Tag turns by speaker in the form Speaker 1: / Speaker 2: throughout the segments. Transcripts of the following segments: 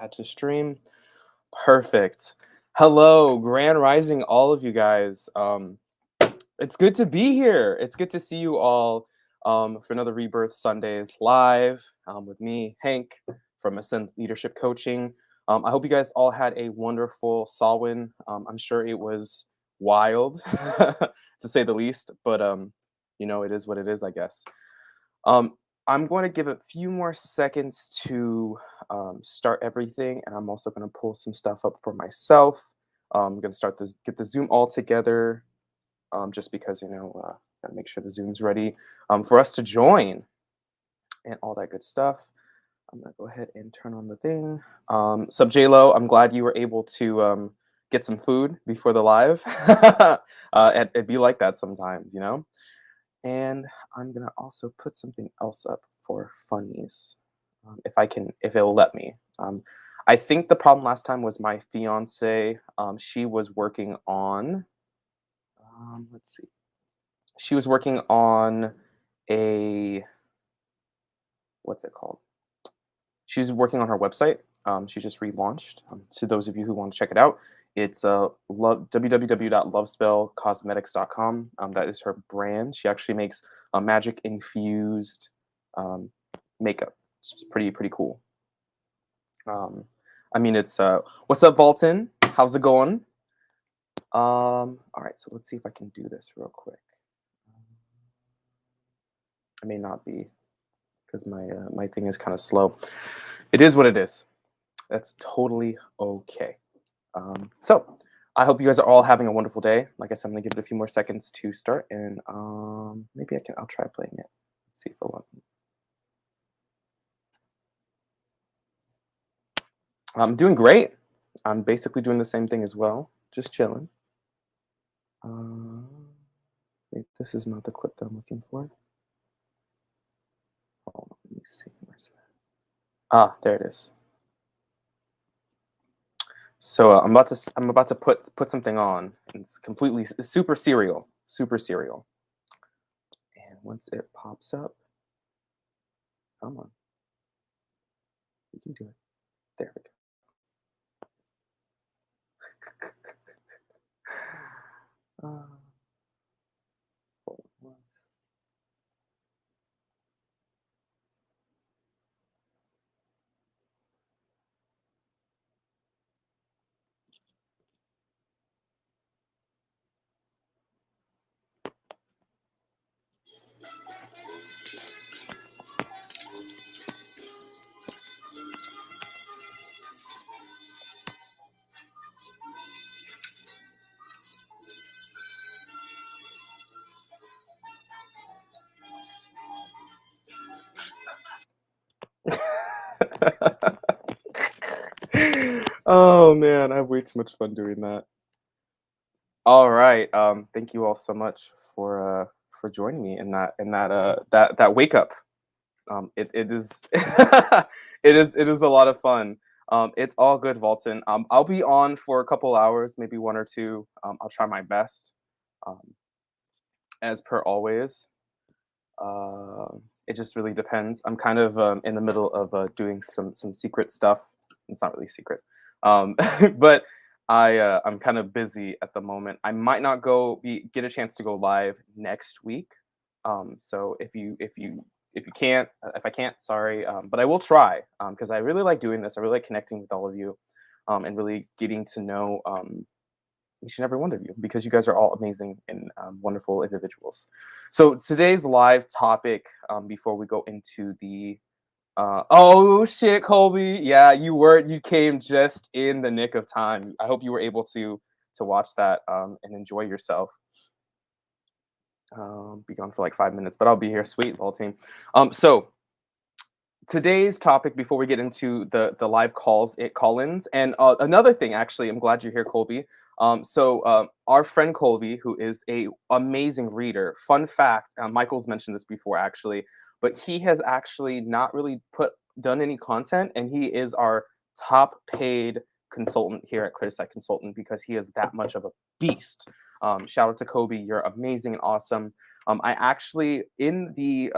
Speaker 1: Add to stream. Perfect. Hello, Grand Rising, all of you guys. It's good to be here. It's good to see you all for another Rebirth Sundays live with me, Hank from Ascend Leadership Coaching. I hope you guys all had a wonderful Samhain. I'm sure it was wild, to say the least, but it is what it is, I guess. Um, I'm going to give a few more seconds to start everything, and I'm also going to pull some stuff up for myself. I'm going to start this, get the Zoom all together, just because gotta make sure the Zoom's ready for us to join and all that good stuff. I'm gonna go ahead and turn on the thing. Sub J Lo, I'm glad you were able to get some food before the live. It'd be like that sometimes. And I'm gonna also put something else up for funnies, if it'll let me. I think the problem last time was my fiance. She was working on. Let's see. She was working on a what's it called? She's working on her website. She just relaunched. To those of you who want to check it out, it's www.lovespellcosmetics.com. That is her brand. She actually makes magic infused makeup. It's pretty cool. It's what's up, Valton? How's it going? All right, so let's see if I can do this real quick. I may not be because my thing is kind of slow. It is what it is. That's totally okay. So I hope you guys are all having a wonderful day. Like I said, I'm gonna give it a few more seconds to start, and maybe I'll try playing it. Let's see if it'll let me. I'm doing great. I'm basically doing the same thing as well, just chilling. Wait, this is not the clip that I'm looking for. Oh, let me see. Where's that? Ah, there it is. So I'm about to put something on. It's super serial, And once it pops up, come on, you can do it. There we go. Hold on. Oh man, I have way too much fun doing that. All right. Thank you all so much for joining me in that wake up. It is it is a lot of fun. It's all good, Volton. I'll be on for a couple hours, maybe one or two. I'll try my best, um, as per always. It just really depends. I'm kind of in the middle of doing some secret stuff. It's not really secret, but I'm kind of busy at the moment. I might not get a chance to go live next week. So if I can't, sorry, but I will try because I really like doing this. I really like connecting with all of you, and really getting to know each and every one of you because you guys are all amazing and wonderful individuals. So today's live topic, before we go into the oh shit, Colby, yeah, you came just in the nick of time. I hope you were able to watch that and enjoy yourself. Be gone for like 5 minutes, but I'll be here. Sweet, whole team. So today's topic, before we get into the live call-ins, and another thing, actually, I'm glad you're here, Colby. Our friend Colby, who is a amazing reader. Fun fact, Michael's mentioned this before, actually, but he has actually not really done any content, and he is our top paid consultant here at Clear Sight Consultant because he is that much of a beast. Shout out to Kobe, you're amazing and awesome. I actually in the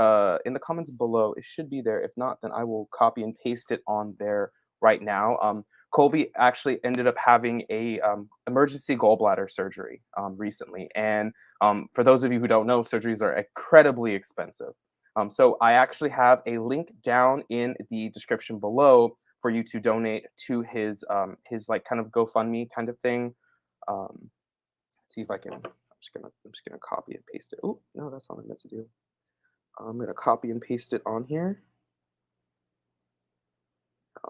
Speaker 1: comments below, it should be there. If not, then I will copy and paste it on their right now. Colby actually ended up having a emergency gallbladder surgery recently, and for those of you who don't know, surgeries are incredibly expensive. So I actually have a link down in the description below for you to donate to his like kind of GoFundMe kind of thing. See if I can. I'm just gonna copy and paste it. Oh no, that's not what I meant to do. I'm gonna copy and paste it on here.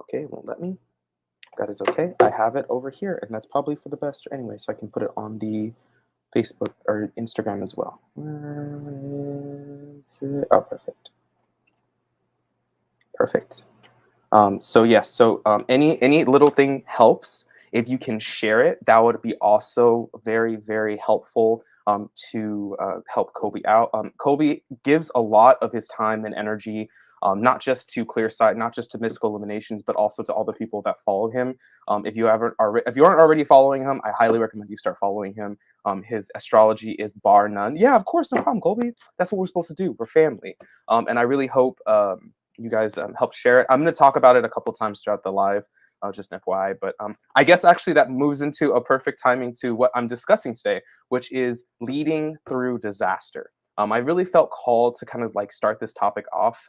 Speaker 1: Okay, it won't let me. That is okay. I have it over here, and that's probably for the best anyway, so I can put it on the Facebook or Instagram as well. Where is it? Oh, perfect. Perfect. So yes, so any little thing helps. If you can share it, that would be also very, very helpful to help Kobe out. Kobe gives a lot of his time and energy, not just to Clear Sight, not just to Mystical Illuminations, but also to all the people that follow him. If you aren't already following him, I highly recommend you start following him. His astrology is bar none. Yeah, of course, no problem, Kobe. That's what we're supposed to do. We're family, and I really hope you guys help share it. I'm going to talk about it a couple times throughout the live, just an FYI. But I guess actually that moves into a perfect timing to what I'm discussing today, which is leading through disaster. I really felt called to kind of like start this topic off,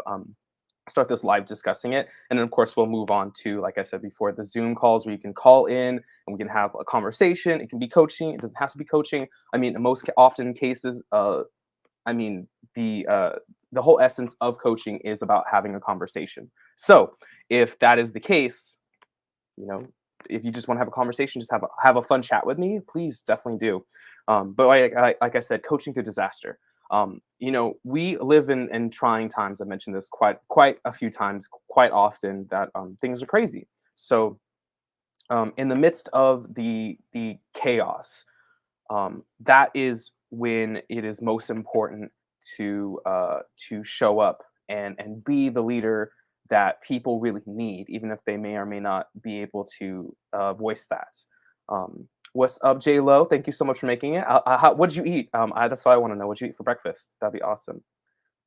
Speaker 1: start this live discussing it. And then, of course, we'll move on to, like I said before, the Zoom calls where you can call in and we can have a conversation. It can be coaching. It doesn't have to be coaching. I mean, in most often cases, I mean, the whole essence of coaching is about having a conversation. So if that is the case, you know, if you just want to have a conversation, just have a fun chat with me, please definitely do. But like I said, coaching through disaster. You know, we live in trying times. I mentioned this quite a few times, quite often that things are crazy. So in the midst of the chaos, that is when it is most important to show up and be the leader that people really need, even if they may or may not be able to voice that. What's up, J Lo? Thank you so much for making it. What did you eat? That's what I want to know. What did you eat for breakfast? That'd be awesome.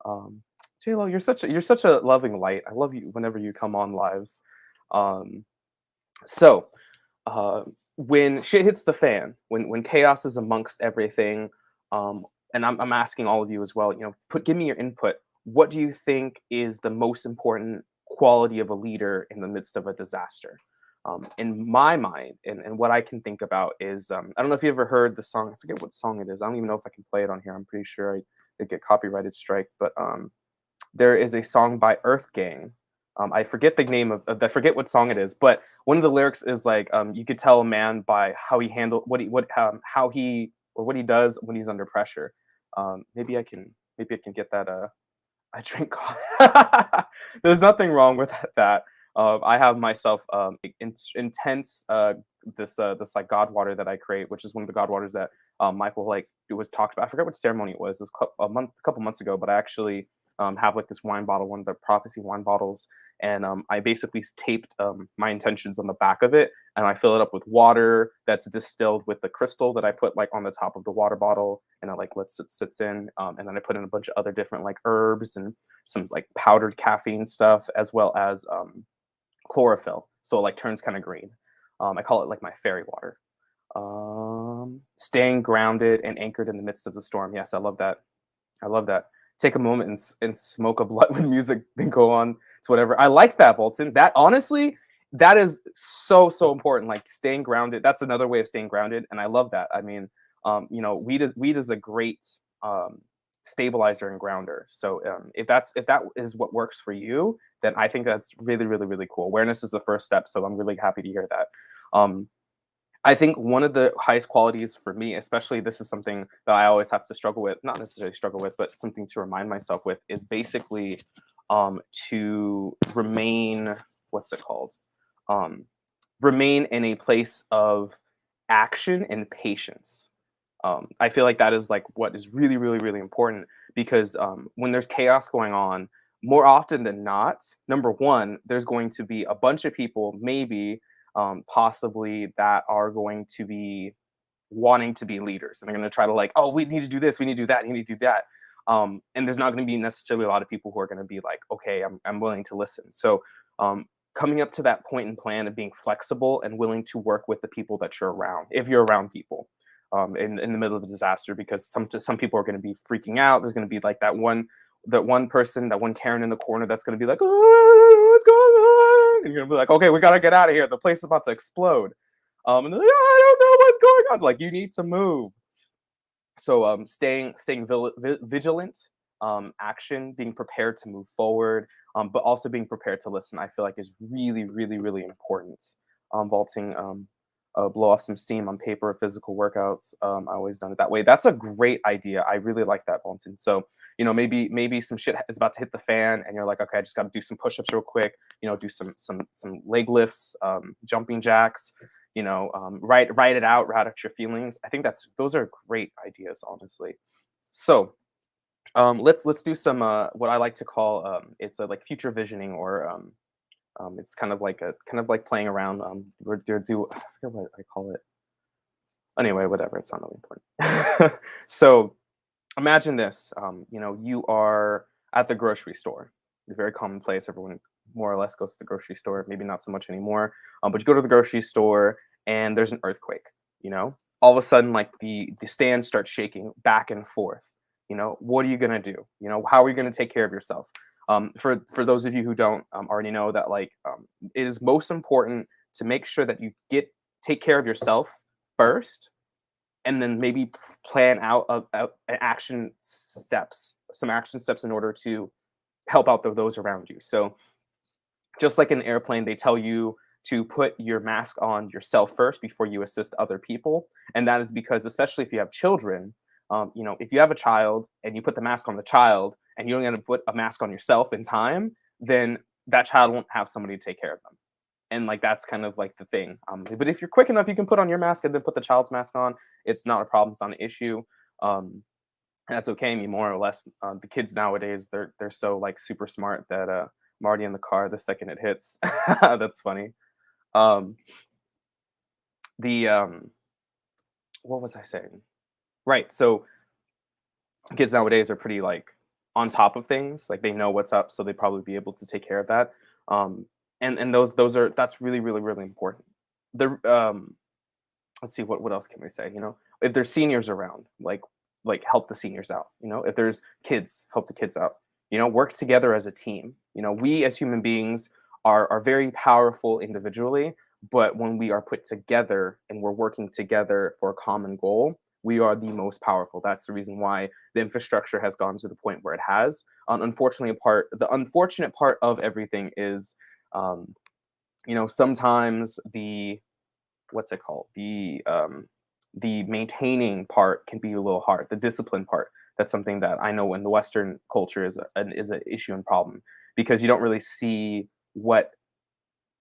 Speaker 1: Um, J Lo, you're such a loving light. I love you whenever you come on lives. Um, so uh, when shit hits the fan, when chaos is amongst everything, and I'm asking all of you as well, you know, give me your input. What do you think is the most important quality of a leader in the midst of a disaster? In my mind, and what I can think about is, I don't know if you ever heard the song. I forget what song it is. I don't even know if I can play it on here. I'm pretty sure I did get copyrighted strike, but there is a song by Earth Gang. I forget the name I forget what song it is, but one of the lyrics is like, you could tell a man by how he handle how he or what he does when he's under pressure. Maybe I can get that I drink coffee. There's nothing wrong with that. I have myself intense this like god water that I create, which is one of the god waters that Michael like it was talked about. I forget what ceremony it was. It was a couple months ago, but I actually have like this wine bottle, one of the prophecy wine bottles, and I basically taped my intentions on the back of it, and I fill it up with water that's distilled with the crystal that I put like on the top of the water bottle, and I like lets it sits in, and then I put in a bunch of other different like herbs and some like powdered caffeine stuff, as well as chlorophyll, so it like turns kind of green. I call it like my fairy water. Staying grounded and anchored in the midst of the storm. Yes, I love that. I love that. Take a moment and smoke a blunt with music, then go on to whatever. I like that, Bolton. That honestly, that is so important. Like staying grounded. That's another way of staying grounded, and I love that. I mean, you know, weed is a great stabilizer and grounder. So if that is what works for you, then I think that's really cool. Awareness is the first step. So I'm really happy to hear that. Um, I think one of the highest qualities for me, especially this is something that I always have to struggle with, not necessarily struggle with, but something to remind myself with, is basically to remain, what's it called? Um, Remain in a place of action and patience. I feel like that is like what is really important because when there's chaos going on, more often than not, number one, there's going to be a bunch of people, maybe possibly that are going to be wanting to be leaders, and they're going to try to like, oh, we need to do this, we need to do that, we need to do that. And there's not going to be necessarily a lot of people who are going to be like, okay, I'm willing to listen. So coming up to that point and plan of being flexible and willing to work with the people that you're around, if you're around people in the middle of a disaster, because some people are going to be freaking out. There's going to be like that one person, that one Karen in the corner that's going to be like, oh, what's going on? And you're going to be like, okay, we got to get out of here. The place is about to explode. And they're like, I don't know what's going on. Like, you need to move. So staying vigilant, action, being prepared to move forward, but also being prepared to listen, I feel like is really, really, really important. Vaulting, blow off some steam on paper, physical workouts. I always done it that way. That's a great idea. I really like that, Vaulting. So, maybe some shit is about to hit the fan, and you're like, okay, I just got to do some push-ups real quick. Do some leg lifts, jumping jacks. Write it out, write out your feelings. I think those are great ideas, honestly. So let's do some what I like to call it's like future visioning, or it's kind of like playing around. I forget what I call it. Anyway, whatever. It's not really important. So imagine this. You are at the grocery store. A very common place. Everyone more or less goes to the grocery store. Maybe not so much anymore. But you go to the grocery store and there's an earthquake. All of a sudden, like the stand starts shaking back and forth. What are you gonna do? How are you gonna take care of yourself? For those of you who don't already know that, like, it is most important to make sure that you take care of yourself first, and then maybe plan out some action steps in order to help out those around you. So just like in an airplane, they tell you to put your mask on yourself first before you assist other people. And that is because, especially if you have children, if you have a child and you put the mask on the child and you're going to put a mask on yourself in time, then that child won't have somebody to take care of them. And like, that's kind of like the thing. But if you're quick enough, you can put on your mask and then put the child's mask on. It's not a problem. It's not an issue. That's okay. I mean, more or less, the kids nowadays, they're so like super smart that I'm already in the car the second it hits. That's funny. Um, the What was I saying? Right. So kids nowadays are pretty like on top of things. Like, they know what's up, so they probably be able to take care of that. And that's really, really, really important. The Let's see, what else can we say? If there's seniors around, like help the seniors out. If there's kids, help the kids out. Work together as a team. We as human beings are very powerful individually, but when we are put together and we're working together for a common goal, we are the most powerful. That's the reason why the infrastructure has gone to the point where it has. Unfortunately, the unfortunate part of everything is, sometimes what's it called? The maintaining part can be a little hard. The discipline part. That's something that I know in the Western culture is an issue and problem, because you don't really see what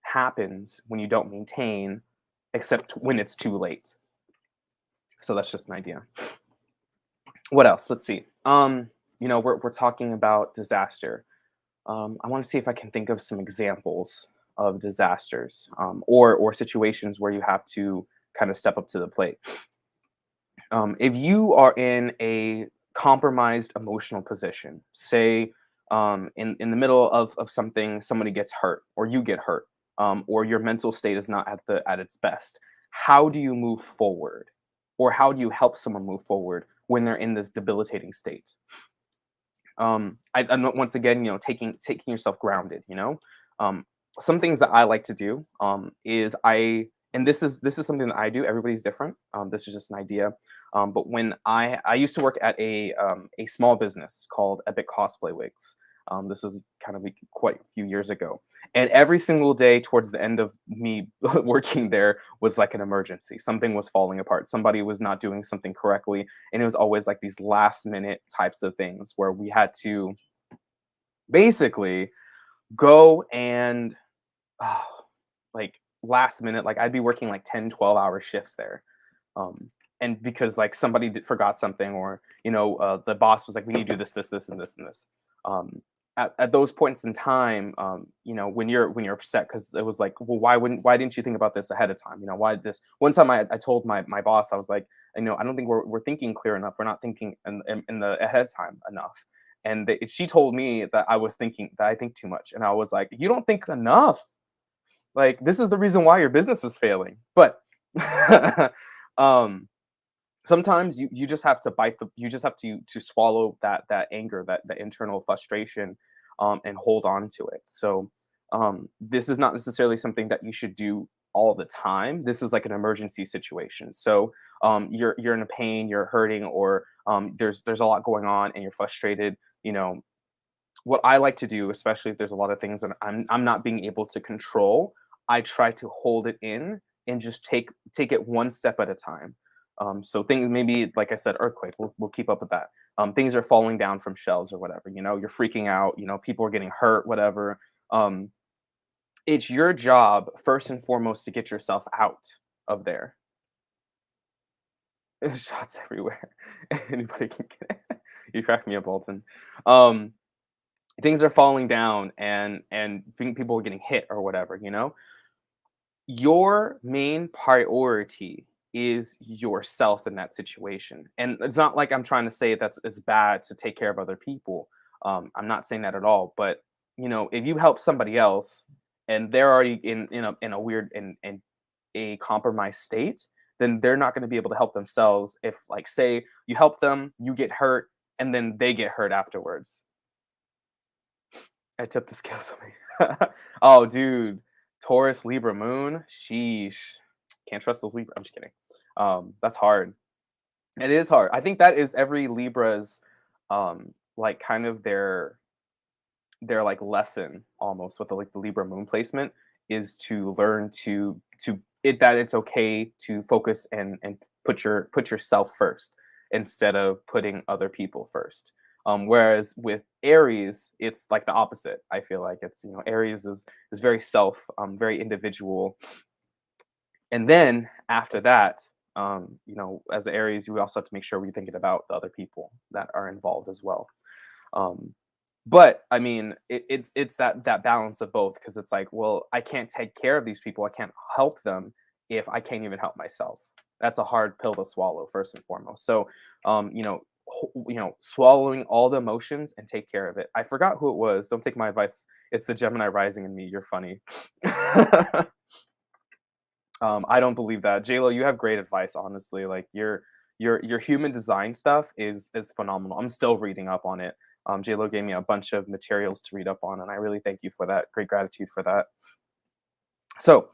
Speaker 1: happens when you don't maintain, except when it's too late. So that's just an idea. What else? Let's see. We're talking about disaster. I want to see if I can think of some examples of disasters, or situations where you have to kind of step up to the plate. If you are in a compromised emotional position, say in the middle of something, somebody gets hurt or you get hurt, or your mental state is not at its best, how do you move forward, or how do you help someone move forward when they're in this debilitating state? I'm once again, taking yourself grounded. Some things that I like to do is and this is something that I do. Everybody's different. This is just an idea. But when I used to work at a small business called Epic Cosplay Wigs. This was kind of quite a few years ago. And every single day towards the end of me working there was like an emergency. Something was falling apart. Somebody was not doing something correctly. And it was always like these last minute types of things where we had to basically go and like last minute, like I'd be working like 10-12 hour shifts there. And because like somebody forgot something, or the boss was like, we need to do this and this and this. At those points in time, when you're upset, because it was like, well, why didn't you think about this ahead of time? Why this? One time I told my boss, I was like, I don't think we're thinking clear enough. We're not thinking in the ahead of time enough. And she told me that I think too much, and I was like, you don't think enough. Like, this is the reason why your business is failing. But um sometimes you just have to you just have to swallow that anger, that internal frustration, and hold on to it. So this is not necessarily something that you should do all the time. This is like an emergency situation. So you're in a pain, you're hurting, or there's a lot going on and you're frustrated. You know, what I like to do, especially if there's a lot of things that I'm not being able to control, I try to hold it in and just take it one step at a time. So things, maybe like I said, earthquake. We'll keep up with that. Things are falling down from shelves or whatever. You know, you're freaking out. You know, people are getting hurt. Whatever. Um, it's your job first and foremost to get yourself out of there. Shots everywhere. Anybody can get it. You crack me up, Alton. Um, Things are falling down and people are getting hit or whatever, you know, your main priority is yourself in that situation. And it's not like I'm trying to say that's it's bad to take care of other people. I'm not saying that at all. But you know, if you help somebody else and they're already in a weird in a compromised state, then they're not going to be able to help themselves. If, like, say you help them, you get hurt, and then they get hurt afterwards. I tipped the scales on me. Oh, dude, Taurus, Libra, Moon. Sheesh, can't trust those Libra. I'm just kidding. That's hard. It is hard. I think that is every Libra's, like, kind of their like lesson almost with the, like, the Libra Moon placement is to learn to it that it's okay to focus and put yourself first instead of putting other people first. Whereas with Aries, it's like the opposite. I feel like it's, you know, Aries is very very individual, and then after that, you know, as Aries, you also have to make sure we're thinking about the other people that are involved as well. Um, but I mean, it's that balance of both, because it's like, well, I can't take care of these people, I can't help them if I can't even help myself. That's a hard pill to swallow, first and foremost. So, you know, you know, swallowing all the emotions and take care of it. I forgot who it was. Don't take my advice. It's the Gemini rising in me. You're funny. I don't believe that. JLo, you have great advice, honestly. Like, your human design stuff is phenomenal. I'm still reading up on it. JLo gave me a bunch of materials to read up on, and I really thank you for that. Great gratitude for that. So,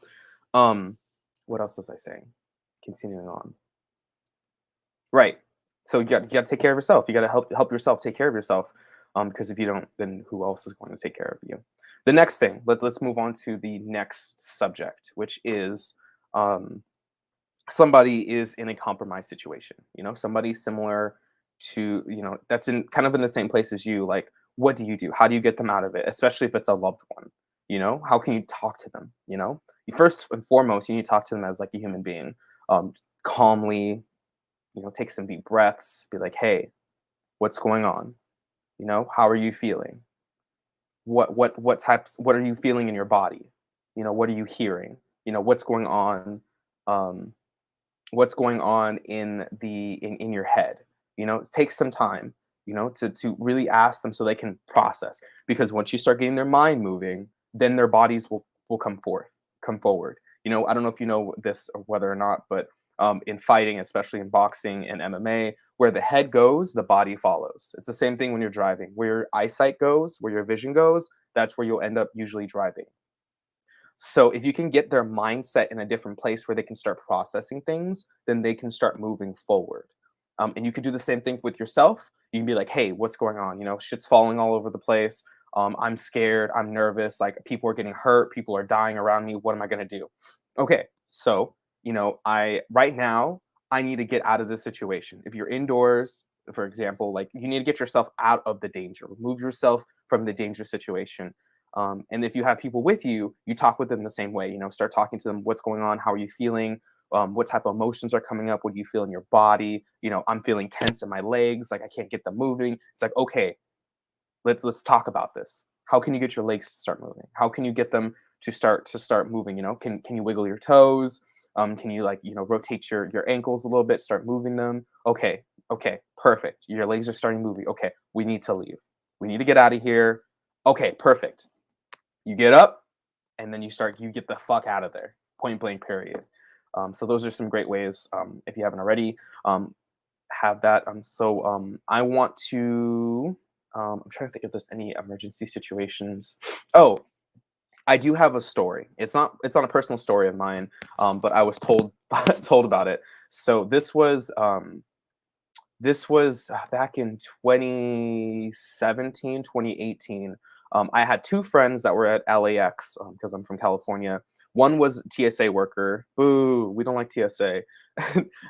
Speaker 1: um, what else was I saying? Continuing on. Right. So you got to take care of yourself. You got to help yourself take care of yourself. Because if you don't, then who else is going to take care of you? The next thing. Let's move on to the next subject, which is um somebody is in a compromised situation, you know, somebody similar to, you know, that's in kind of in the same place as you. Like, what do you do? How do you get them out of it, especially if it's a loved one? You know, how can you talk to them? You know, you first and foremost, you need to talk to them as like a human being, calmly. You know, take some deep breaths, be like, hey, what's going on? You know, how are you feeling? What are you feeling in your body? You know, what are you hearing? You know, um what's going on in your head. You know, take some time, you know, to really ask them so they can process, because once you start getting their mind moving, then their bodies will come forward. You know, I don't know if you know this or whether or not, but in fighting, especially in boxing and MMA, where the head goes, the body follows. It's the same thing when you're driving. Where your eyesight goes, where your vision goes, that's where you'll end up usually driving. So if you can get their mindset in a different place where they can start processing things, then they can start moving forward. And you could do the same thing with yourself. You can be like, hey, what's going on? You know, shit's falling all over the place. I'm scared. I'm nervous. Like, people are getting hurt. People are dying around me. What am I going to do? Okay. So, you know, right now, I need to get out of this situation. If you're indoors, for example, like, you need to get yourself out of the danger, remove yourself from the danger situation. And if you have people with you, you talk with them the same way. You know, start talking to them. What's going on? How are you feeling? What type of emotions are coming up? What do you feel in your body? You know, I'm feeling tense in my legs. Like, I can't get them moving. It's like, okay, let's talk about this. How can you get your legs to start moving? How can you get them to start moving? You know, can you wiggle your toes? Can you, like, you know, rotate your ankles a little bit, start moving them? Okay, perfect. Your legs are starting moving. Okay, we need to leave. We need to get out of here. Okay, perfect. You get up and then you get the fuck out of there, point blank, period. So those are some great ways, if you haven't already, have that. I want to. I'm trying to think if there's any emergency situations. Oh, I do have a story. It's not a personal story of mine, but I was told told about it. So this was back in 2017, 2018. I had two friends that were at LAX because I'm from California. One was TSA worker. Boo, we don't like TSA.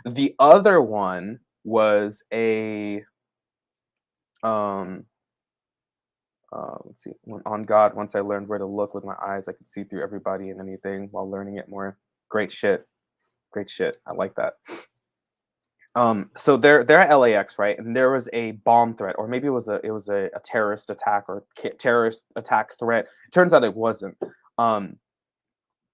Speaker 1: The other one was a um let's see. On God, once I learned where to look with my eyes, I could see through everybody and anything while learning it more. Great shit. Great shit. I like that. So they're at LAX, right? And there was a bomb threat, or maybe it was a terrorist attack or terrorist attack threat. Turns out it wasn't. Um,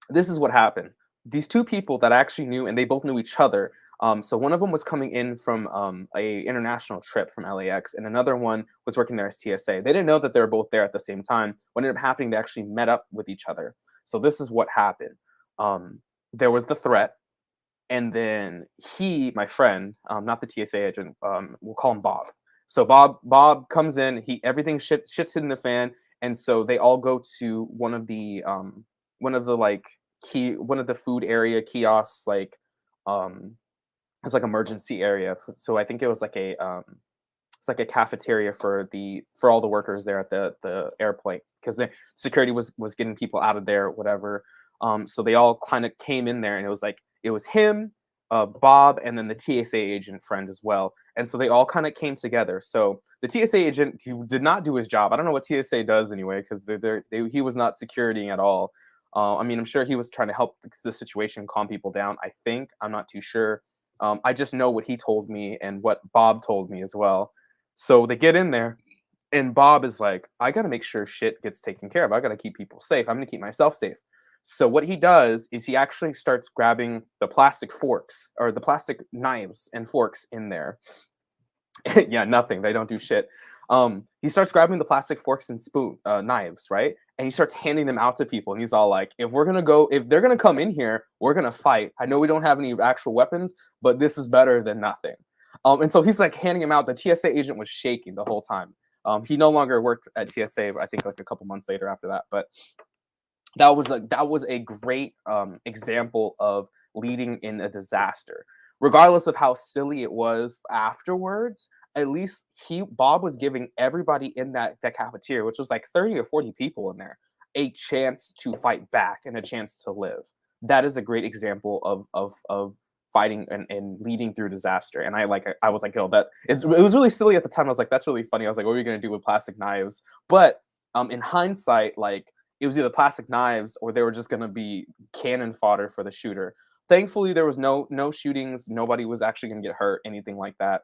Speaker 1: this is what happened. These two people that I actually knew, and they both knew each other. So one of them was coming in from a international trip from LAX, and another one was working there as TSA. They didn't know that they were both there at the same time. What ended up happening, they actually met up with each other. So this is what happened. There was the threat, and then my friend, not the TSA agent, we'll call him Bob. So Bob comes in, everything shit's hitting the fan, and so they all go to one of the one of the food area kiosks, it's like emergency area. So I think it was like it's like a cafeteria for all the workers there at the airplane, because the security was getting people out of there, whatever. So they all kind of came in there, and it was him, Bob, and then the TSA agent friend as well. And so they all kind of came together. So the TSA agent, he did not do his job. I don't know what TSA does anyway, because he was not security at all. I mean, I'm sure he was trying to help the situation, calm people down. I think, I'm not too sure. I just know what he told me and what Bob told me as well. So they get in there, and Bob is like, I got to make sure shit gets taken care of. I got to keep people safe. I'm going to keep myself safe. So what he does is he actually starts grabbing the plastic forks, or the plastic knives and forks in there. Yeah, nothing. They don't do shit. He starts grabbing the plastic forks and knives, right? And he starts handing them out to people. And he's all like, if they're gonna come in here, we're gonna fight. I know we don't have any actual weapons, but this is better than nothing. And so he's like handing them out. The TSA agent was shaking the whole time. He no longer worked at TSA, I think like a couple months later after that. But that was a great example of leading in a disaster. Regardless of how silly it was afterwards, at least Bob was giving everybody in that cafeteria, which was like 30 or 40 people in there, a chance to fight back and a chance to live. That is a great example of fighting and leading through disaster. And I was like, yo, it was really silly at the time. I was like, that's really funny. I was like, what are you gonna do with plastic knives? But in hindsight, like, it was either plastic knives or they were just gonna be cannon fodder for the shooter. Thankfully, there was no shootings. Nobody was actually gonna get hurt, anything like that.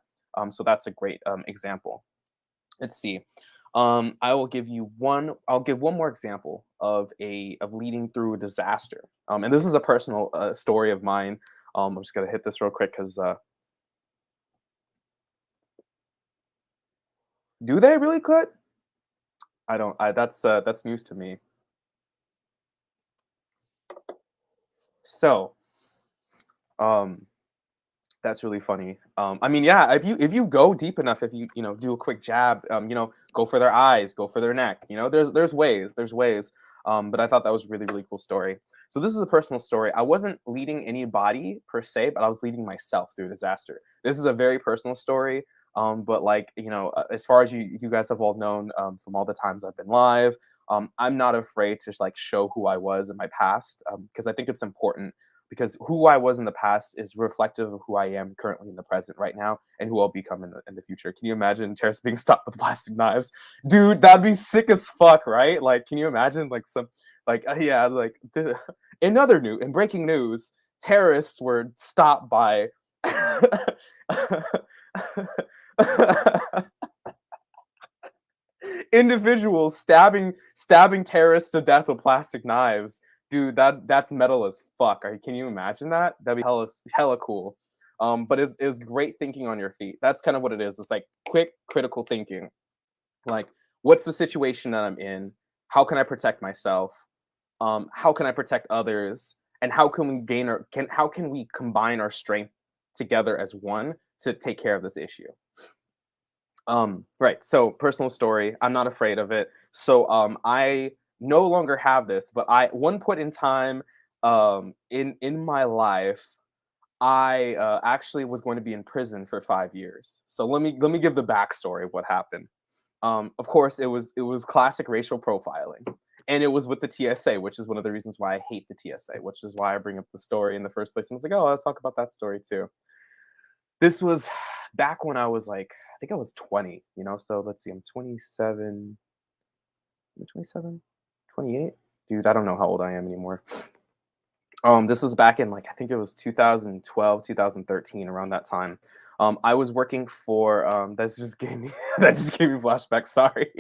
Speaker 1: So that's a great example. Let's see. I'll give one more example of leading through a disaster. And this is a personal story of mine. I'm just gonna hit this real quick because do they really cut? I don't. That's news to me. So, um, that's really funny. I mean, yeah, if you go deep enough, if you do a quick jab, go for their eyes, go for their neck. There's ways. But I thought that was a really really cool story. So this is a personal story. I wasn't leading anybody per se, but I was leading myself through disaster. This is a very personal story. But as far as you guys have all known from all the times I've been live, I'm not afraid to just like show who I was in my past, because I think it's important, because who I was in the past is reflective of who I am currently in the present right now and who I'll become in the future. Can you imagine terrorists being stopped with plastic knives? Dude, that'd be sick as fuck, right? Like, can you imagine yeah, in breaking news, terrorists were stopped by individuals stabbing terrorists to death with plastic knives. Dude, that's metal as fuck. Can you imagine that? That'd be hella cool. But it's great thinking on your feet. That's kind of what it is. It's like quick critical thinking. Like, what's the situation that I'm in? How can I protect myself? how can I protect others, and how can we gain our can how can we combine our strength together as one to take care of this issue. Right. So personal story. I'm not afraid of it. So I no longer have this, but I one point in time in my life, I actually was going to be in prison for 5 years. So let me give the backstory of what happened. Of course, it was classic racial profiling, and it was with the TSA, which is one of the reasons why I hate the TSA, which is why I bring up the story in the first place. And I was like, oh, let's talk about that story too. This was back when I was like, I think I was 20, so let's see, I'm 27, I'm 27, 28. Dude, I don't know how old I am anymore. This was back in like, I think it was 2012, 2013, around that time. I was working for that's just gave me that just gave me flashbacks. Sorry.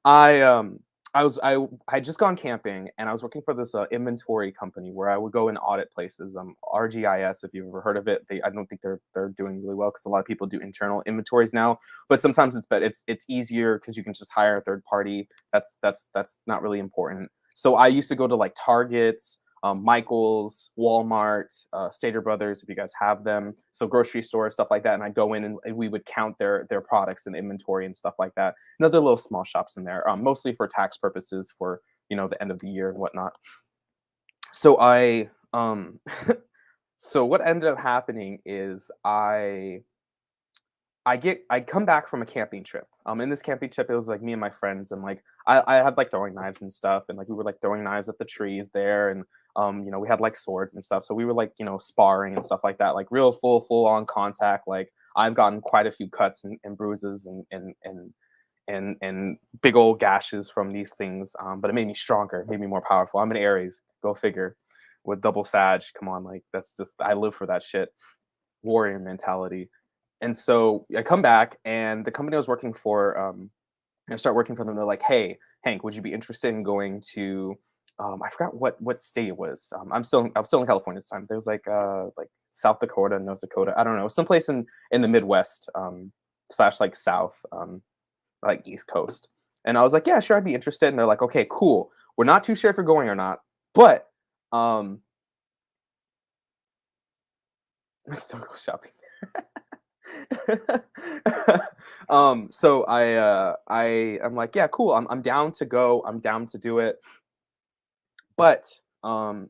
Speaker 1: I I had just gone camping, and I was working for this inventory company where I would go and audit places. RGIS, if you've ever heard of it, I don't think they're doing really well because a lot of people do internal inventories now. But sometimes it's easier because you can just hire a third party. That's not really important. So I used to go to like Targets, Michael's, Walmart, Stater Brothers, if you guys have them. So grocery stores, stuff like that. And I go in and we would count their products and inventory and stuff like that. And other little small shops in there, mostly for tax purposes for the end of the year and whatnot. So so what ended up happening is I come back from a camping trip. In this camping trip, it was like me and my friends, and like I had like throwing knives and stuff, and like we were like throwing knives at the trees there, and we had like swords and stuff. So we were like sparring and stuff like that, like real full on contact. Like I've gotten quite a few cuts and bruises and big old gashes from these things. But it made me stronger, made me more powerful. I'm an Aries, go figure. With double Sag, come on, like that's just I live for that shit. Warrior mentality. And so I come back, and the company I was working for, I start working for them. They're like, "Hey, Hank, would you be interested in going to?" I forgot what state it was. I'm still in California at the time. There's like South Dakota, North Dakota. I don't know, someplace in the Midwest, slash like South, like East Coast. And I was like, "Yeah, sure, I'd be interested." And they're like, "Okay, cool. We're not too sure if you're going or not, but um, I still go shopping." So I'm like, yeah, cool. I'm down to go. I'm down to do it. But um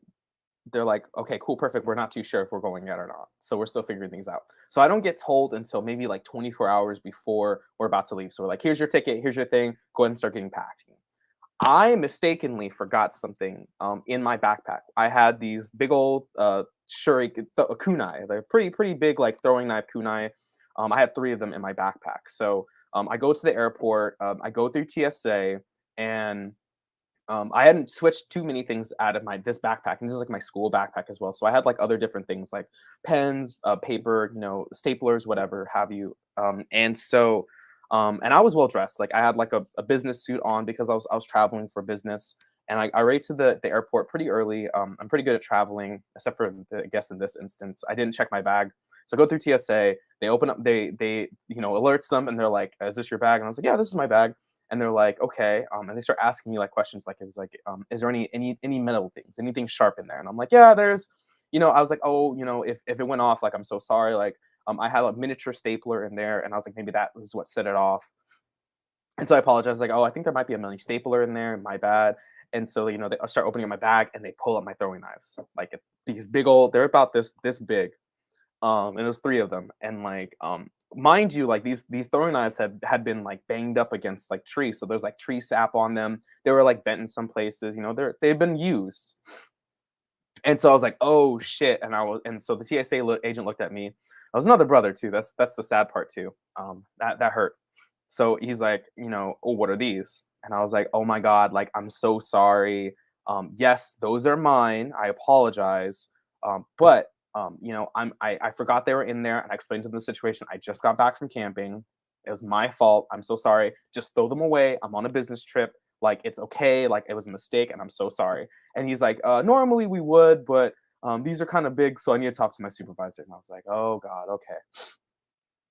Speaker 1: they're like, okay, cool, perfect. We're not too sure if we're going yet or not. So we're still figuring things out. So I don't get told until maybe like 24 hours before we're about to leave. So we're like, here's your ticket, here's your thing. Go ahead and start getting packed. I mistakenly forgot something in my backpack. I had these big old kunai. They're pretty big, like throwing knife kunai. I had three of them in my backpack. So I go to the airport. I go through TSA, and I hadn't switched too many things out of my this backpack, and this is like my school backpack as well. So I had like other different things like pens, paper, staplers, whatever have you. And I was well dressed. Like I had like a business suit on because I was traveling for business. And I arrived to the airport pretty early. I'm pretty good at traveling, except for I guess in this instance, I didn't check my bag. So I go through TSA. They open up. They alerts them, and they're like, "Is this your bag?" And I was like, "Yeah, this is my bag." And they're like, okay, and they start asking me like questions like, is there any metal things, anything sharp in there? And I'm like, yeah, there's, I was like, oh, if it went off, like, I'm so sorry, like, I had a miniature stapler in there, and I was like, maybe that was what set it off. And so I apologize, like, oh, I think there might be a mini stapler in there, my bad. And so they start opening up my bag, and they pull up my throwing knives, like these big old, they're about this big, and there's three of them, and like mind you, like these throwing knives had been like banged up against like trees, so there's like tree sap on them. They were like bent in some places, they've been used. And so I was like, oh shit. And so the agent looked at me. I was another brother too. That's the sad part too. That hurt. So he's like, oh, what are these? And I was like, oh my god, like I'm so sorry. Yes, those are mine. I apologize. But I forgot they were in there, and I explained to them the situation. I just got back from camping. It was my fault. I'm so sorry. Just throw them away. I'm on a business trip. Like it's okay. Like it was a mistake, and I'm so sorry. And he's like, normally we would, but these are kind of big, so I need to talk to my supervisor. And I was like, oh god, okay.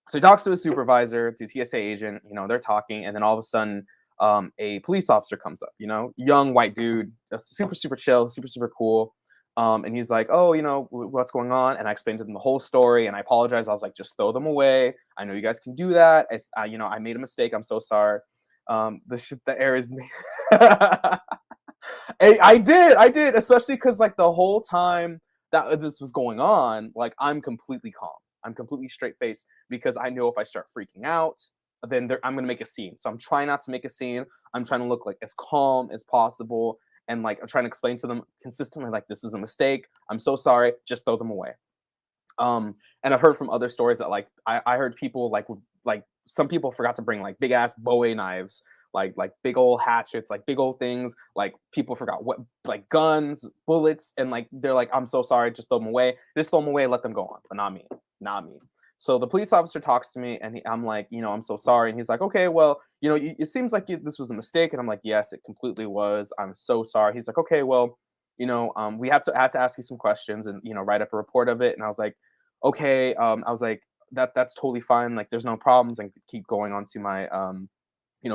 Speaker 1: So he talks to his supervisor, to TSA agent. They're talking, and then all of a sudden, a police officer comes up, young white dude, super, super chill, super, super cool. And he's like, "Oh, what's going on?" And I explained to them the whole story, and I apologized. I was like, "Just throw them away. I know you guys can do that. I made a mistake. I'm so sorry." The air is me. I did, especially because like the whole time that this was going on, like I'm completely calm. I'm completely straight faced because I know if I start freaking out, then I'm gonna make a scene. So I'm trying not to make a scene. I'm trying to look like as calm as possible, and like I'm trying to explain to them consistently, like this is a mistake. I'm so sorry. Just throw them away. And I've heard from other stories that like I heard people like some people forgot to bring like big ass Bowie knives, like big old hatchets, like big old things. Like people forgot what like guns, bullets, and like they're like, I'm so sorry, just throw them away. Just throw them away, let them go on. But not me, not me. So the police officer talks to me, and I'm like, I'm so sorry. And he's like, okay, well, it seems like this was a mistake. And I'm like, yes, it completely was. I'm so sorry. He's like, okay, well, we I have to ask you some questions and write up a report of it. And I was like, okay. I was like, that's totally fine. Like, there's no problems, and keep going on to my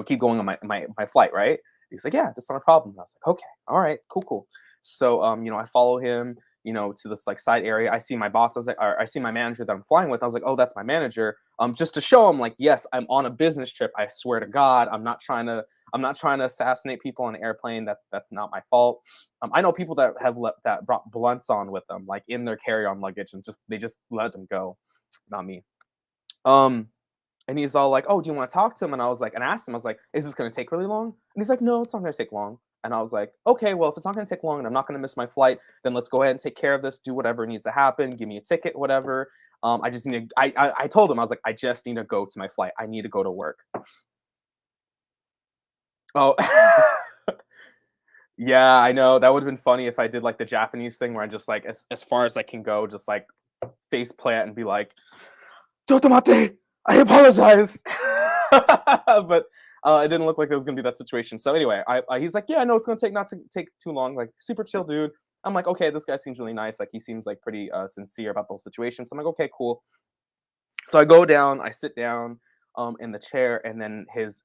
Speaker 1: keep going on my flight, right? He's like, yeah, that's not a problem. And I was like, okay, all right, cool, cool. So I follow him, to this like side area. I see my boss. I was like, or I see my manager that I'm flying with. I was like, oh, that's my manager. Just to show him, like, yes, I'm on a business trip. I swear to God, I'm not trying to assassinate people on an airplane. That's not my fault. I know people that brought blunts on with them, like in their carry-on luggage, and they just let them go. Not me. Um, and he's all like, "Oh, do you want to talk to him?" And I was like, and I asked him, I was like, "Is this going to take really long?" And he's like, "No, it's not going to take long." And I was like, "Okay, well, if it's not going to take long and I'm not going to miss my flight, then let's go ahead and take care of this. Do whatever needs to happen. Give me a ticket, whatever. I just need to." I told him, I was like, "I just need to go to my flight. I need to go to work." Oh, yeah, I know that would have been funny if I did like the Japanese thing where I just like as far as I can go, just like face plant and be like, "Chotomate, I apologize." But it didn't look like it was gonna be that situation. So anyway, he's like, "Yeah, no, it's gonna not to take too long." Like super chill dude. I'm like, okay, this guy seems really nice. Like he seems like pretty sincere about the whole situation. So I'm like, okay, cool. So I go down, I sit down in the chair, and then his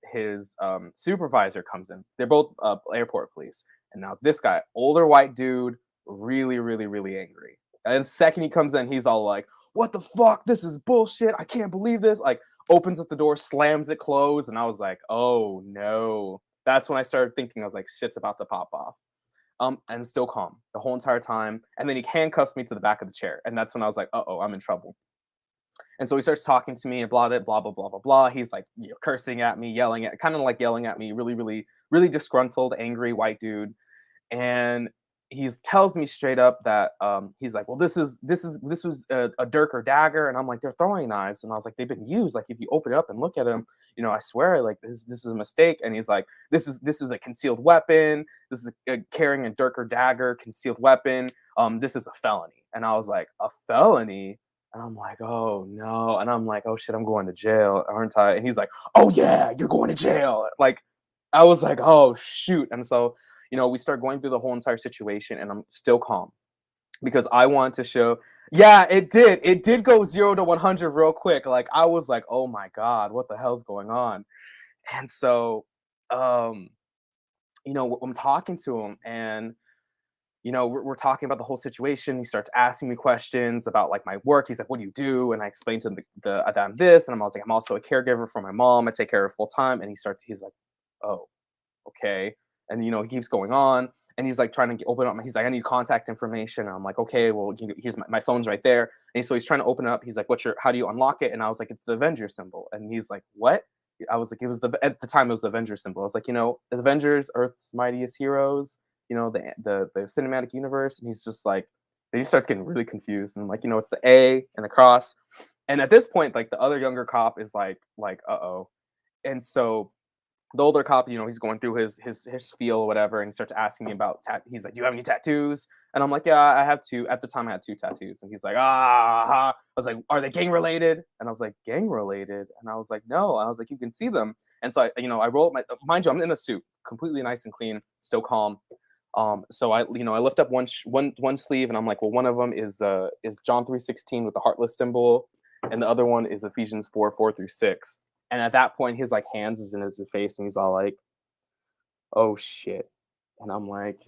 Speaker 1: supervisor comes in. They're both airport police, and now this guy, older white dude, really, really, really angry. And the second he comes in, he's all like, "What the fuck? This is bullshit! I can't believe this!" Like opens up the door, slams it closed, and I was like, "Oh no!" That's when I started thinking. I was like, "Shit's about to pop off." And still calm the whole entire time. And then he handcuffs me to the back of the chair, and that's when I was like, "Uh oh, I'm in trouble." And so he starts talking to me and blah, blah, blah, blah, blah, blah, blah. He's like, cursing at me, kind of like yelling at me, really, really, really disgruntled, angry white dude. And he tells me straight up that he's like, well, this was a dirk or dagger, and I'm like, they're throwing knives, and I was like, they've been used. Like, if you open it up and look at them, I swear, like this is a mistake. And he's like, this is a concealed weapon. This is carrying a dirk or dagger, concealed weapon. This is a felony. And I was like, a felony? And I'm like, oh no. And I'm like, oh shit, I'm going to jail, aren't I? And he's like, oh yeah, you're going to jail. Like, I was like, oh shoot. And so, we start going through the whole entire situation, and I'm still calm because I want to show. Yeah, it did. It did go 0 to 100 real quick. Like, I was like, oh my God, what the hell's going on? And so, um, I'm talking to him, and we're talking about the whole situation. He starts asking me questions about like my work. He's like, "What do you do?" And I explained to him that I'm this, and I was like, "I'm also a caregiver for my mom. I take care of her full time." And he's like, "Oh, okay." And he keeps going on, and he's like trying to open up. He's like, "I need contact information." And I'm like, "Okay, well, here's my phone's right there." And so he's trying to open up. He's like, how do you unlock it?" And I was like, "It's the Avenger symbol." And he's like, "What?" I was like, at the time it was the Avenger symbol. I was like, as Avengers, Earth's mightiest heroes, the cinematic universe. And he's just like, then he starts getting really confused, and I'm like, it's the A and the cross. And at this point, like the other younger cop is like, uh-oh. And so the older cop, he's going through his spiel or whatever, and he starts asking me about he's like, "Do you have any tattoos?" And I'm like, "Yeah, I have two." At the time, I had two tattoos, and he's like, "Ah." I was like, "Are they gang related?" And I was like, "Gang related?" And I was like, "No." I was like, "You can see them." And so I roll up mind you, I'm in a suit, completely nice and clean, still calm. So I lift up one sleeve, and I'm like, well, one of them is John 3:16 with the heartless symbol, and the other one is Ephesians 4:4 through 6. And at that point, his like hands is in his face, and he's all like, oh shit. And I'm like,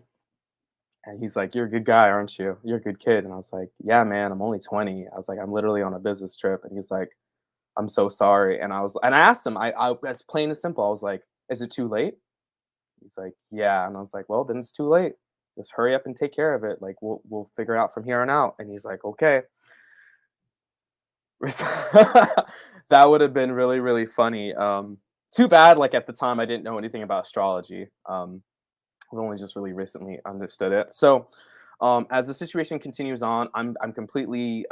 Speaker 1: and he's like, "You're a good guy, aren't you? You're a good kid." And I was like, "Yeah, man, I'm only 20." I was like, "I'm literally on a business trip." And he's like, "I'm so sorry." And I asked him, I that's plain and simple. I was like, "Is it too late?" He's like, "Yeah." And I was like, "Well, then it's too late. Just hurry up and take care of it. Like we'll figure it out from here on out." And he's like, "Okay." That would have been really, really funny. Too bad, like at the time I didn't know anything about astrology. I've only just really recently understood it. So, as the situation continues on, I'm completely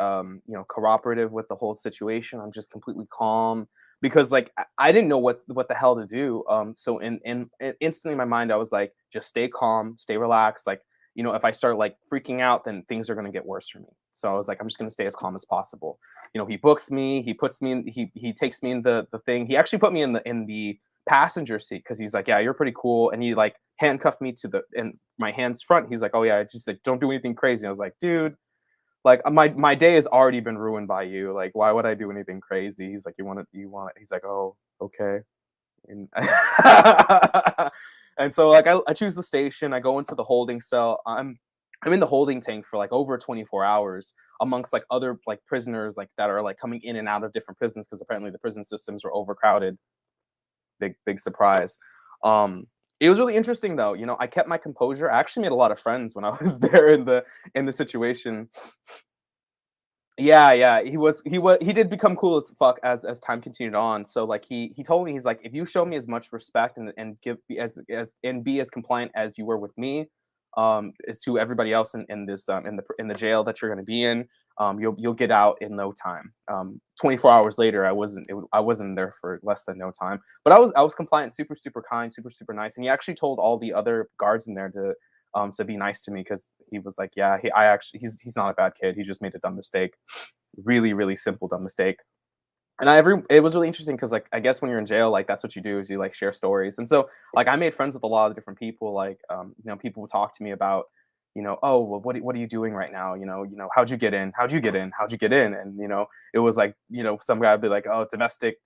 Speaker 1: cooperative with the whole situation. I'm just completely calm because like I didn't know what the hell to do. So instantly in my mind I was like, just stay calm, stay relaxed. Like if I start like freaking out, then things are gonna get worse for me. So I was like, I'm just gonna stay as calm as possible. He books me, he puts me in, he takes me in the thing. He actually put me in the passenger seat because he's like, "Yeah, you're pretty cool," and he like handcuffed me to the in my hands front. He's like, "Oh yeah, it's just like don't do anything crazy." I was like, "Dude, like my day has already been ruined by you. Like, why would I do anything crazy?" He's like, "You want it?" He's like, "Oh, okay." And, and so like I choose the station. I go into the holding cell. I'm in the holding tank for like over 24 hours amongst like other like prisoners like that are like coming in and out of different prisons because apparently the prison systems were overcrowded. Big surprise. Um, it was really interesting though. I kept my composure. I actually made a lot of friends when I was there in the situation. Yeah, yeah. He did become cool as fuck as time continued on. So like he told me he's like, if you show me as much respect and give as and be as compliant as you were with me, as to everybody else in this in the jail that you're gonna be in, you'll get out in no time. 24 hours later, I wasn't there for less than no time. But I was compliant, super super kind, super super nice, and he actually told all the other guards in there to be nice to me because he was like, yeah, he's not a bad kid. He just made a dumb mistake, really really simple dumb mistake. And it was really interesting because like I guess when you're in jail, like that's what you do is you like share stories. And so like I made friends with a lot of different people. Like people would talk to me about oh well what are you doing right now? How'd you get in? How'd you get in? How'd you get in? And it was like some guy would be like, oh, domestic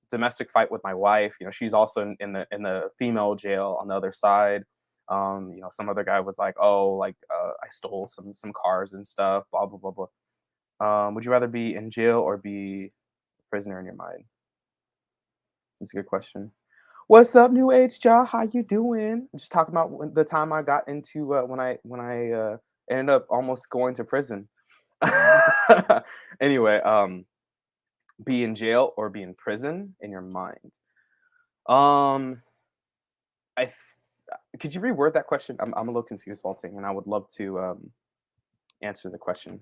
Speaker 1: fight with my wife. She's also in the female jail on the other side. Some other guy was like, oh, like I stole some cars and stuff, blah blah blah blah. Would you rather be in jail or be a prisoner in your mind? That's a good question. What's up, New Age Jaw? How you doing? Just talking about the time I got into when I ended up almost going to prison. Anyway, be in jail or be in prison in your mind. Um, I th- could you reword that question? I'm a little confused, Vaulting, and I would love to answer the question.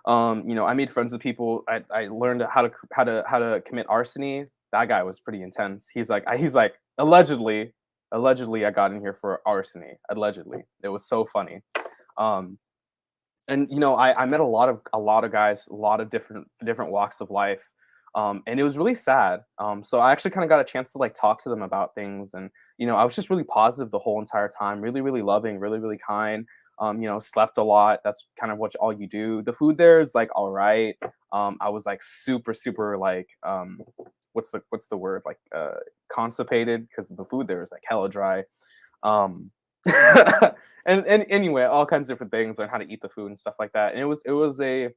Speaker 1: I made friends with people. I learned how to commit arsony. That guy was pretty intense. He's like allegedly I got in here for arsony. Allegedly, it was so funny. Um, and I met a lot of guys, a lot of different walks of life. And it was really sad. So I actually kind of got a chance to like talk to them about things, and I was just really positive the whole entire time, really, really loving, really, really kind. Slept a lot. That's kind of what all you do. The food there is like all right. I was like super, super like what's the word like constipated because the food there is like hella dry. Um, and anyway, all kinds of different things, learn how to eat the food and stuff like that. And it was a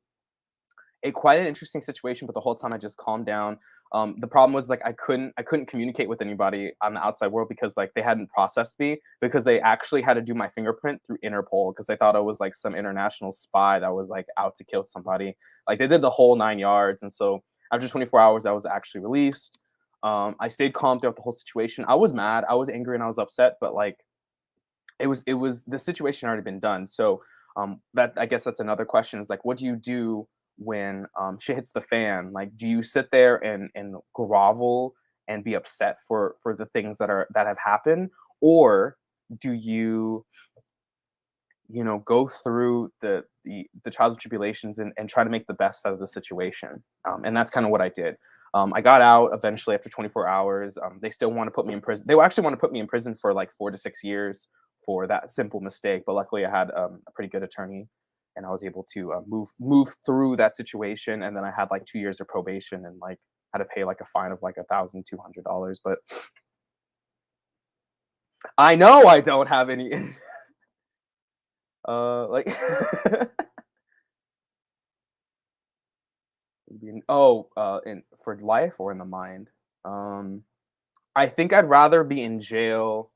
Speaker 1: quite an interesting situation, but the whole time I just calmed down. The problem was like I couldn't communicate with anybody on the outside world because like they hadn't processed me because they actually had to do my fingerprint through Interpol because they thought I was like some international spy that was like out to kill somebody. Like they did the whole 9 yards. And so after 24 hours, I was actually released. I stayed calm throughout the whole situation. I was mad, I was angry, and I was upset, but like it was the situation already been done. So that I guess that's another question is like, what do you do when shit hits the fan? Like, do you sit there and grovel and be upset for the things that have happened, or do you go through the trials and tribulations and try to make the best out of the situation? And that's kind of what I did. I got out eventually after 24 hours. They still want to put me in prison. They actually want to put me in prison for like 4 to 6 years for that simple mistake. But luckily, I had a pretty good attorney, and I was able to move through that situation. And then I had like 2 years of probation and like had to pay like a fine of like $1,200. But I know I don't have any like in for life or in the mind? Um, I think I'd rather be in jail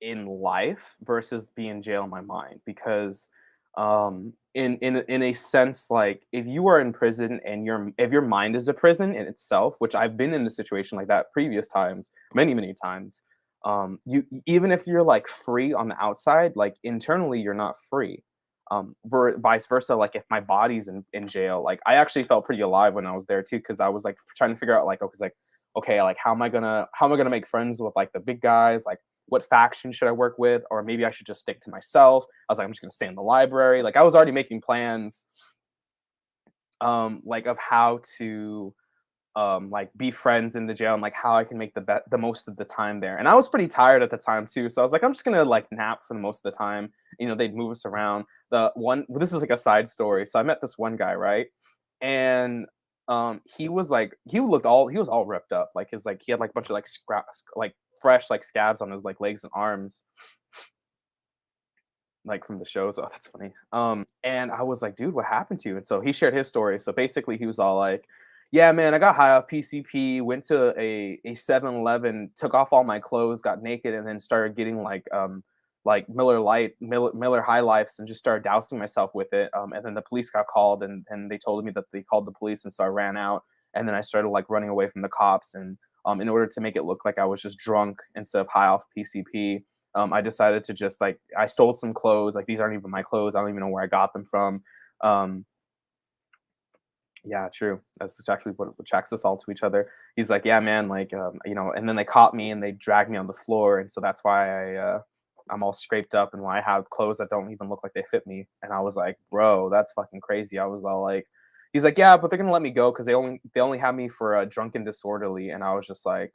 Speaker 1: in life versus be in jail in my mind because in a sense, like if you are in prison and if your mind is a prison in itself, which I've been in a situation like that previous times, many times, you even if you're like free on the outside, like internally you're not free. Vice versa, like if my body's in jail, like I actually felt pretty alive when I was there too, because I was like trying to figure out like, okay, like how am I gonna make friends with like the big guys, like what faction should I work with? Or maybe I should just stick to myself. I was like, I'm just gonna stay in the library. Like I was already making plans, like of how to like be friends in the jail and like how I can make the most of the time there. And I was pretty tired at the time too. So I was like, I'm just gonna like nap for the most of the time. They'd move us around. This is like a side story. So I met this one guy, right? And he was all ripped up. Like he had like a bunch of like scraps, like fresh like scabs on his like legs and arms, like from the shows. Oh, that's funny. And I was like, dude, what happened to you? And so he shared his story. So basically, he was all like, yeah, man, I got high off PCP, went to a 7-Eleven, took off all my clothes, got naked, and then started getting like Miller High Lifes, and just started dousing myself with it. And then the police got called, and they told me that they called the police, and so I ran out, and then I started like running away from the cops, and in order to make it look like I was just drunk instead of high off PCP, I decided to just like I stole some clothes. Like these aren't even my clothes. I don't even know where I got them from. Um, yeah, true. That's exactly what attracts us all to each other. He's like, yeah, man, like and then they caught me and they dragged me on the floor, and so that's why I'm all scraped up and why I have clothes that don't even look like they fit me. And I was like, bro, that's fucking crazy. I was all like, he's like, yeah, but they're gonna let me go because they only have me for drunk and disorderly. And I was just like,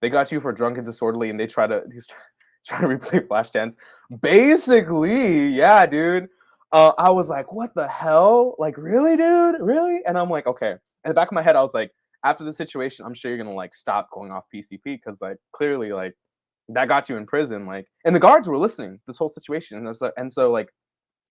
Speaker 1: they got you for drunk and disorderly, and he was trying to replay Flashdance. Basically, yeah, dude. I was like, what the hell? Like, really, dude? Really? And I'm like, okay. In the back of my head, I was like, after the situation, I'm sure you're gonna like stop going off PCP because like clearly like that got you in prison. Like, and the guards were listening this whole situation, and so like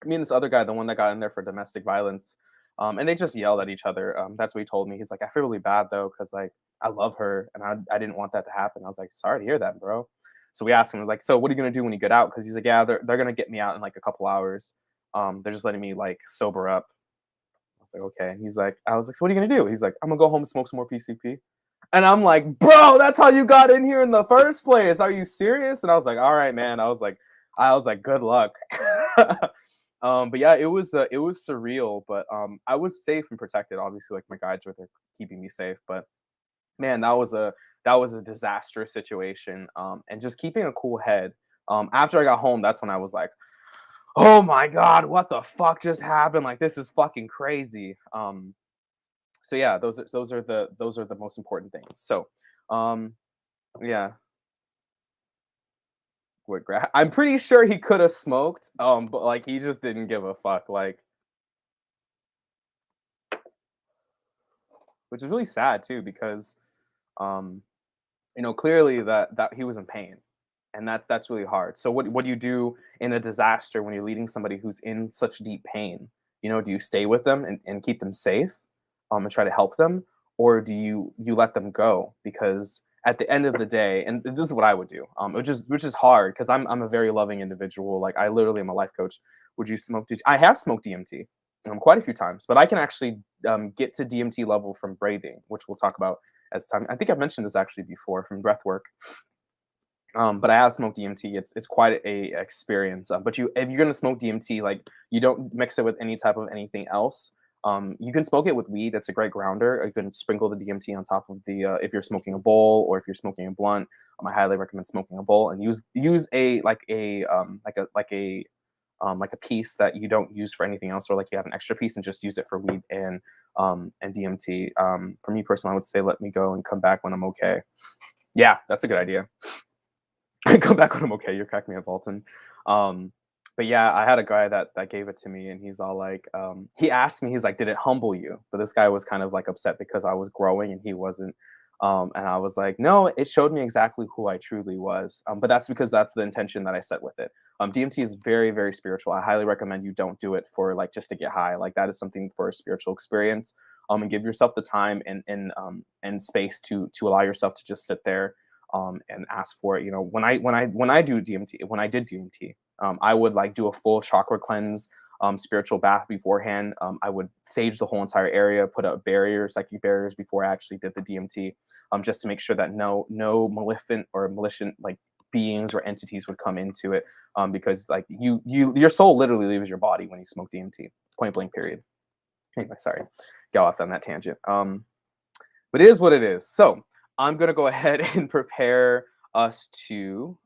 Speaker 1: me and this other guy, the one that got in there for domestic violence, and they just yelled at each other. That's what he told me. He's like, I feel really bad though, because like I love her and I didn't want that to happen. I was like, sorry to hear that, bro. So we asked him like, so what are you gonna do when you get out? Because he's like, yeah, they're gonna get me out in like a couple hours. They're just letting me like sober up. I was like, okay. I was like, so what are you gonna do? He's like, I'm gonna go home and smoke some more PCP. And I'm like, bro, that's how you got in here in the first place. Are you serious? And I was like, all right, man. I was like, good luck. But yeah, it was surreal, but I was safe and protected. Obviously, like my guides were there keeping me safe. But man, that was a disastrous situation. And just keeping a cool head. After I got home, that's when I was like, oh my god, what the fuck just happened? Like this is fucking crazy. So yeah, those are the most important things. So um yeah, I'm pretty sure he could have smoked, but like he just didn't give a fuck, like, which is really sad too because um clearly that he was in pain, and that's really hard. So what do you do in a disaster when you're leading somebody who's in such deep pain? Do you stay with them and keep them safe, and try to help them, or do you let them go? Because at the end of the day, and this is what I would do, which is hard because I'm a very loving individual. Like I literally am a life coach. Would you smoke? I have smoked DMT quite a few times, but I can actually get to DMT level from breathing, which we'll talk about as time. I think I've mentioned this actually before from breath work. But I have smoked DMT. It's quite a experience. But if you're gonna smoke DMT, like you don't mix it with any type of anything else. You can smoke it with weed. That's a great grounder. You can sprinkle the DMT on top of the if you're smoking a bowl or if you're smoking a blunt. I highly recommend smoking a bowl and use a piece that you don't use for anything else, or like you have an extra piece and just use it for weed and DMT. For me personally, I would say let me go and come back when I'm okay. Yeah, that's a good idea. Come back when I'm okay. You're cracking me up, Alton. Um, but yeah, I had a guy that gave it to me, and he's all like, he asked me, he's like, "Did it humble you?" But this guy was kind of like upset because I was growing and he wasn't. And I was like, no, it showed me exactly who I truly was. But that's because that's the intention that I set with it. DMT is very, very spiritual. I highly recommend you don't do it for like just to get high. Like that is something for a spiritual experience. And give yourself the time and space to allow yourself to just sit there and ask for it. You know, when I do DMT, when I did DMT, I would like do a full chakra cleanse, spiritual bath beforehand. I would sage the whole entire area, put up barriers, psychic barriers before I actually did the DMT, just to make sure that no maleficent or malicious like beings or entities would come into it, because like your soul literally leaves your body when you smoke DMT. Point blank. Period. Anyway, sorry, go off on that tangent. But it is what it is. So I'm gonna go ahead and prepare us to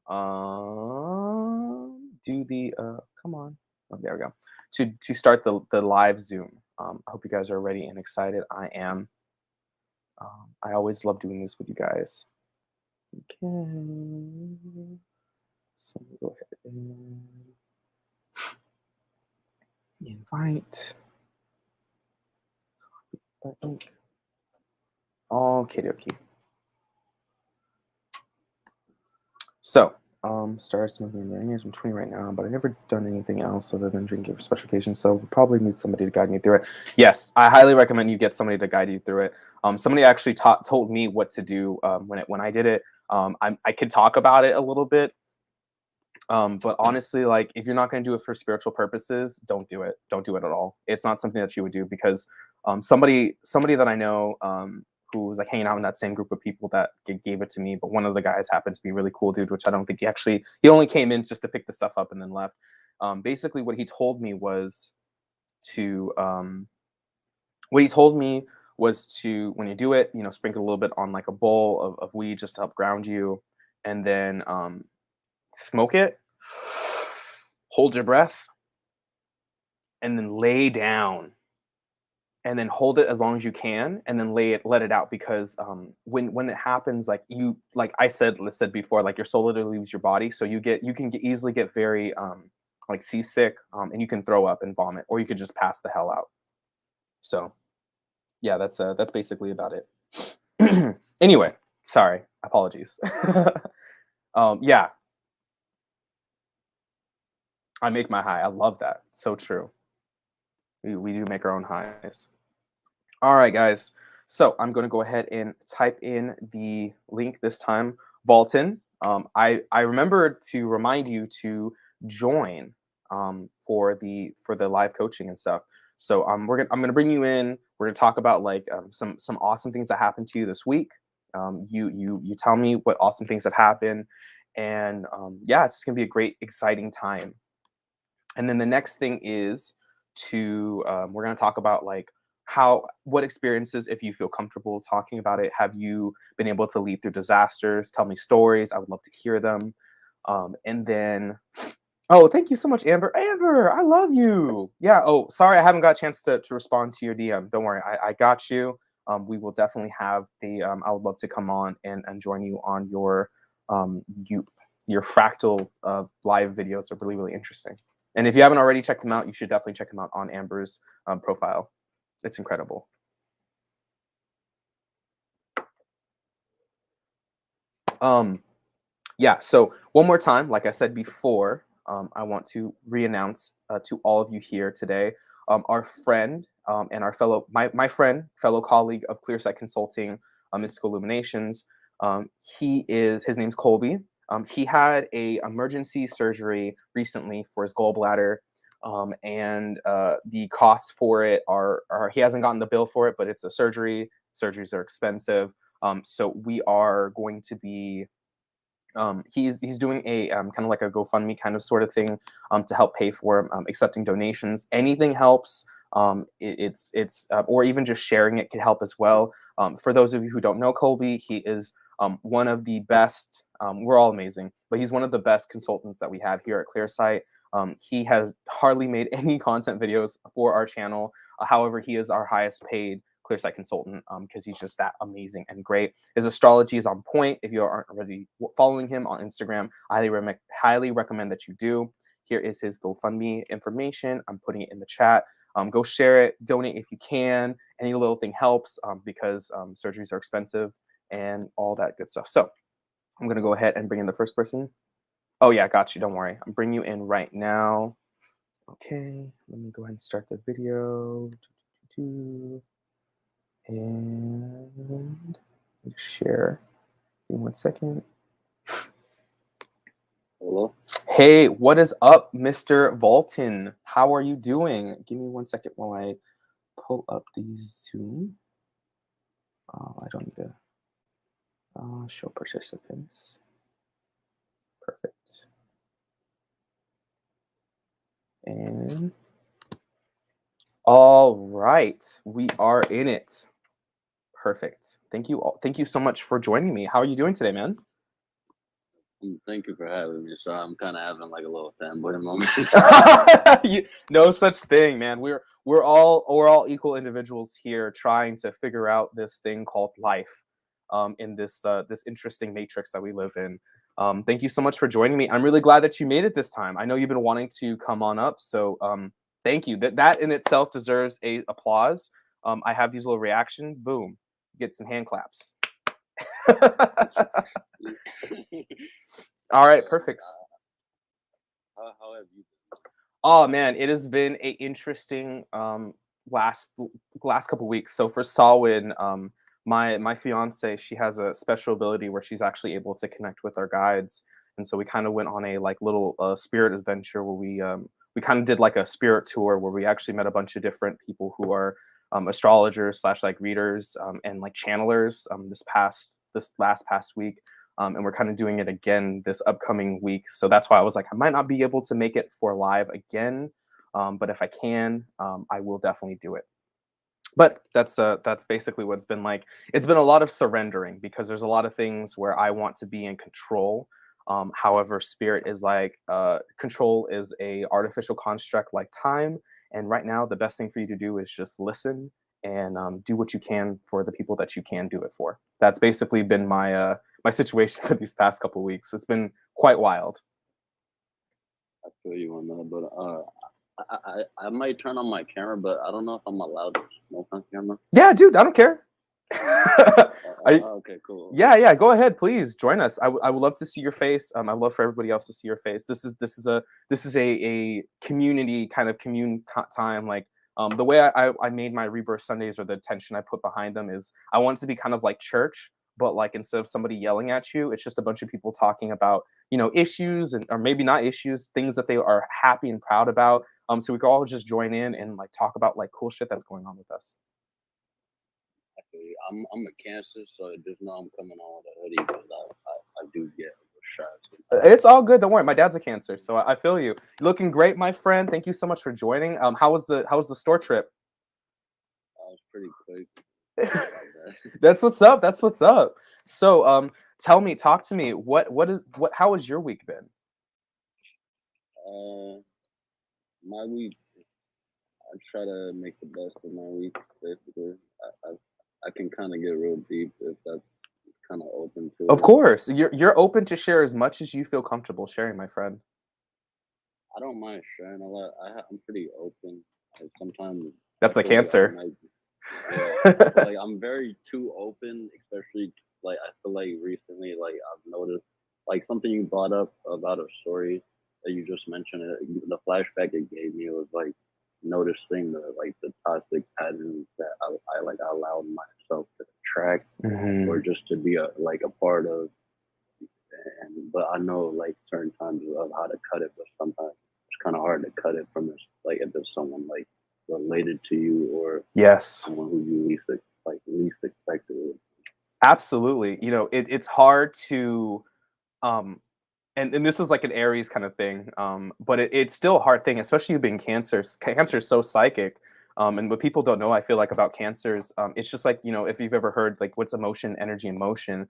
Speaker 1: do the come on. Oh, there we go. To start the live Zoom. I hope you guys are ready and excited. I am. I always love doing this with you guys. Okay. So go ahead and invite. Okay, okay. So, started smoking granules. I'm 20 right now, but I've never done anything else other than drinking for special occasions. So, we probably need somebody to guide me through it. Yes, I highly recommend you get somebody to guide you through it. Somebody actually told me what to do when I did it. I could talk about it a little bit, but honestly, like if you're not going to do it for spiritual purposes, don't do it. Don't do it at all. It's not something that you would do because somebody that I know who was like hanging out in that same group of people that gave it to me, but one of the guys happened to be a really cool dude, which I don't think he only came in just to pick the stuff up and then left. Basically, what he told me was to when you do it, you know, sprinkle a little bit on like a bowl of weed just to help ground you, and then smoke it, hold your breath, and then lay down, and then hold it as long as you can, and then let it out. Because when it happens, like I said before, like your soul literally leaves your body, so you can easily get very like seasick, and you can throw up and vomit, or you could just pass the hell out. So yeah, that's basically about it. Anyway, sorry, apologies. Yeah, I make my high. I love that. So true. We do make our own highs. All right, guys. So I'm going to go ahead and type in the link this time, Vaulton. I remember to remind you to join for the live coaching and stuff. So I'm gonna bring you in. We're gonna talk about like some awesome things that happened to you this week. You tell me what awesome things have happened, and yeah, it's gonna be a great, exciting time. And then the next thing is to we're going to talk about like what experiences, if you feel comfortable talking about it, have you been able to lead through disasters? Tell me stories. I would love to hear them. And then oh, thank you so much, Amber. Amber, I love you. Yeah. Oh, sorry, I haven't got a chance to respond to your DM. Don't worry, I got you. We will definitely have the. I would love to come on and join you on your um, you your fractal live videos are really, really interesting. And if you haven't already checked them out, you should definitely check them out on Amber's profile. It's incredible. Yeah, so one more time, like I said before, I want to re-announce to all of you here today, our friend and our my friend, fellow colleague of Clear Sight Consulting, Mystical Illuminations. His name's Colbe. He had a emergency surgery recently for his gallbladder, and the costs for it are he hasn't gotten the bill for it, but it's a surgery. Surgeries are expensive, so we are going to be he's doing a kind of like a GoFundMe kind of sort of thing to help pay for accepting donations. Anything helps. It's or even just sharing it can help as well. For those of you who don't know Colbe, he is one of the best. We're all amazing, but he's one of the best consultants that we have here at Clear Sight. He has hardly made any content videos for our channel. However, he is our highest paid Clear Sight consultant because he's just that amazing and great. His astrology is on point. If you aren't already following him on Instagram, I highly recommend that you do. Here is his GoFundMe information. I'm putting it in the chat. Go share it, donate if you can. Any little thing helps because surgeries are expensive, and all that good stuff. So I'm gonna go ahead and bring in the first person. Oh yeah, got you. Don't worry. I'm bringing you in right now. Okay, let me go ahead and start the video. And share. Give me 1 second.
Speaker 2: Hello?
Speaker 1: Hey, what is up, Mr. Volton? How are you doing? Give me 1 second while I pull up the Zoom. I don't need to show participants. Perfect. And all right, we are in it. Perfect. Thank you all. Thank you so much for joining me. How are you doing today, man?
Speaker 2: Thank you for having me. Sorry, I'm kind of having like a little fanboy moment.
Speaker 1: No such thing, man. We're all equal individuals here trying to figure out this thing called life, in this this interesting matrix that we live in. Thank you so much for joining me. I'm really glad that you made it this time. I know you've been wanting to come on up, so thank you. That in itself deserves a applause. I have these little reactions. Boom, get some hand claps. All right, perfect.
Speaker 2: How have you been?
Speaker 1: Oh man, it has been a interesting last couple weeks. So for Salwin, my fiance, she has a special ability where she's actually able to connect with our guides, and so we kind of went on a like little spirit adventure where we kind of did like a spirit tour where we actually met a bunch of different people who are astrologers slash like readers and like channelers this last past week. And we're kind of doing it again this upcoming week. So that's why I was like, I might not be able to make it for live again, but if I can, I will definitely do it. But that's basically what it's been like. It's been a lot of surrendering because there's a lot of things where I want to be in control. However, spirit is like control is a artificial construct like time. And right now, the best thing for you to do is just listen and do what you can for the people that you can do it for. That's basically been my my situation for these past couple weeks. It's been quite wild.
Speaker 2: I feel you on that, but I might turn on my camera, but I don't know if I'm allowed to smoke on camera.
Speaker 1: Yeah, dude, I don't care. I,
Speaker 2: Okay, cool.
Speaker 1: yeah, go ahead, please join us. I would love to see your face. I'd love for everybody else to see your face. This is a community kind of time. Like the way I made my Rebirth Sundays, or the attention I put behind them, is I want it to be kind of like church, but like instead of somebody yelling at you, it's just a bunch of people talking about issues, and or maybe not issues, things that they are happy and proud about. So we can all just join in and like talk about like cool shit that's going on with us.
Speaker 2: I feel you. I'm a Cancer, so just know I'm coming on with a hoodie because I do get a little shy.
Speaker 1: It's all good. Don't worry. My dad's a Cancer, so I feel you. You're looking great, my friend. Thank you so much for joining. How was the store trip?
Speaker 2: I was pretty quick.
Speaker 1: That's what's up. That's what's up. So, talk to me. How has your week been?
Speaker 2: My week, I try to make the best of my week. Basically, I can kind of get real deep if that's kind of open to
Speaker 1: Of
Speaker 2: it.
Speaker 1: course, you're open to share as much as you feel comfortable sharing, my friend.
Speaker 2: I don't mind sharing a lot. I'm pretty open. Like sometimes
Speaker 1: That's
Speaker 2: I
Speaker 1: a
Speaker 2: feel like
Speaker 1: Cancer.
Speaker 2: I feel like I'm very too open, especially like I feel like recently, like I've noticed, like something you brought up about a story that you just mentioned. The flashback it gave me was like noticing the toxic patterns that I allowed myself to attract or
Speaker 1: Mhm.
Speaker 2: just to be a part of. And but I know like certain times of how to cut it, but sometimes it's kind of hard to cut it from this, like if there's someone like related to you or
Speaker 1: Yes.
Speaker 2: someone who you least expected it.
Speaker 1: Absolutely. It's hard to um and this is like an Aries kind of thing, but it's still a hard thing, especially you being Cancer. Cancer is so psychic, and what people don't know, I feel like, about Cancers, it's just like, if you've ever heard like what's emotion, energy, and motion.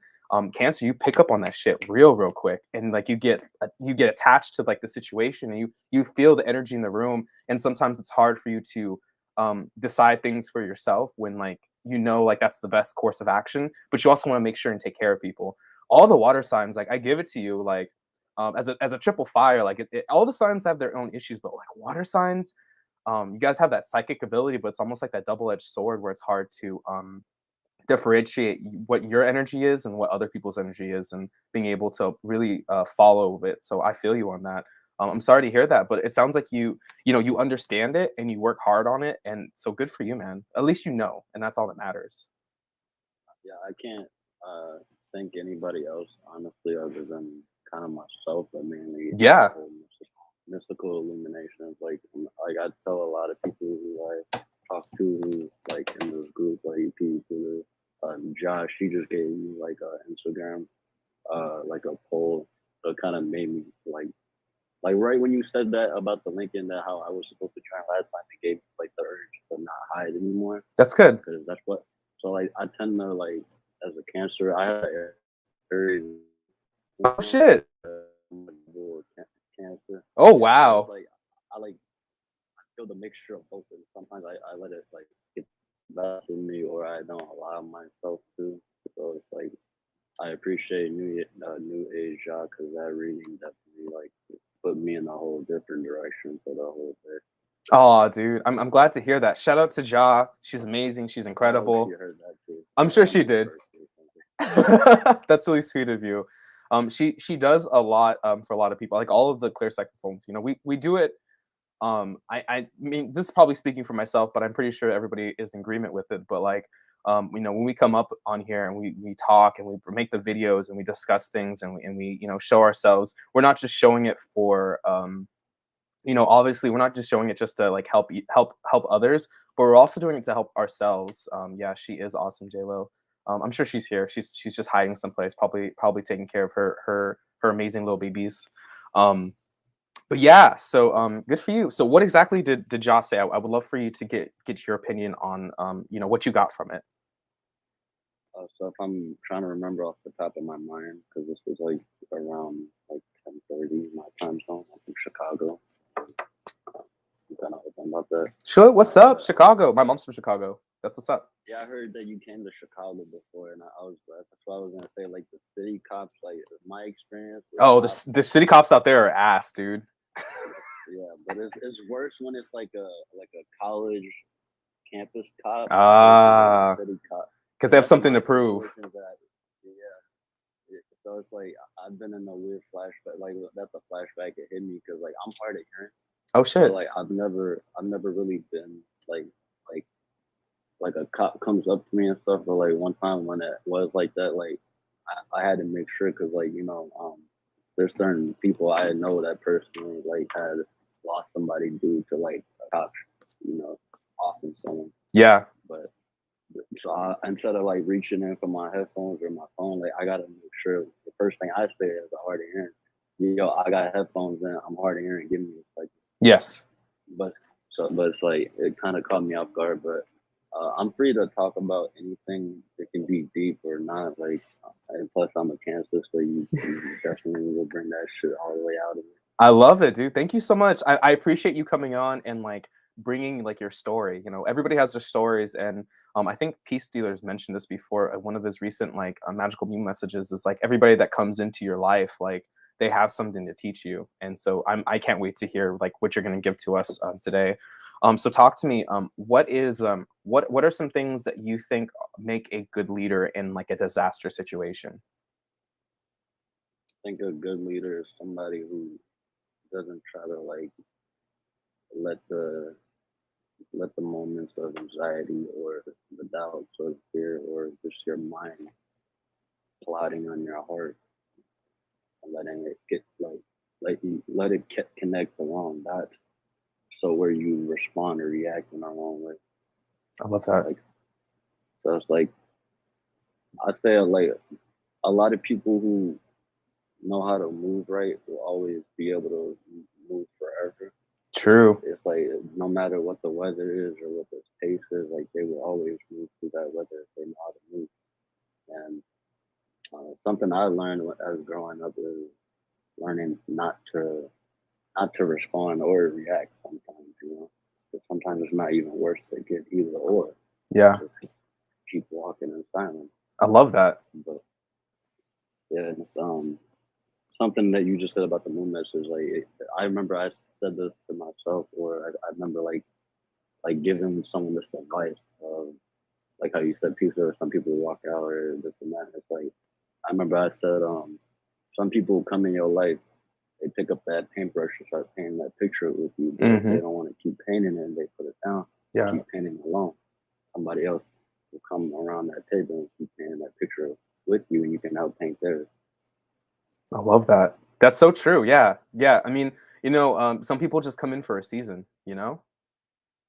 Speaker 1: Cancer, you pick up on that shit real quick, and like you get attached to like the situation, and you feel the energy in the room, and sometimes it's hard for you to decide things for yourself when like like that's the best course of action, but you also want to make sure and take care of people. All the water signs, like I give it to you, like as a triple fire, like all the signs have their own issues, but like water signs, you guys have that psychic ability, but it's almost like that double-edged sword where it's hard to differentiate what your energy is and what other people's energy is, and being able to really follow it. So I feel you on that. I'm sorry to hear that, but it sounds like you understand it and you work hard on it, and so good for you, man. At least you know, and that's all that matters.
Speaker 2: Yeah, I can't thank anybody else honestly other than kind of myself, but mainly the
Speaker 1: Yeah.
Speaker 2: whole mystical illuminations. Like I tell a lot of people who I talk to who, like in this group, like people, Josh, he just gave me like a Instagram, like a poll that kind of made me like right when you said that about the link and that how I was supposed to try last time, it gave me like the urge to not hide anymore
Speaker 1: That's good.
Speaker 2: because that's what. So like I tend to like as a cancer, I had Aries
Speaker 1: Oh shit.
Speaker 2: cancer.
Speaker 1: Oh
Speaker 2: Yeah, so it's
Speaker 1: wow.
Speaker 2: like I feel the mixture of both, and sometimes I let it like get back to me, or I don't allow myself to. So it's like I appreciate New Age because that reading definitely like put me in a whole different direction for the whole day.
Speaker 1: Oh, dude, I'm glad to hear that. Shout out to Ja. She's amazing. She's
Speaker 2: I hope she
Speaker 1: incredible.
Speaker 2: heard that too.
Speaker 1: I'm
Speaker 2: Like
Speaker 1: sure
Speaker 2: on
Speaker 1: she
Speaker 2: my
Speaker 1: did.
Speaker 2: birthday or something.
Speaker 1: That's really sweet of you. She does a lot for a lot of people. Like all of the Clear Sight consultants, we do it. I mean, this is probably speaking for myself, but I'm pretty sure everybody is in agreement with it. But like, when we come up on here and we talk and we make the videos and we discuss things and we show ourselves, we're not just showing it for obviously we're not just showing it just to like help others, but we're also doing it to help ourselves. Yeah, she is awesome, Lo. I'm sure she's here. She's just hiding someplace, probably taking care of her amazing little babies. But yeah, so good for you. So what exactly did Joss say? I would love for you to get your opinion on what you got from it.
Speaker 2: So if I'm trying to remember off the top of my mind, because this was like around like 10:30 my time zone, I'm from Chicago. I'm kind of open about that.
Speaker 1: Sure, what's up,
Speaker 2: Uh,
Speaker 1: Chicago? My mom's from Chicago. That's what's up.
Speaker 2: yeah, I heard that you came to Chicago before, and I was that's what I was gonna say. Like the city cops, like my experience was
Speaker 1: Oh,
Speaker 2: not
Speaker 1: the city cops out there are ass, dude.
Speaker 2: yeah, but it's worse when it's like a college campus cop versus like a
Speaker 1: Ah,
Speaker 2: city cop.
Speaker 1: because
Speaker 2: Because
Speaker 1: they have
Speaker 2: that's
Speaker 1: something
Speaker 2: my
Speaker 1: to prove.
Speaker 2: situation that yeah. So it's like I've been in a weird flashback. Like that's a flashback. It hit me because like I'm hard of hearing,
Speaker 1: Oh
Speaker 2: but
Speaker 1: shit.
Speaker 2: like I've never really been like like a cop comes up to me and stuff. But like one time when it was like that, like I had to make sure because like there's certain people I know that personally like had lost somebody due to like a cop, offing someone.
Speaker 1: Yeah.
Speaker 2: But so instead of like reaching in for my headphones or my phone, like I gotta make sure the first thing I say is hard of hearing. Yo, I got headphones in. I'm hard of hearing. Give me a second.
Speaker 1: Yes.
Speaker 2: But but it's like it kind of caught me off guard. But I'm free to talk about anything that can be deep or not. Like, and plus I'm a cancer, so you definitely will bring that shit all the way out of me.
Speaker 1: I love it, dude. Thank you so much. I appreciate you coming on and like bringing like your story. Everybody has their stories, and I think Peace Stealers mentioned this before. One of his recent like magical meme messages is like everybody that comes into your life, like they have something to teach you, and so I can't wait to hear like what you're going to give to us today. So talk to me. What are some things that you think make a good leader in like a disaster situation?
Speaker 2: I think a good leader is somebody who doesn't try to like let the let the moments of anxiety or the doubts or fear or just your mind plotting on your heart and letting it get let it connect the wrong dots. So where you respond or react in the wrong way.
Speaker 1: I love that.
Speaker 2: Like so it's like I say like a lot of people who know how to move right will always be able to move forever.
Speaker 1: True.
Speaker 2: It's like no matter what the weather is or what the pace is, like they will always move through that weather if they know how to move. And something I learned as growing up is learning not to respond or react sometimes, 'Cause sometimes it's not even worse to get either or.
Speaker 1: Yeah,
Speaker 2: Just keep walking in silence.
Speaker 1: I love that.
Speaker 2: But yeah, it's, something that you just said about the moon message, I remember I said this to myself, or I remember like giving someone this advice of like how you said, people, some people walk out or this and that. It's like I remember I said, some people come in your life, they pick up that paintbrush and start painting that picture with you, but if they don't want to keep painting it and they put it down,
Speaker 1: Yeah.
Speaker 2: keep painting it alone. Somebody else will come around that table and keep painting that picture with you, and you can help paint theirs.
Speaker 1: I love that. That's so true. Yeah. Yeah. I mean, some people just come in for a season, and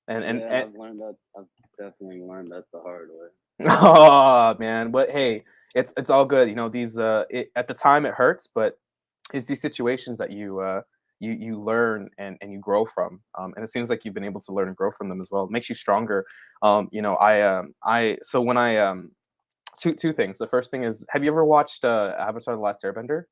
Speaker 2: I've learned that. I've definitely learned that the hard way.
Speaker 1: oh man, but hey, it's all good. These at the time it hurts, but it's these situations that you learn and you grow from. And it seems like you've been able to learn and grow from them as well. It makes you stronger. I so when I two things. The first thing is, have you ever watched Avatar: The Last Airbender?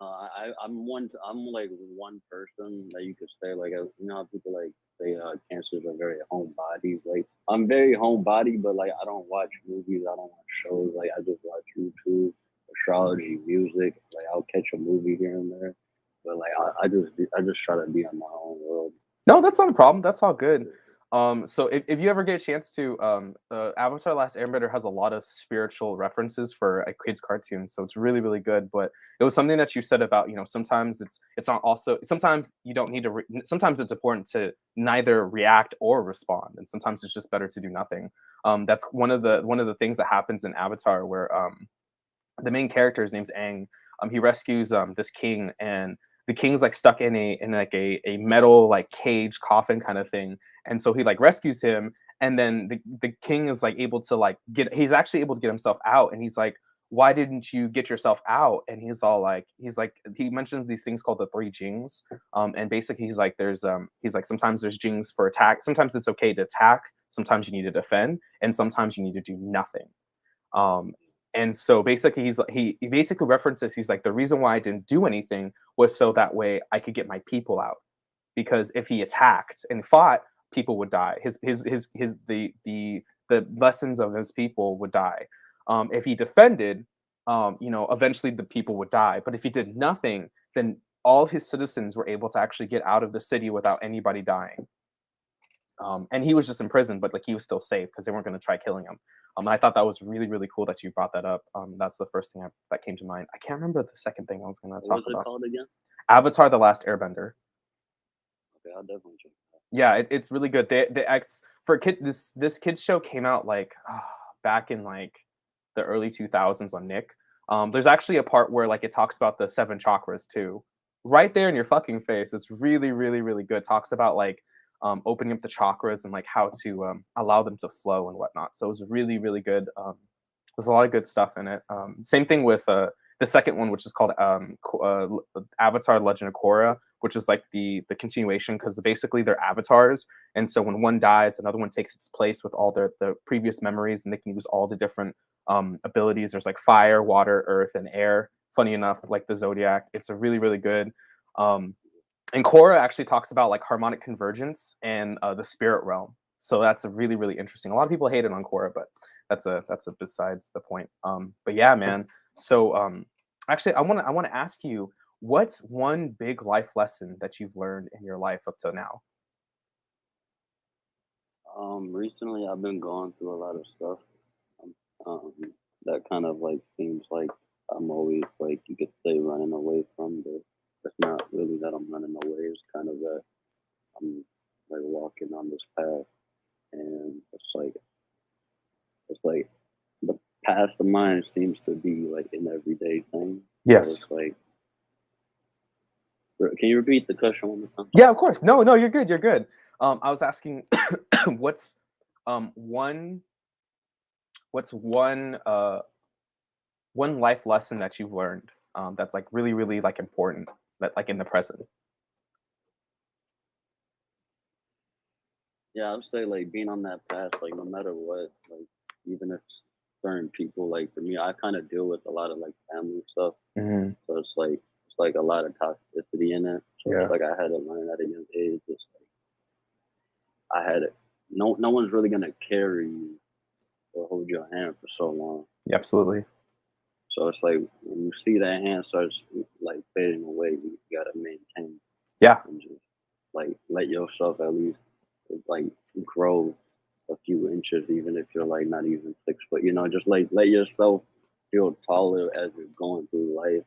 Speaker 2: I'm like one person that you could say like, how people like say cancers are very homebody. Like I'm very homebody, but like I don't watch movies, I don't watch shows. Like I just watch YouTube, astrology, music. Like I'll catch a movie here and there, but like I just try to be on my own world.
Speaker 1: No, that's not a problem. That's all good. So if you ever get a chance to, Avatar: Last Airbender has a lot of spiritual references for a kids cartoon, so it's really really good. But it was something that you said about sometimes it's not also sometimes you don't need to sometimes it's important to neither react or respond, and sometimes it's just better to do nothing. That's one of the things that happens in Avatar where the main character, his name's Aang. He rescues this king, and the king's like stuck in like a metal like cage coffin kind of thing, and so he like rescues him, and then the king is like able to like he's actually able to get himself out, and he's like, why didn't you get yourself out? And he mentions these things called the three jings, and basically he's like sometimes there's jings for attack, sometimes it's okay to attack, sometimes you need to defend, and sometimes you need to do nothing. um and so basically he basically references, he's like, the reason why I didn't do anything was so that way I could get my people out, because if he attacked and fought, people would die. The lessons of his people would die. If he defended, eventually the people would die. But if he did nothing, then all his citizens were able to actually get out of the city without anybody dying. And he was just in prison, but like he was still safe because they weren't going to try killing him. And I thought that was really, really cool that you brought that up. That's the first thing that came to mind. I can't remember the second thing I was going to
Speaker 2: What
Speaker 1: talk
Speaker 2: was it
Speaker 1: about.
Speaker 2: called again?
Speaker 1: Avatar: The Last Airbender.
Speaker 2: Okay, I'll definitely check it out.
Speaker 1: Yeah, it's really good. This kids show came out like back in like the early 2000s on Nick. There's actually a part where like it talks about the seven chakras too, right there in your fucking face. It's really, really, really good. Talks about like opening up the chakras and like how to allow them to flow and whatnot. So it was really, really good. There's a lot of good stuff in it. Same thing with the second one, which is called Avatar: Legend of Korra, which is like the continuation, because basically they're avatars, and so when one dies, another one takes its place with all the previous memories, and they can use all the different abilities. There's like fire, water, earth, and air. Funny enough, like the zodiac, it's a really really good. And Korra actually talks about like harmonic convergence and the spirit realm. So that's a really really interesting. A lot of people hate it on Korra, but that's a besides the point. But yeah, man. So actually, I want to ask you, what's one big life lesson that you've learned in your life up to now?
Speaker 2: Recently I've been going through a lot of stuff. Um, that kind of like seems like I'm always like you could say running away from, but it's not really that I'm running away. It's kind of that I'm like walking on this path, and it's like the past of mine seems to be like an everyday thing. So
Speaker 1: Yes.
Speaker 2: it's like, can you repeat the question one more time?
Speaker 1: Yeah, of course. No, no, you're good. You're good. I was asking, what's um one what's one life lesson that you've learned that's like really really like important, that like in the present.
Speaker 2: Yeah, I would say like being on that path, like no matter what, like even if certain people, like for me, I kind of deal with a lot of like family stuff,
Speaker 1: Hmm.
Speaker 2: so it's like a lot of toxicity in it. So it's
Speaker 1: Yeah,
Speaker 2: like I had to learn at a young age. It's like I had it. No one's really gonna carry you or hold your hand for so long.
Speaker 1: yeah, absolutely.
Speaker 2: So it's like when you see that hand starts like fading away, you gotta maintain
Speaker 1: Yeah.
Speaker 2: and just like let yourself at least like grow a few inches, even if you're like not even 6 foot. You know, just like let yourself feel taller as you're going through life,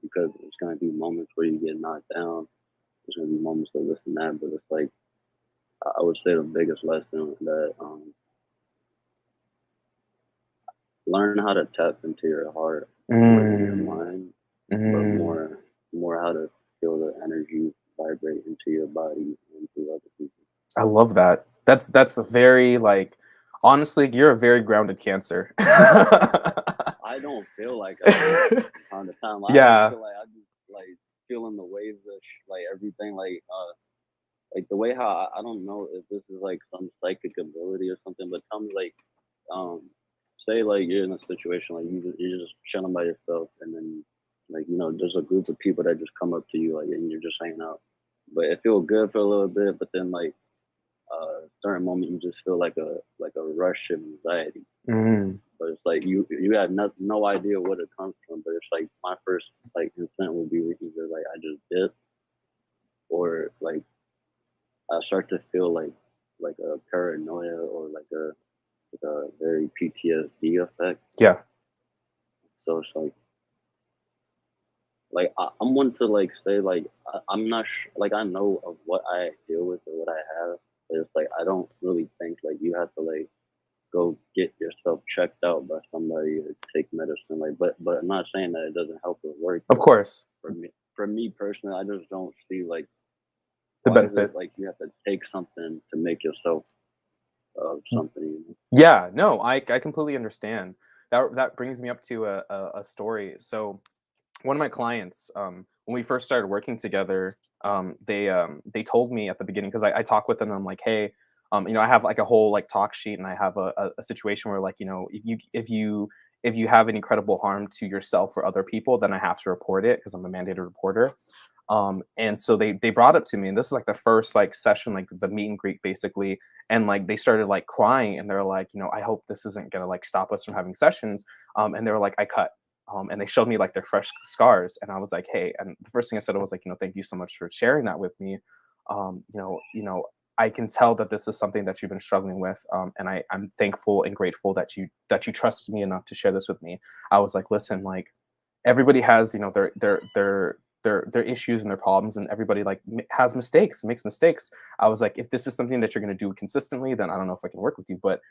Speaker 2: because there's gonna be moments where you get knocked down. There's gonna be moments of this and that, but it's like I would say the biggest lesson that learn how to tap into your heart more than your
Speaker 1: Mm,
Speaker 2: mind, but
Speaker 1: mm.
Speaker 2: more how to feel the energy vibrate into your body and through other people.
Speaker 1: I love that. That's a very like honestly, you're a very grounded Cancer.
Speaker 2: I don't feel like I am from time to time. I just
Speaker 1: Yeah,
Speaker 2: feel like I just like feeling the waves of like everything, like the way how I don't know if this is like some psychic ability or something, but tell me like um say like you're in a situation like you're just chilling by yourself, and then like there's a group of people that just come up to you like and you're just hanging out, but it feels good for a little bit, but then like certain moment you just feel like a rush of anxiety,
Speaker 1: mm,
Speaker 2: but it's like you have no idea what it comes from, but it's like my first like instinct would be either like I just dip, or like I start to feel like a paranoia, or like a very PTSD effect.
Speaker 1: yeah.
Speaker 2: So it's like I'm one to like say like I'm not like I know of what I deal with or what I have, but it's like I don't really think like you have to like go get yourself checked out by somebody or take medicine. Like, but I'm not saying that it doesn't help or work,
Speaker 1: Of
Speaker 2: but
Speaker 1: course.
Speaker 2: for me personally, I just don't see like
Speaker 1: The
Speaker 2: why is it
Speaker 1: benefit.
Speaker 2: like you have to take something to make yourself something.
Speaker 1: Yeah, no, I completely understand. That brings me up to a story. So one of my clients, when we first started working together, they told me at the beginning because I talk with them. I'm like, hey, I have like a whole like talk sheet, and I have a situation where like if you have any credible harm to yourself or other people, then I have to report it because I'm a mandated reporter. And so they brought it to me, and this is like the first like session, like the meet and greet basically, and like they started like crying, and they're like, I hope this isn't gonna like stop us from having sessions. And they were like, I cut. And they showed me like their fresh scars, and I was like, hey. And the first thing I said was like, thank you so much for sharing that with me. I can tell that this is something that you've been struggling with, and I'm thankful and grateful that you trusted me enough to share this with me. I was like, listen, like everybody has their issues and their problems, and everybody like has mistakes, makes mistakes. I was like, if this is something that you're going to do consistently, then I don't know if I can work with you, but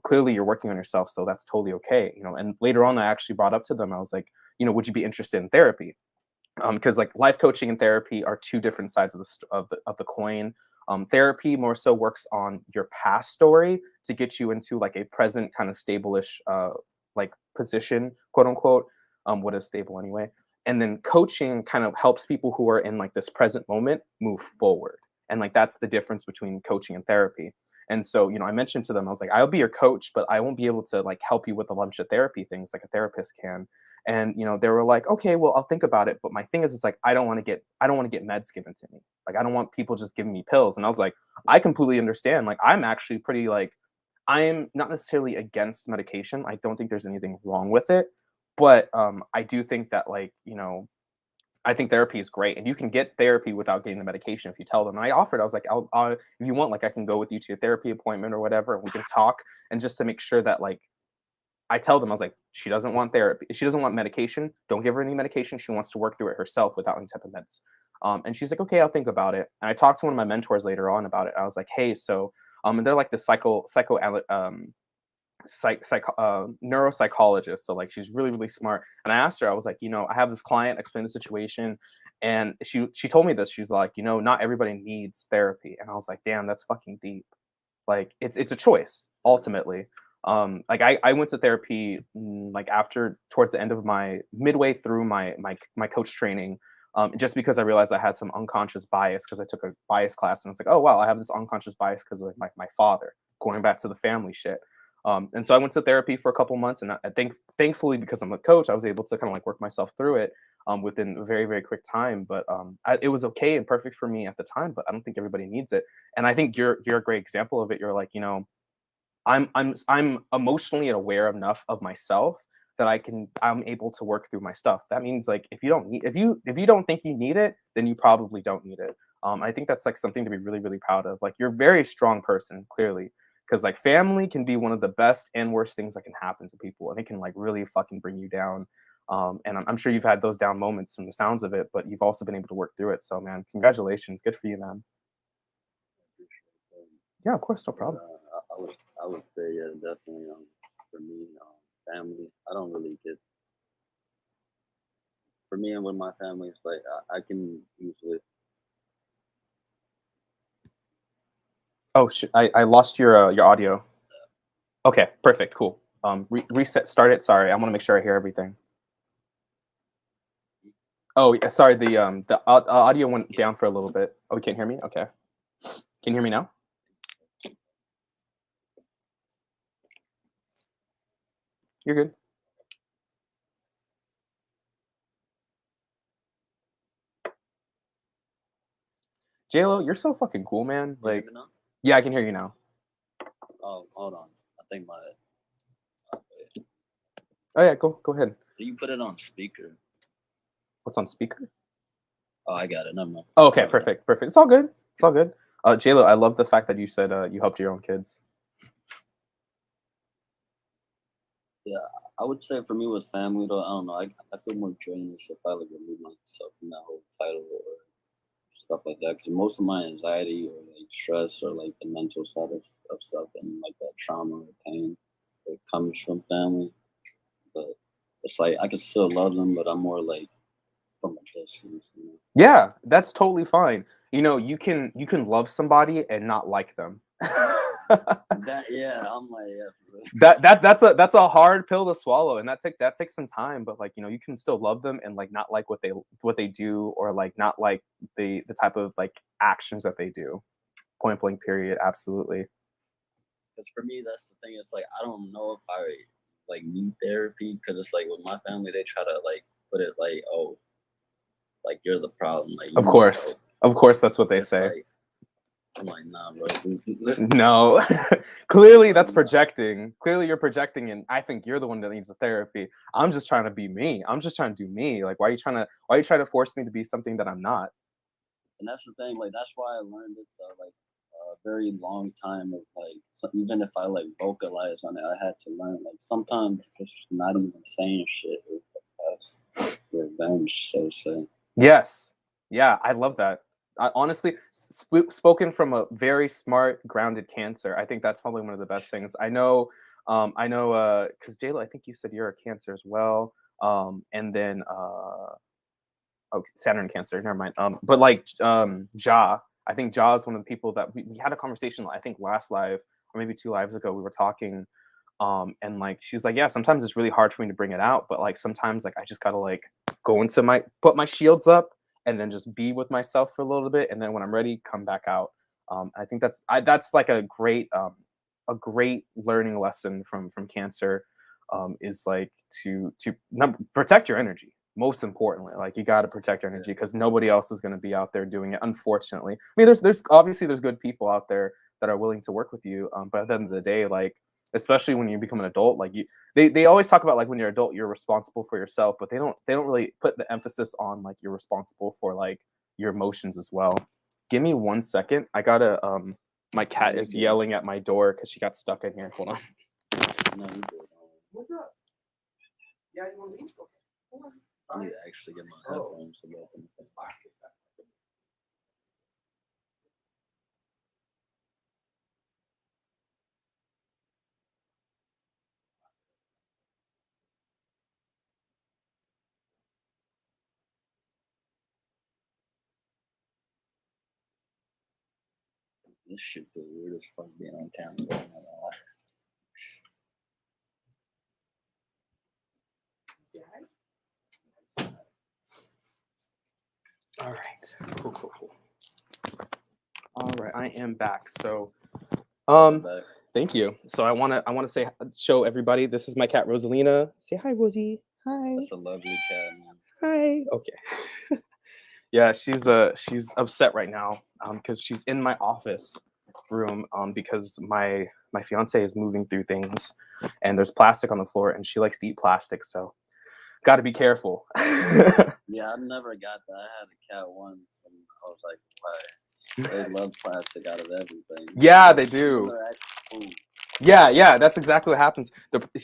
Speaker 1: clearly you're working on yourself, so that's totally okay. And later on I actually brought up to them, I was like, would you be interested in therapy? Because like life coaching and therapy are two different sides of the coin. Therapy more so works on your past story to get you into like a present kind of stable-ish like position, quote unquote. What is stable anyway? And then coaching kind of helps people who are in like this present moment move forward. And like that's the difference between coaching and therapy. And so, I mentioned to them, I was like, I'll be your coach, but I won't be able to like help you with a bunch of therapy things like a therapist can. And they were like, okay, well, I'll think about it, but my thing is, it's like I don't want to get meds given to me. Like I don't want people just giving me pills. And I was like, I completely understand. Like I'm actually pretty like I am not necessarily against medication. I don't think there's anything wrong with it, but I do think that like I think therapy is great, and you can get therapy without getting the medication if you tell them. And I offered, I was like, if you want, like, I can go with you to a therapy appointment or whatever, and we can talk, and just to make sure that like I tell them, I was like, she doesn't want therapy. She doesn't want medication. Don't give her any medication. She wants to work through it herself without any type of meds. And she's like, okay, I'll think about it. And I talked to one of my mentors later on about it. I was like, hey, so, and they're like the neuropsychologist. So like, she's really, really smart. And I asked her, I was like, I have this client, explain the situation. And she told me this. She's like, not everybody needs therapy. And I was like, damn, that's fucking deep. Like it's a choice ultimately. Like I went to therapy like after towards the end of my midway through my coach training, just because I realized I had some unconscious bias because I took a bias class, and it's like, oh wow, I have this unconscious bias because of like my father, going back to the family shit. And so I went to therapy for a couple months, and I think thankfully because I'm a coach, I was able to kind of like work myself through it within a very, very quick time. But it was okay and perfect for me at the time. But I don't think everybody needs it. And I think you're a great example of it. You're like, I'm emotionally aware enough of myself that I'm able to work through my stuff. That means like if you don't think you need it, then you probably don't need it. I think that's like something to be really, really proud of. Like you're a very strong person, clearly. because like family can be one of the best and worst things that can happen to people, and it can like really fucking bring you down. And I'm sure you've had those down moments from the sounds of it, but you've also been able to work through it. So man, congratulations, good for you, man. Yeah, of course, no problem.
Speaker 2: I would say yeah, definitely. For me, family. I don't really get. For me and with my family, it's like I can usually.
Speaker 1: Oh shit, I lost your audio. Okay, perfect, cool. Reset, start it. Sorry, I want to make sure I hear everything. Oh, yeah, sorry, the audio went down for a little bit. Oh, you can't hear me? Okay. Can you hear me now? You're good. J-Lo, you're so fucking cool, man. Like, yeah, I can hear you now.
Speaker 3: Oh, hold on. I think my.
Speaker 1: Oh yeah, go ahead.
Speaker 3: Do you put it on speaker?
Speaker 1: What's on speaker?
Speaker 3: Oh, I got it. Never mind.
Speaker 1: Oh, okay, perfect. It's all good. It's all good. J-Lo, I love the fact that you said you helped your own kids.
Speaker 3: Yeah, I would say for me with family though, I don't know. I feel more drained if I like remove myself from that whole title or stuff like that. Because most of my anxiety or like stress or like the mental side of stuff and like that trauma or pain, it comes from family. But it's like I can still love them, but I'm more like from a distance. You know?
Speaker 1: Yeah, that's totally fine. You know, you can love somebody and not like them.
Speaker 3: Yeah, I'm like yeah.
Speaker 1: That's a hard pill to swallow, and that takes some time. But like you can still love them and like not like what they do, or like not like the type of like actions that they do. Point blank. Period. Absolutely.
Speaker 3: Because for me, that's the thing. It's like I don't know if I like need therapy because it's like with my family, they try to like put it like, oh, like you're the problem. Like
Speaker 1: of course, that's what they say.
Speaker 3: Like, I'm like, nah, bro.
Speaker 1: No, clearly that's projecting. Clearly you're projecting, and I think you're the one that needs the therapy. I'm just trying to be me. I'm just trying to do me. Like, why are you trying to force me to be something that I'm not?
Speaker 3: And that's the thing. Like, that's why I learned it. Like a very long time of like, so even if I like vocalize on it, I had to learn. Like sometimes just not even saying shit is the best revenge. So say.
Speaker 1: Yes. Yeah, I love that. I, honestly, spoken from a very smart, grounded Cancer, I think that's probably one of the best things. I know, because Jayla, I think you said you're a Cancer as well. And then, Saturn Cancer, never mind. But like, Ja, I think Ja is one of the people that we had a conversation, I think last live, or maybe 2 lives ago, we were talking. And like, she's like, yeah, sometimes it's really hard for me to bring it out, but like, sometimes like, I just gotta like put my shields up and then just be with myself for a little bit. And then when I'm ready, come back out. I think that's like a great learning lesson from Cancer, is like to protect your energy. Most importantly, like you got to protect your energy because nobody else is going to be out there doing it. Unfortunately, I mean, there's obviously there's good people out there that are willing to work with you. But at the end of the day, like, especially when you become an adult, like they always talk about like when you're an adult, you're responsible for yourself, but they don't really put the emphasis on like you're responsible for like your emotions as well. Give me 1 second. I gotta my cat is yelling at my door because she got stuck in here. Hold on.
Speaker 3: No, you good.
Speaker 1: What's up? Yeah, you want to leave? Okay.
Speaker 3: I need to actually get my headphones to go. This shit feels weird as fuck being on camera.
Speaker 1: All right. Cool. All right, I am back. So, thank you. So I want to show everybody. This is my cat Rosalina. Say hi, Rosie. Hi.
Speaker 3: That's a lovely cat, man.
Speaker 1: Hi. Okay. Yeah, she's upset right now because she's in my office room because my fiance is moving through things and there's plastic on the floor and she likes to eat plastic, so got to be careful.
Speaker 3: Yeah, I never got that. I had a cat once and I was like, why? They love plastic out of everything.
Speaker 1: Yeah, they do.
Speaker 3: food.
Speaker 1: Yeah, that's exactly what happens.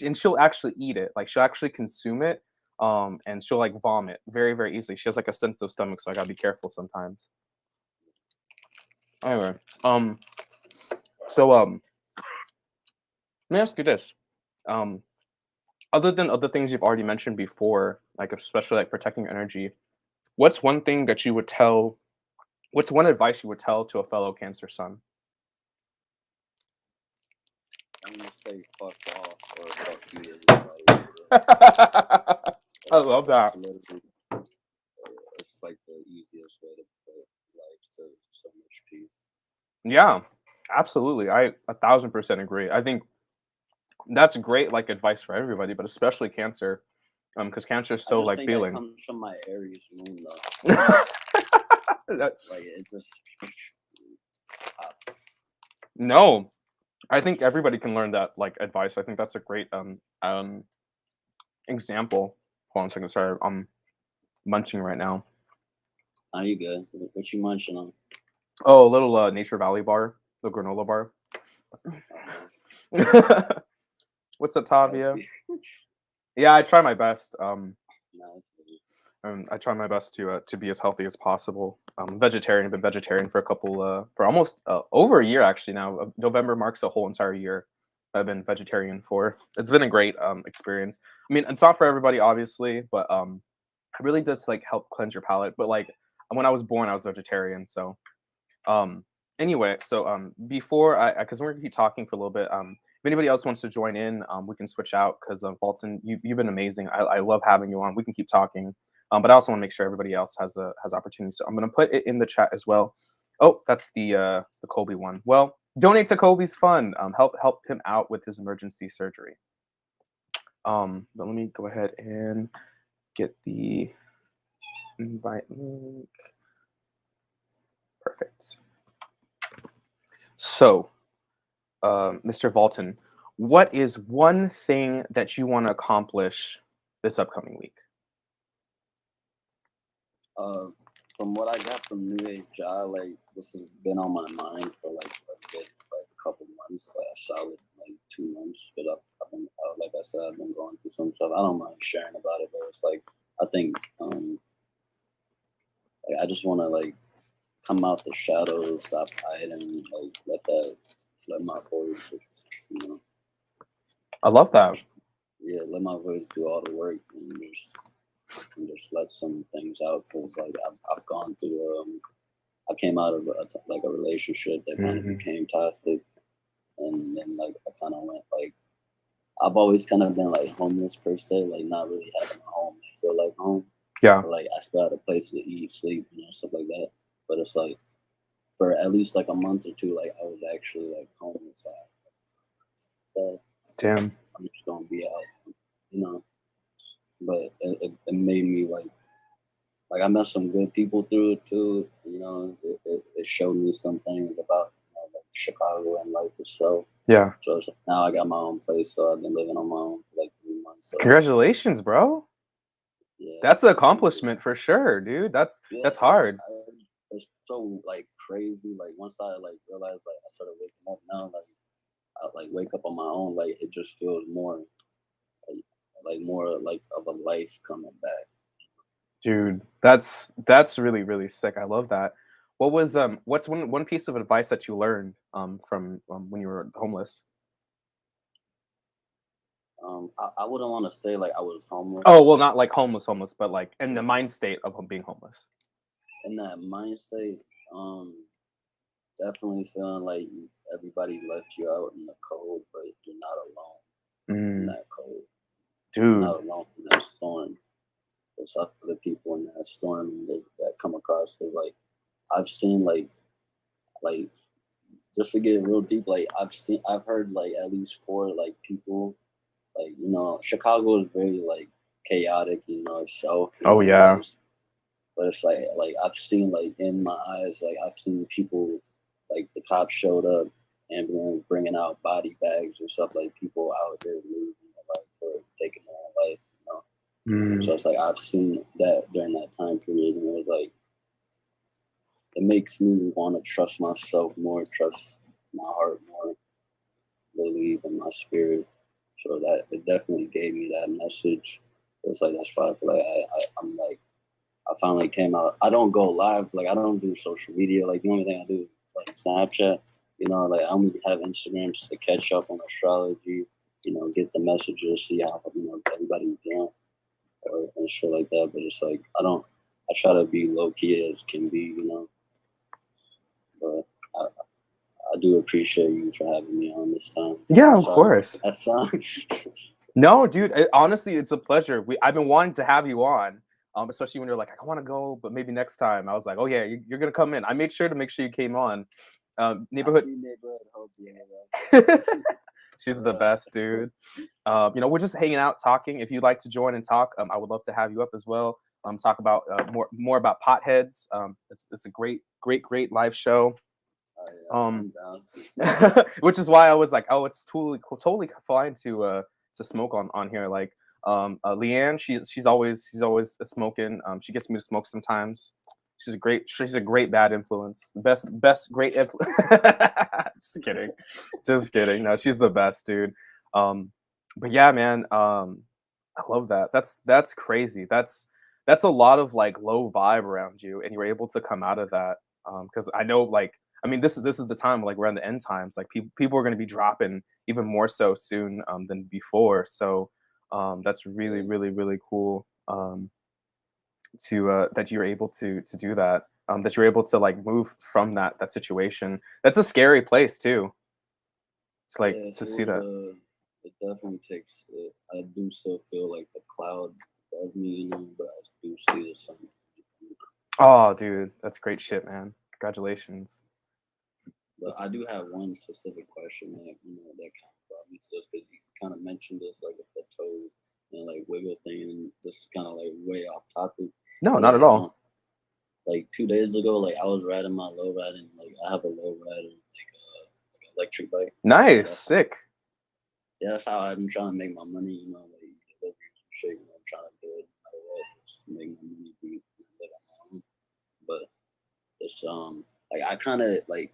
Speaker 1: And she'll actually eat it. Like she'll actually consume it. And she'll like vomit very, very easily. She has like a sensitive stomach, so I gotta be careful sometimes. Anyway, so let me ask you this. Other than other things you've already mentioned before, like especially like protecting your energy, what's one thing that you would tell? What's one advice you would tell to a fellow Cancer son?
Speaker 3: I'm gonna say fuck off or fuck you, everybody.
Speaker 1: I love that.
Speaker 3: It's like the easiest way to put life to so much peace.
Speaker 1: Yeah, absolutely. I 1000% agree. I think that's great, like advice for everybody, but especially Cancer, because Cancer is
Speaker 3: I
Speaker 1: so
Speaker 3: just
Speaker 1: like
Speaker 3: think
Speaker 1: feeling.
Speaker 3: that comes from my Aries moon though.
Speaker 1: That-
Speaker 3: Like it just pops.
Speaker 1: no, I think everybody can learn that like advice. I think that's a great example. Hold on a second, sorry, I'm munching right now.
Speaker 3: Are you good? What you munching on?
Speaker 1: Oh, a little Nature Valley bar, the granola bar. What's up, Tavia? Yeah, I try my best. I try my best to be as healthy as possible. I'm vegetarian. I've been vegetarian for for almost over a year actually now. November marks a whole entire year I've been vegetarian for. It's been a great experience. I mean, it's not for everybody, obviously, but it really does like help cleanse your palate. But like when I was born, I was vegetarian. So anyway, so before because we're gonna keep talking for a little bit. If anybody else wants to join in, we can switch out because Fulton, you've been amazing. I love having you on. We can keep talking. But I also want to make sure everybody else has opportunity. So I'm going to put it in the chat as well. Oh, that's the Colbe one. Well, donate to Colbe's fund. Help him out with his emergency surgery. But let me go ahead and get the invite link. Perfect. So, Mr. Fulton, what is one thing that you want to accomplish this upcoming week?
Speaker 3: From what I got from New Age, like this has been on my mind for like a couple months, like a solid like 2 months. But I've been like I said, I've been going through some stuff. I don't mind sharing about it, but it's like I think like, I just want to like come out the shadows, stop hiding, like let my voice, you know.
Speaker 1: I love that.
Speaker 3: Yeah, let my voice do all the work and just let some things out because like I've gone through I came out of a relationship that kind of became toxic, and then like I kind of went like I've always kind of been like homeless per se, like not really having a home. I feel like home.
Speaker 1: Yeah.
Speaker 3: But, like I still had a place to eat, sleep, stuff like that. But it's like for at least like a month or two, like I was actually like homeless.
Speaker 1: Damn.
Speaker 3: I'm just gonna be out, But it made me like I met some good people through it too. It showed me some things about like Chicago and life itself.
Speaker 1: Yeah.
Speaker 3: So now I got my own place. So I've been living on my own for like 3 months. So
Speaker 1: Congratulations, bro.
Speaker 3: yeah,
Speaker 1: That's an accomplishment for sure, dude. That's hard.
Speaker 3: It's so like crazy. Like once I like realized like I started waking up now, like I like wake up on my own. Like it just feels more like more like of a life coming back.
Speaker 1: Dude, that's really, really sick. I love that. What's one piece of advice that you learned from when you were homeless?
Speaker 3: I wouldn't want to say like I was homeless.
Speaker 1: Oh, well, not like homeless, but like in the mind state of being homeless.
Speaker 3: In that mind state, definitely feeling like everybody left you out in the cold, but you're not alone in that cold.
Speaker 1: Dude.
Speaker 3: You're not alone in that storm. There's other people in that storm that come across. Cause like I've seen like just to get real deep, like I've heard like at least 4 like people, like Chicago is very like chaotic, itself.
Speaker 1: Oh yeah.
Speaker 3: But it's like I've seen like in my eyes, like I've seen people, like the cops showed up and bringing out body bags and stuff, like people out there losing their life or taking their own life. So it's like I've seen that during that time period, and it was like it makes me want to trust myself more, trust my heart more. believe in my spirit. So that it definitely gave me that message. It's like that's why I feel like I'm like I finally came out. I don't go live, like I don't do social media. Like the only thing I do is like Snapchat. You know, like I only have Instagram just to catch up on astrology. You know, get the messages, see how everybody's doing, and shit like that. But it's like I try to be low key as can be. You know, but I do appreciate you for having me on this time.
Speaker 1: Yeah, of course.
Speaker 3: That sounds.
Speaker 1: No, dude. Honestly, it's a pleasure. I've been wanting to have you on, especially when you're like, I want to go, but maybe next time. I was like, oh yeah, you're gonna come in. I made sure to make sure you came on. Neighborhood. She's the best, dude. We're just hanging out, talking. If you'd like to join and talk, I would love to have you up as well. Talk about more about potheads. It's a great live show. Which is why I was like, oh, it's totally fine to smoke on here. Like Leanne, she's always smoking. She gets me to smoke sometimes. She's a great bad influence. Best great influence. Just kidding. No, she's the best, dude. But yeah, man, I love that. That's crazy. That's a lot of like low vibe around you, and you're able to come out of that. Because I know, like, I mean, this is the time, like, we're in the end times. Like, people are going to be dropping even more so soon than before. So that's really, really, really cool. That you're able to do that. That you're able to like move from that situation. That's a scary place too. It's like to see that.
Speaker 3: It definitely takes. I do still feel like the cloud above me, you know, but I do see the sun.
Speaker 1: Oh, dude, that's great shit, man. Congratulations.
Speaker 3: But I do have one specific question that that kind of brought me to this, because you kind of mentioned this like with the toe and like wiggle thing, and this is kind of like way off topic.
Speaker 1: No, not at all.
Speaker 3: Like 2 days ago, like I was riding my low rider, and like I have a low rider, like an electric bike.
Speaker 1: Nice, sick.
Speaker 3: Yeah, that's how I'm trying to make my money. You know, like deliveries and shit. You know, I'm trying to do it no matter what, just to make my money, live on my own. But it's like I kind of like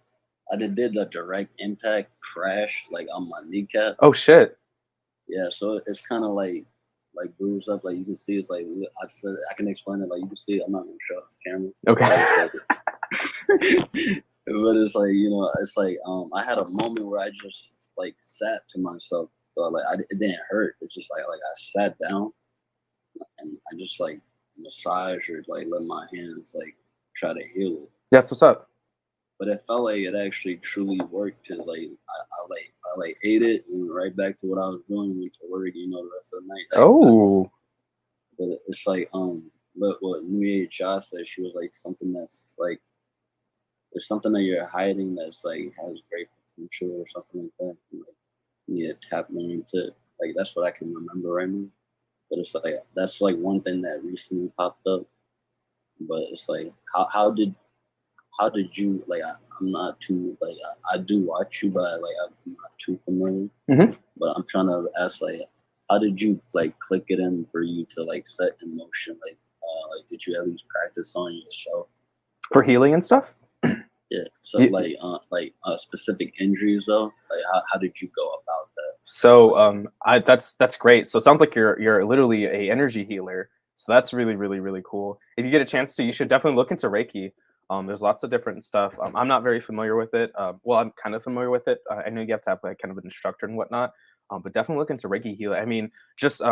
Speaker 3: I did a direct impact crash like on my kneecap.
Speaker 1: Oh shit.
Speaker 3: Yeah, so it's kind of like bruised up. Like you can see, it's like I said, I can explain it. Like you can see, I'm not gonna show the camera.
Speaker 1: Okay.
Speaker 3: But it's like it's like I had a moment where I just like sat to myself, but like it didn't hurt. It's just like I sat down and I just like massage or like let my hands like try to heal it.
Speaker 1: That's what's up.
Speaker 3: But it felt like it actually truly worked, because like I ate it and right back to what I was doing, went to work, the rest of the night. Like, but it's like what New Age Josh said, she was like something that's like there's something that you're hiding that's like has great potential or something like that. And, like, you need to tap into, like, that's what I can remember right now. But it's like that's like one thing that recently popped up. But it's like how did you, like, I'm not too, like, I do watch you, but like I'm not too familiar.
Speaker 1: Mm-hmm.
Speaker 3: But I'm trying to ask, like, how did you like click it in for you to like set in motion? Like did you at least practice on yourself
Speaker 1: for healing and stuff?
Speaker 3: Yeah. So like specific injuries though, like how did you go about that?
Speaker 1: So that's great. So it sounds like you're literally a energy healer. So that's really, really, really cool. If you get a chance to, you should definitely look into Reiki. There's lots of different stuff. I'm not very familiar with it. Well, I'm kind of familiar with it. I know you have to have like kind of an instructor and whatnot. But definitely look into Reiki healing. I mean, just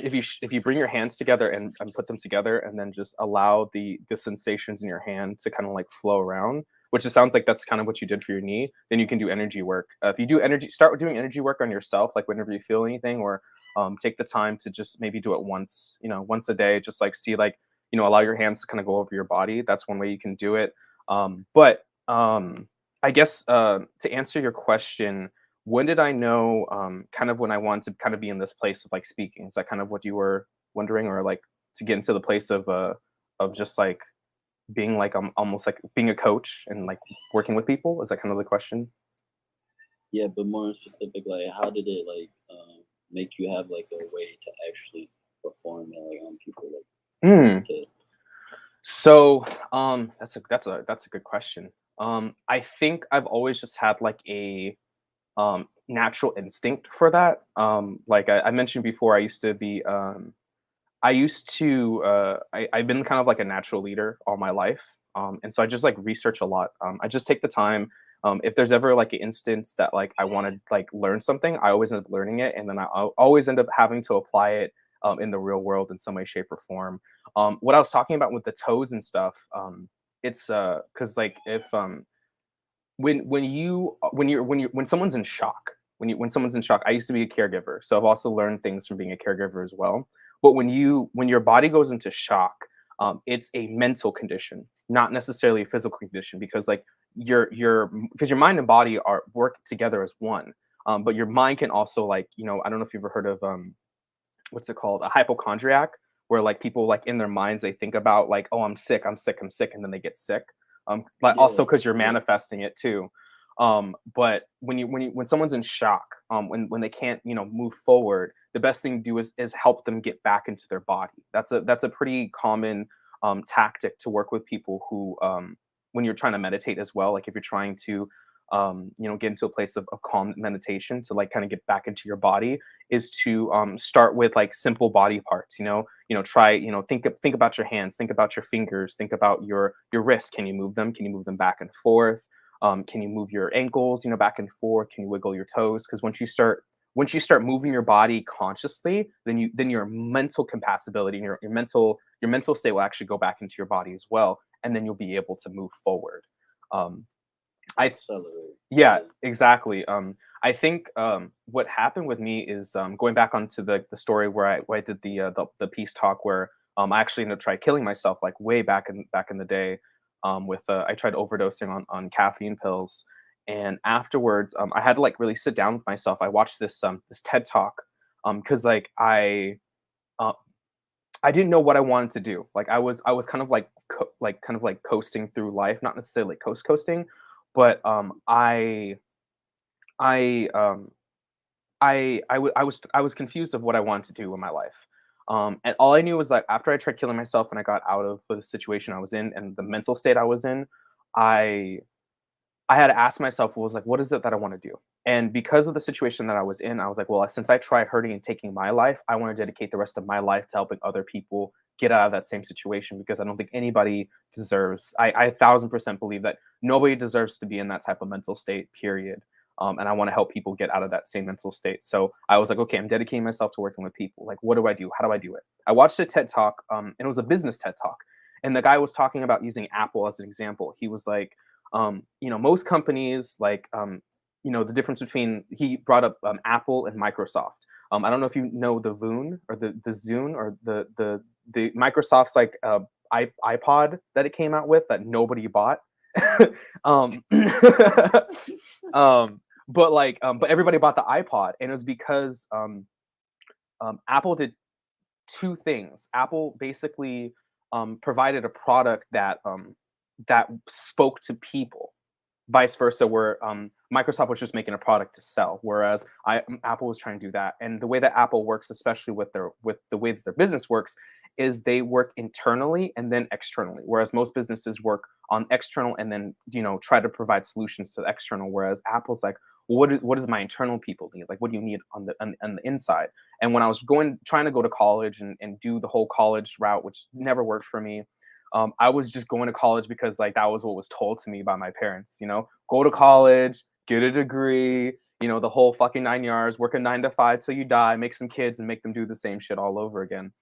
Speaker 1: if you bring your hands together and put them together, and then just allow the sensations in your hand to kind of like flow around, which it sounds like that's kind of what you did for your knee, then you can do energy work. If you do start doing energy work on yourself, like whenever you feel anything, or take the time to just maybe do it once a day, just like see, like, allow your hands to kind of go over your body. That's one way you can do it. But I guess to answer your question, when did I know kind of when I wanted to kind of be in this place of like speaking? Is that kind of what you were wondering, or like to get into the place of just like being like almost like being a coach and like working with people? Is that kind of the question?
Speaker 3: Yeah, but more specific, like how did it like make you have like a way to actually perform it like on people, like
Speaker 1: So that's a good question. I think I've always just had like a natural instinct for that. Like I mentioned before, I've been kind of like a natural leader all my life. And so I just like research a lot. I just take the time. If there's ever like an instance that like I want to like learn something, I always end up learning it, and then I'll always end up having to apply it in the real world in some way, shape, or form. What I was talking about with the toes and stuff, it's because like if when someone's in shock, when someone's in shock, I used to be a caregiver, so I've also learned things from being a caregiver as well. But when your body goes into shock, it's a mental condition, not necessarily a physical condition, because like because your mind and body are work together as one. But your mind can also, like, I don't know if you've ever heard of what's it called, a hypochondriac, where like people, like, in their minds they think about like, oh, I'm sick, I'm sick, I'm sick, and then they get sick. But also
Speaker 3: Yeah,
Speaker 1: because you're
Speaker 3: yeah.
Speaker 1: manifesting it too. But when someone's in shock, when they can't move forward, the best thing to do is help them get back into their body. That's a pretty common tactic to work with people who, when you're trying to meditate as well, like if you're trying to get into a place of calm meditation to like kind of get back into your body, is to start with like simple body parts. Try, think about your hands, think about your fingers, think about your wrists. Can you move them? Can you move them back and forth? Can you move your ankles, back and forth? Can you wiggle your toes? Because once you start moving your body consciously, then your mental capacity and your mental state will actually go back into your body as well, and then you'll be able to move forward. um, I
Speaker 3: Accelerate.
Speaker 1: Yeah,
Speaker 3: Yeah.
Speaker 1: exactly. I think what happened with me is, going back onto the story where I did the peace talk, where I actually ended up trying killing myself, like way back in the day. With I tried overdosing on caffeine pills, and afterwards I had to like really sit down with myself. I watched this TED talk, because like uh, I didn't know what I wanted to do. Like I was kind of like kind of like coasting through life, not necessarily coasting, but I I was confused of what I wanted to do in my life. And all I knew was, like, after I tried killing myself and I got out of the situation I was in and the mental state I was in, I I had to ask myself, was like, what is it that I want to do? And because of the situation that I was in, I was like, well, since I tried hurting and taking my life, I want to dedicate the rest of my life to helping other people get out of that same situation, because I don't think anybody deserves, I 1,000% believe that nobody deserves to be in that type of mental state, period. And I want to help people get out of that same mental state. So I was like, okay, I'm dedicating myself to working with people. Like, what do I do? How do I do it? I watched a TED talk, and it was a business TED talk. And the guy was talking about using Apple as an example. He was like, most companies, like, the difference between, he brought up Apple and Microsoft. I don't know if you know the Voon or the Zune, or the Microsoft's like iPod that it came out with that nobody bought. um, but everybody bought the iPod, and it was because Apple did two things. Apple basically provided a product that spoke to people, vice versa, where Microsoft was just making a product to sell, whereas Apple was trying to do that. And the way that Apple works, especially with the way that their business works, is they work internally and then externally, whereas most businesses work on external and then try to provide solutions to the external. Whereas Apple's like, what does my internal people need? Like, what do you need on the inside? And when I was trying to go to college and do the whole college route, which never worked for me, I was just going to college because like that was what was told to me by my parents. Go to college, get a degree, the whole fucking 9 yards, work a 9 to 5 till you die, make some kids, and make them do the same shit all over again.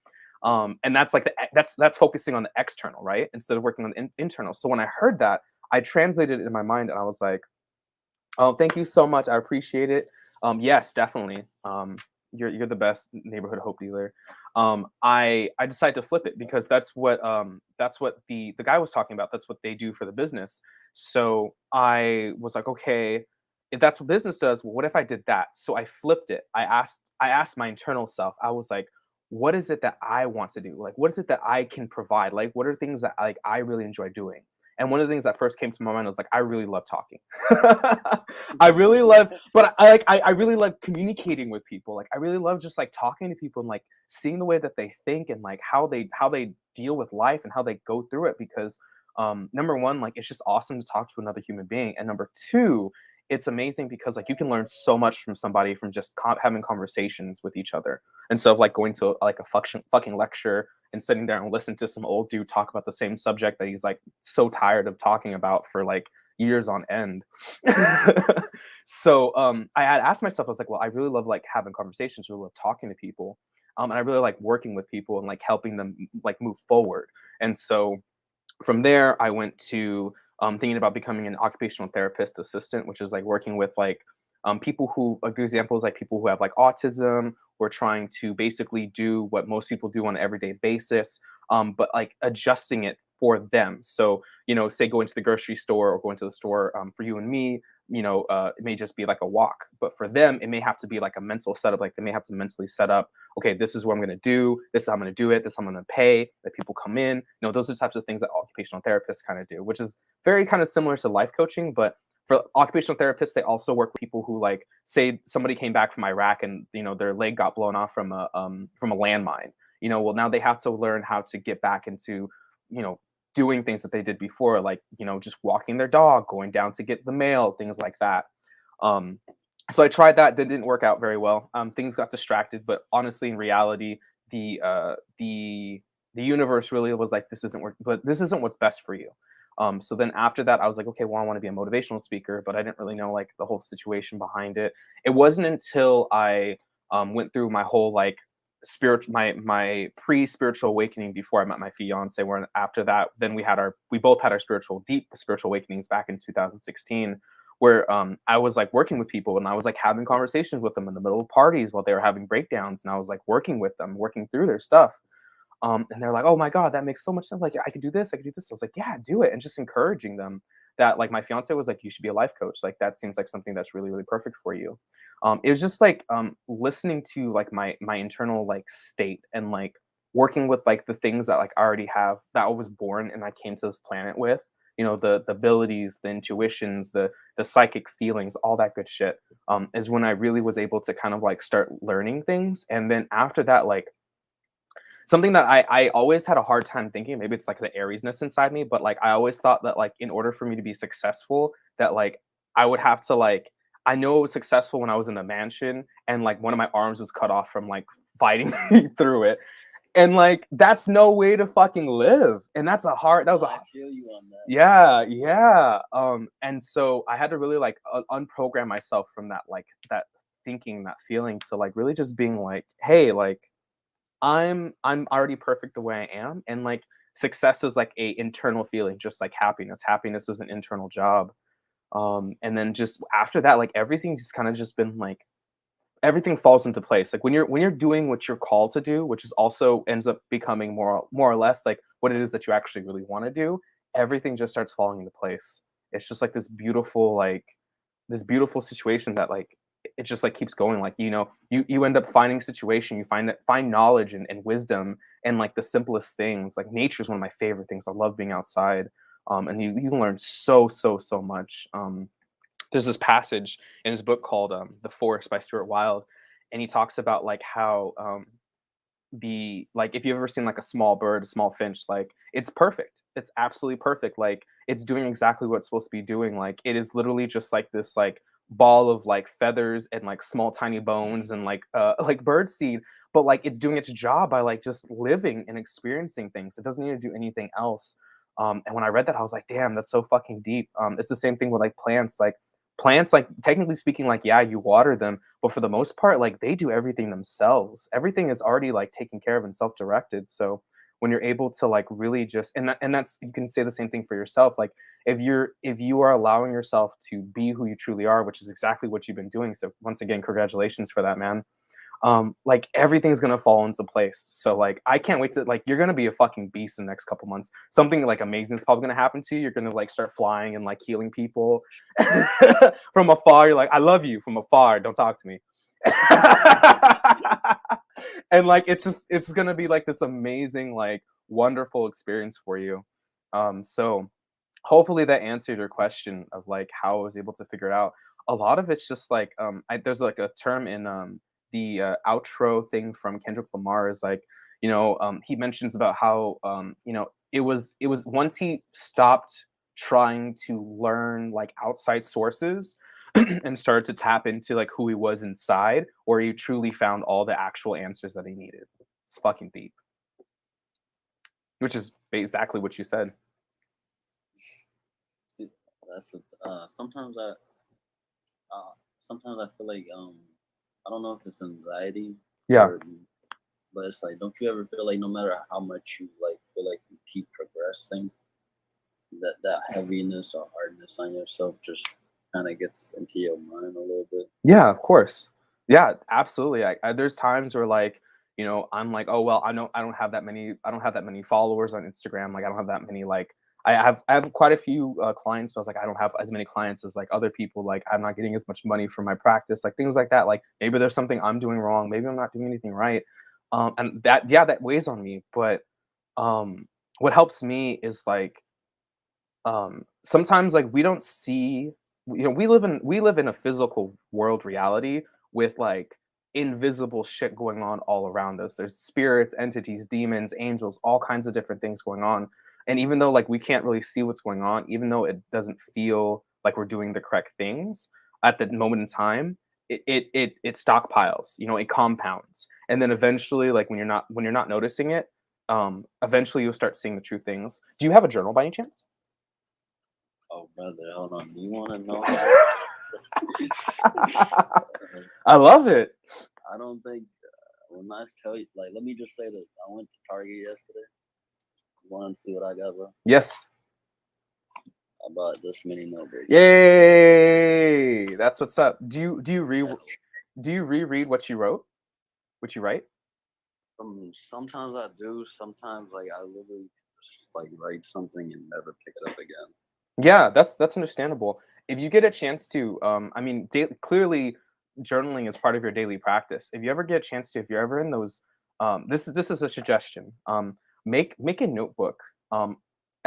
Speaker 1: And that's like that's focusing on the external, right, instead of working on the internal. So when I heard that, I translated it in my mind, and I was like, oh, thank you so much. I appreciate it. Yes, definitely. You're the best neighborhood hope dealer. I decided to flip it, because that's what the guy was talking about. That's what they do for the business. So I was like, okay, if that's what business does, well, what if I did that? So I flipped it. I asked my internal self. I was like, what is it that I want to do? Like, what is it that I can provide? Like, what are things that like I really enjoy doing? And one of the things that first came to my mind was like, I really love talking. I really love, but I really love communicating with people. Like, I really love just like talking to people and like seeing the way that they think, and like how they deal with life and how they go through it. Because number one, like, it's just awesome to talk to another human being, and number two, it's amazing because like you can learn so much from somebody from just having conversations with each other instead of like going to like a fucking lecture and sitting there and listen to some old dude talk about the same subject that he's like so tired of talking about for like years on end. So I had asked myself, I was like, well, I really love like having conversations, really love talking to people. And I really like working with people and like helping them like move forward. And so from there, I went to thinking about becoming an occupational therapist assistant, which is like working with like people who, a good example is like people who have like autism. We're trying to basically do what most people do on an everyday basis, but like adjusting it for them. So, you know, say going to the grocery store or going to the store for you and me, you know, it may just be like a walk, but for them, it may have to be like a mental setup. Like they may have to mentally set up, okay, this is what I'm going to do. This is how I'm going to do it. This is how I'm going to pay. That people come in. You know, those are the types of things that occupational therapists kind of do, which is very kind of similar to life coaching. But for occupational therapists, they also work with people who like, say somebody came back from Iraq and, you know, their leg got blown off from a landmine. You know, well, now they have to learn how to get back into, you know, doing things that they did before, like, you know, just walking their dog, going down to get the mail, things like that. So I tried that, didn't work out very well. Things got distracted, but honestly, in reality, the universe really was like, this isn't work, but this isn't what's best for you. So then after that, I was like, okay, well, I want to be a motivational speaker, but I didn't really know like the whole situation behind it. It wasn't until I went through my whole like spiritual my pre-spiritual awakening before I met my fiance, where after that then we both had our deep spiritual awakenings back in 2016, where I was like working with people and I was like having conversations with them in the middle of parties while they were having breakdowns, and I was like working with them, working through their stuff. And they're like, oh my God, that makes so much sense. Like, I could do this, I could do this. I was like, yeah, do it. And just encouraging them. That like my fiance was like, you should be a life coach. Like that seems like something that's really, really perfect for you. It was just like listening to like my internal like state and like working with like the things that like I already have, that I was born and I came to this planet with, you know, the abilities, the intuitions, the psychic feelings, all that good shit, is when I really was able to kind of like start learning things. And then after that, like something that I always had a hard time thinking, maybe it's like the Ariesness inside me, but like I always thought that like in order for me to be successful, that like I would have to like, I know I was successful when I was in a mansion and like one of my arms was cut off from like fighting through it. And like that's no way to fucking live. And that was
Speaker 3: I feel you on that.
Speaker 1: yeah. And so I had to really like unprogram myself from that thinking, that feeling, to like really just being like, hey, like I'm already perfect the way I am, and like success is like a internal feeling, just like happiness. Happiness is an internal job. And then just after that, like everything just kind of just been like everything falls into place. Like when you're doing what you're called to do, which is also ends up becoming more or less like what it is that you actually really want to do, everything just starts falling into place. It's just like this beautiful situation that like it just like keeps going. Like, you know, you end up finding situation, you find knowledge and wisdom and like the simplest things. Like nature is one of my favorite things. I love being outside. And you can learn so much. There's this passage in his book called The Forest by Stuart Wilde, and he talks about like how the like if you've ever seen like a small bird, a small finch, like it's perfect, it's absolutely perfect, like it's doing exactly what it's supposed to be doing. Like it is literally just like this like ball of like feathers and like small tiny bones and like bird seed, but like it's doing its job by like just living and experiencing things. It doesn't need to do anything else. And when I read that, I was like, damn, that's so fucking deep. It's the same thing with like plants, like technically speaking, like yeah, you water them, but for the most part, like they do everything themselves. Everything is already like taken care of and self-directed. So when you're able to like really just and that's, you can say the same thing for yourself. Like if you are allowing yourself to be who you truly are, which is exactly what you've been doing. So once again, congratulations for that, man. Like everything's gonna fall into place. So like I can't wait to like, you're gonna be a fucking beast in the next couple months. Something like amazing is probably gonna happen to you. You're gonna like start flying and like healing people from afar. You're like, I love you from afar. Don't talk to me. And like it's gonna be like this amazing, like wonderful experience for you. So hopefully that answered your question of like how I was able to figure it out. A lot of it's just like there's like a term in the outro thing from Kendrick Lamar is like, you know, he mentions about how you know, it was once he stopped trying to learn like outside sources, and started to tap into like who he was inside, or he truly found all the actual answers that he needed. It's fucking deep. Which is exactly what you said.
Speaker 3: See, that's the sometimes I feel like I don't know if it's anxiety.
Speaker 1: Yeah.
Speaker 3: But it's like, don't you ever feel like no matter how much you like feel like you keep progressing, that heaviness or hardness on yourself just kind of gets into your mind a little bit?
Speaker 1: Yeah, of course. Yeah, absolutely. There's times where like, I'm like, oh well, I don't have that many followers on Instagram. Like I don't have that many like I have quite a few clients, but I was like, I don't have as many clients as like other people. Like I'm not getting as much money from my practice, like things like that. Like maybe there's something I'm doing wrong. Maybe I'm not doing anything right. And that weighs on me. But what helps me is like sometimes like we don't see, we live in a physical world reality with like invisible shit going on all around us. There's spirits, entities, demons, angels, all kinds of different things going on. And even though like we can't really see what's going on, even though it doesn't feel like we're doing the correct things at the moment in time, it stockpiles, it compounds. And then eventually, like when you're not noticing it, eventually you'll start seeing the true things. Do you have a journal by any chance?
Speaker 3: Oh, brother, hold on. Do you want to know?
Speaker 1: I love it.
Speaker 3: I don't think when I tell you, like, let me just say that I went to Target yesterday. You want to see what I got, bro?
Speaker 1: Yes.
Speaker 3: I bought this many notebooks.
Speaker 1: Yay! That's what's up. Do you reread what you wrote? What you write?
Speaker 3: Sometimes I do. Sometimes, like, I literally just like write something and never pick it up again.
Speaker 1: Yeah, that's understandable. If you get a chance to, I mean, clearly journaling is part of your daily practice. If you ever get a chance to, if you're ever in those, this is a suggestion. Make a notebook, and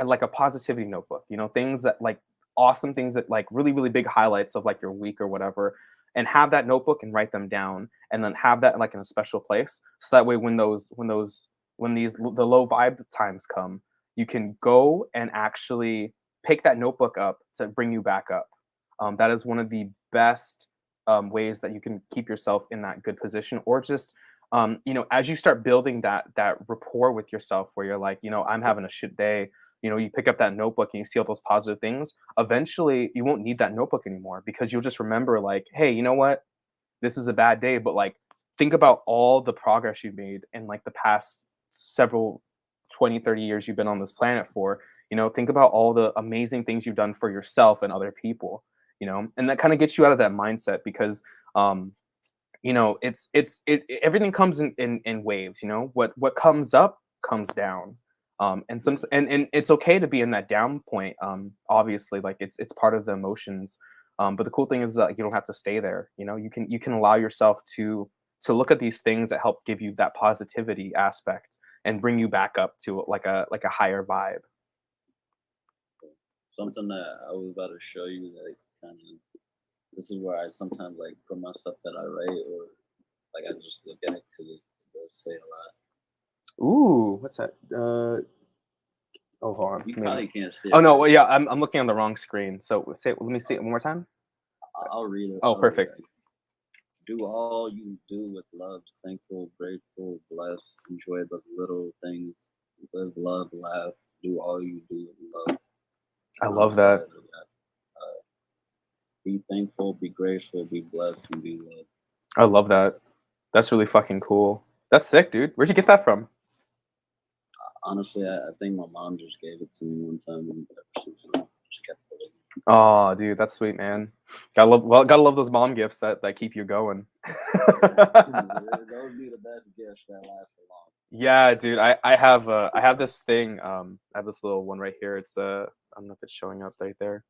Speaker 1: like a positivity notebook. Things that like awesome things that like really really big highlights of like your week or whatever, and have that notebook and write them down, and then have that like in a special place, so that way when the low vibe times come, you can go and actually pick that notebook up to bring you back up. That is one of the best ways that you can keep yourself in that good position, or just as you start building that rapport with yourself, where you're like, I'm having a shit day. You pick up that notebook and you see all those positive things. Eventually, you won't need that notebook anymore, because you'll just remember, like, hey, you know what? This is a bad day, but like, think about all the progress you've made in like the past several 20, 30 years you've been on this planet for. Think about all the amazing things you've done for yourself and other people. And that kind of gets you out of that mindset, because everything comes in waves. What comes up comes down. And it's okay to be in that down point. Obviously, like it's part of the emotions. But the cool thing is that you don't have to stay there. You can allow yourself to look at these things that help give you that positivity aspect and bring you back up to like a higher vibe.
Speaker 3: Something that I was about to show you, like, kind of, this is where I sometimes like put my stuff that I write, or like I just look at it because it does say a lot.
Speaker 1: Ooh, what's that? Oh, hold on.
Speaker 3: You
Speaker 1: Maybe.
Speaker 3: probably can't see it.
Speaker 1: Oh no, well, yeah, I'm looking on the wrong screen. So let me see it one more time.
Speaker 3: I'll read it.
Speaker 1: Oh, perfect.
Speaker 3: Do all you do with love, thankful, grateful, blessed, enjoy the little things, live, love, laugh, do all you do with love.
Speaker 1: I love that.
Speaker 3: Be thankful, be grateful, be blessed, and be loved.
Speaker 1: I love that. That's really fucking cool. That's sick, dude. Where'd you get that from?
Speaker 3: Honestly, I think my mom just gave it to me one time, and ever since then, I just kept it.
Speaker 1: Oh, dude, that's sweet, man. Gotta love those mom gifts that keep you going.
Speaker 3: Those would be the best gifts that last a long.
Speaker 1: Yeah, dude. I have this thing. I have this little one right here. It's I don't know if it's showing up right there,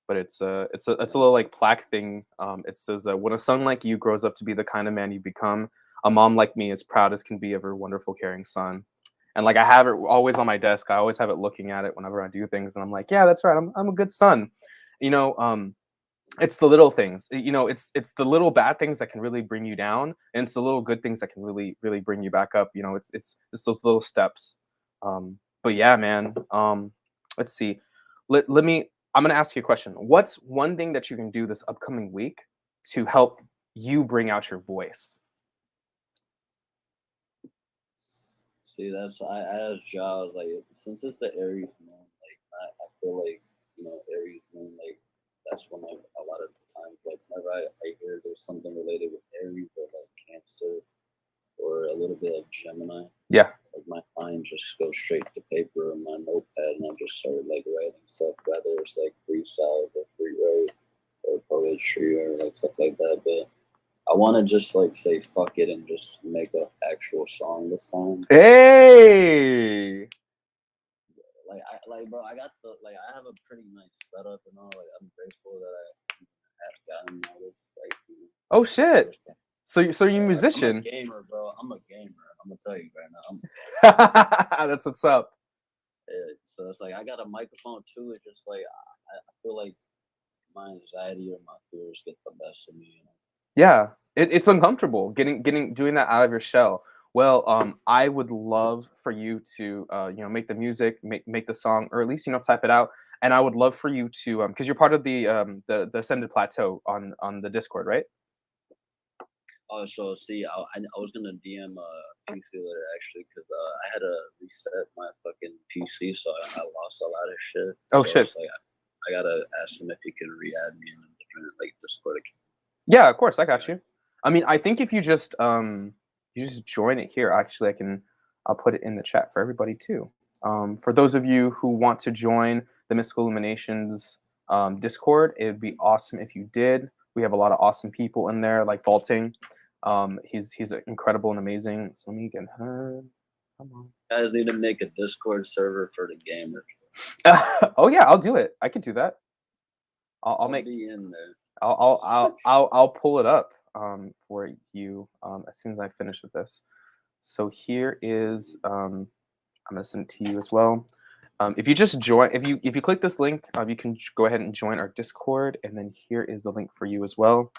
Speaker 1: but it's a little like plaque thing. It says, when a son like you grows up to be the kind of man you become, a mom like me is proud as can be of her wonderful caring son. And like I have it always on my desk. I always have it looking at it whenever I do things, and I'm like, yeah, that's right. I'm a good son. It's the little things. It's the little bad things that can really bring you down, and it's the little good things that can really really bring you back up. It's those little steps. But yeah, man. Let's see. Let me I'm gonna ask you a question. What's one thing that you can do this upcoming week to help you bring out your voice?
Speaker 3: See, I asked Giles like since it's the Aries moon, like I feel like Aries moon like that's when like a lot of the times like whenever I hear there's something related with Aries or like Cancer or a little bit of Gemini,
Speaker 1: Yeah.
Speaker 3: like my mind just goes straight to paper or my notepad and I just started like writing stuff, whether it's like freestyle or free write or poetry or like stuff like that. But I want to just like say fuck it and just make an actual song this time.
Speaker 1: Hey.
Speaker 3: Bro, I got I have a pretty nice setup and all. Like I'm grateful that I have gotten all this.
Speaker 1: Oh shit. So you're a
Speaker 3: I'm a
Speaker 1: musician.
Speaker 3: gamer, bro. I'm a gamer. I'm gonna tell you right now.
Speaker 1: That's what's up.
Speaker 3: So it's like I got a microphone too. It's just like I feel like my anxiety or my fears get the best of me.
Speaker 1: Yeah, it's uncomfortable doing that out of your shell. Well, I would love for you to make the music, make the song, or at least type it out. And I would love for you to because you're part of the Ascended Plateau on the Discord, right?
Speaker 3: Oh, so see, I was gonna DM PC later actually because I had to reset my fucking PC, so I lost a lot of shit.
Speaker 1: Oh
Speaker 3: So
Speaker 1: shit.
Speaker 3: it's like I gotta ask him if he can re-add me in a different like Discord account.
Speaker 1: Yeah, of course, I got you. I mean, I think if you just join it here, actually, I'll put it in the chat for everybody too. For those of you who want to join the Mystical Illuminations Discord, it would be awesome if you did. We have a lot of awesome people in there, like Vaulting. He's incredible and amazing. So let me get her. Come on.
Speaker 3: You guys need to make a Discord server for the gamers.
Speaker 1: Oh yeah, I'll do it. I could do that. I'll make.
Speaker 3: Be in there.
Speaker 1: I'll pull it up for you as soon as I finish with this. So here is I'm gonna send it to you as well. If you just join, if you click this link, you can go ahead and join our Discord, and then here is the link for you as well.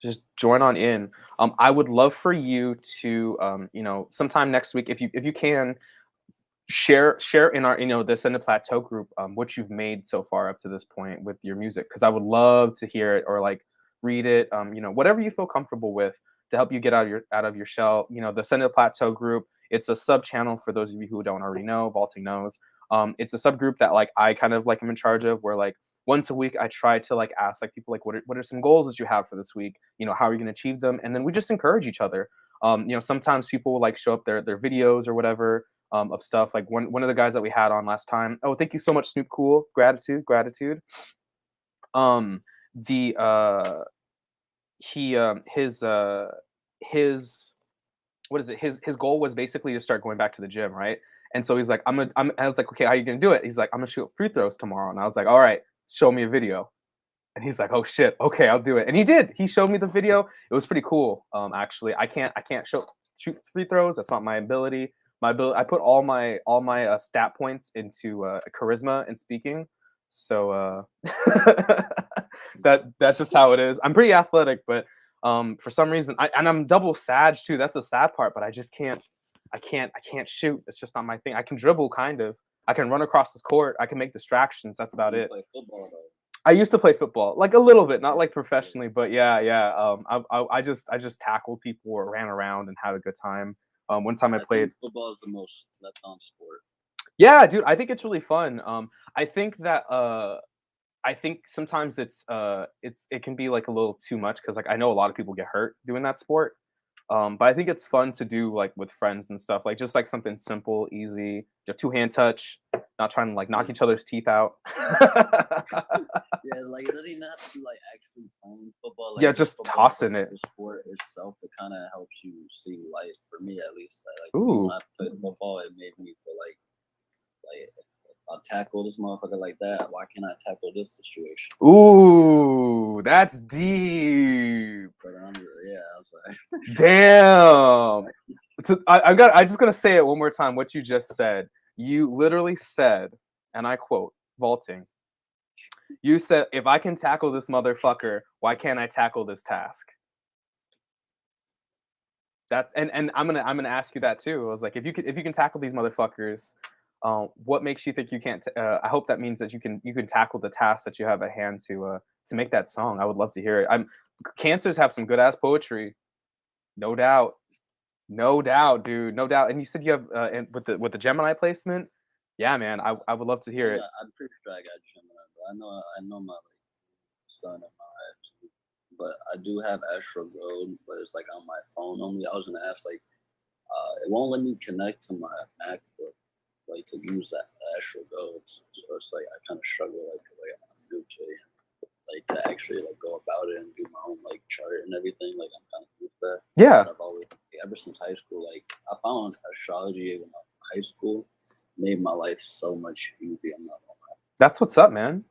Speaker 1: Just join on in. I would love for you to sometime next week, if you can, share in our the Ascended Plateau group what you've made so far up to this point with your music, because I would love to hear it or like read it, whatever you feel comfortable with to help you get out of your shell. The Ascended Plateau group, it's a sub channel for those of you who don't already know. Vaulting knows. It's a subgroup that like I kind of like am in charge of, where like once a week I try to like ask like people like what are some goals that you have for this week, how are you going to achieve them, and then we just encourage each other. Sometimes people will like show up their videos or whatever of stuff. Like one of the guys that we had on last time. Oh, thank you so much, Snoop Cool. Gratitude. The he his what is it? His goal was basically to start going back to the gym, right? And so he's like, I was like, okay, how are you gonna do it? He's like, I'm gonna shoot free throws tomorrow. And I was like, all right, show me a video. And he's like, oh shit, okay, I'll do it. And he did. He showed me the video. It was pretty cool. Actually, I can't shoot free throws. That's not my ability. I put all my stat points into charisma and speaking. So that's just how it is. I'm pretty athletic, but for some reason, I'm double sag too. That's the sad part. But I just can't. I can't shoot. It's just not my thing. I can dribble, kind of. I can run across this court. I can make distractions. That's about it.
Speaker 3: Play football, though.
Speaker 1: I used to play football, like a little bit, not like professionally, but yeah. I just tackled people or ran around and had a good time. One time I played.
Speaker 3: Football is the most left on sport.
Speaker 1: Yeah, dude, I think it's really fun. I think that I think sometimes it can be like a little too much, because like I know a lot of people get hurt doing that sport. But I think it's fun to do like with friends and stuff, like just like something simple, easy, two-hand touch, not trying to like knock each other's teeth out.
Speaker 3: Yeah, like it doesn't even have to be like actually playing football. Like,
Speaker 1: yeah, just tossing it.
Speaker 3: The sport itself, it kind of helps you see life. For me, at least, like
Speaker 1: Ooh.
Speaker 3: when I played football, it made me feel like if I tackle this motherfucker like that, why can't I tackle this situation?
Speaker 1: Ooh, that's deep.
Speaker 3: But yeah, I'm sorry.
Speaker 1: Damn. So I just gonna say it one more time. What you just said. You literally said, and I quote, Vaulting. You said, if I can tackle this motherfucker, why can't I tackle this task? That's and I'm gonna ask you that too. I was like, if you can tackle these motherfuckers, What makes you think you can't? I hope that means that you can tackle the task that you have at hand to make that song. I would love to hear it. Cancers have some good ass poetry, no doubt, no doubt, dude, no doubt. And you said you have and with the Gemini placement. Yeah, man, I would love to hear it.
Speaker 3: I'm pretty sure I got Gemini, but I know my like sun and my action. But I do have Astro Gold, but it's like on my phone only. I was gonna ask like, it won't let me connect to my MacBook, like to use that Astro Gold. So it's like I kind of struggle like I'm new to it, like to actually like go about it and do my own like chart and everything. Like I'm kind of new to that.
Speaker 1: Yeah,
Speaker 3: But I've always ever since high school, like I found astrology when I was in high school made my life so much easier. I'm not gonna lie.
Speaker 1: that's what's up, man.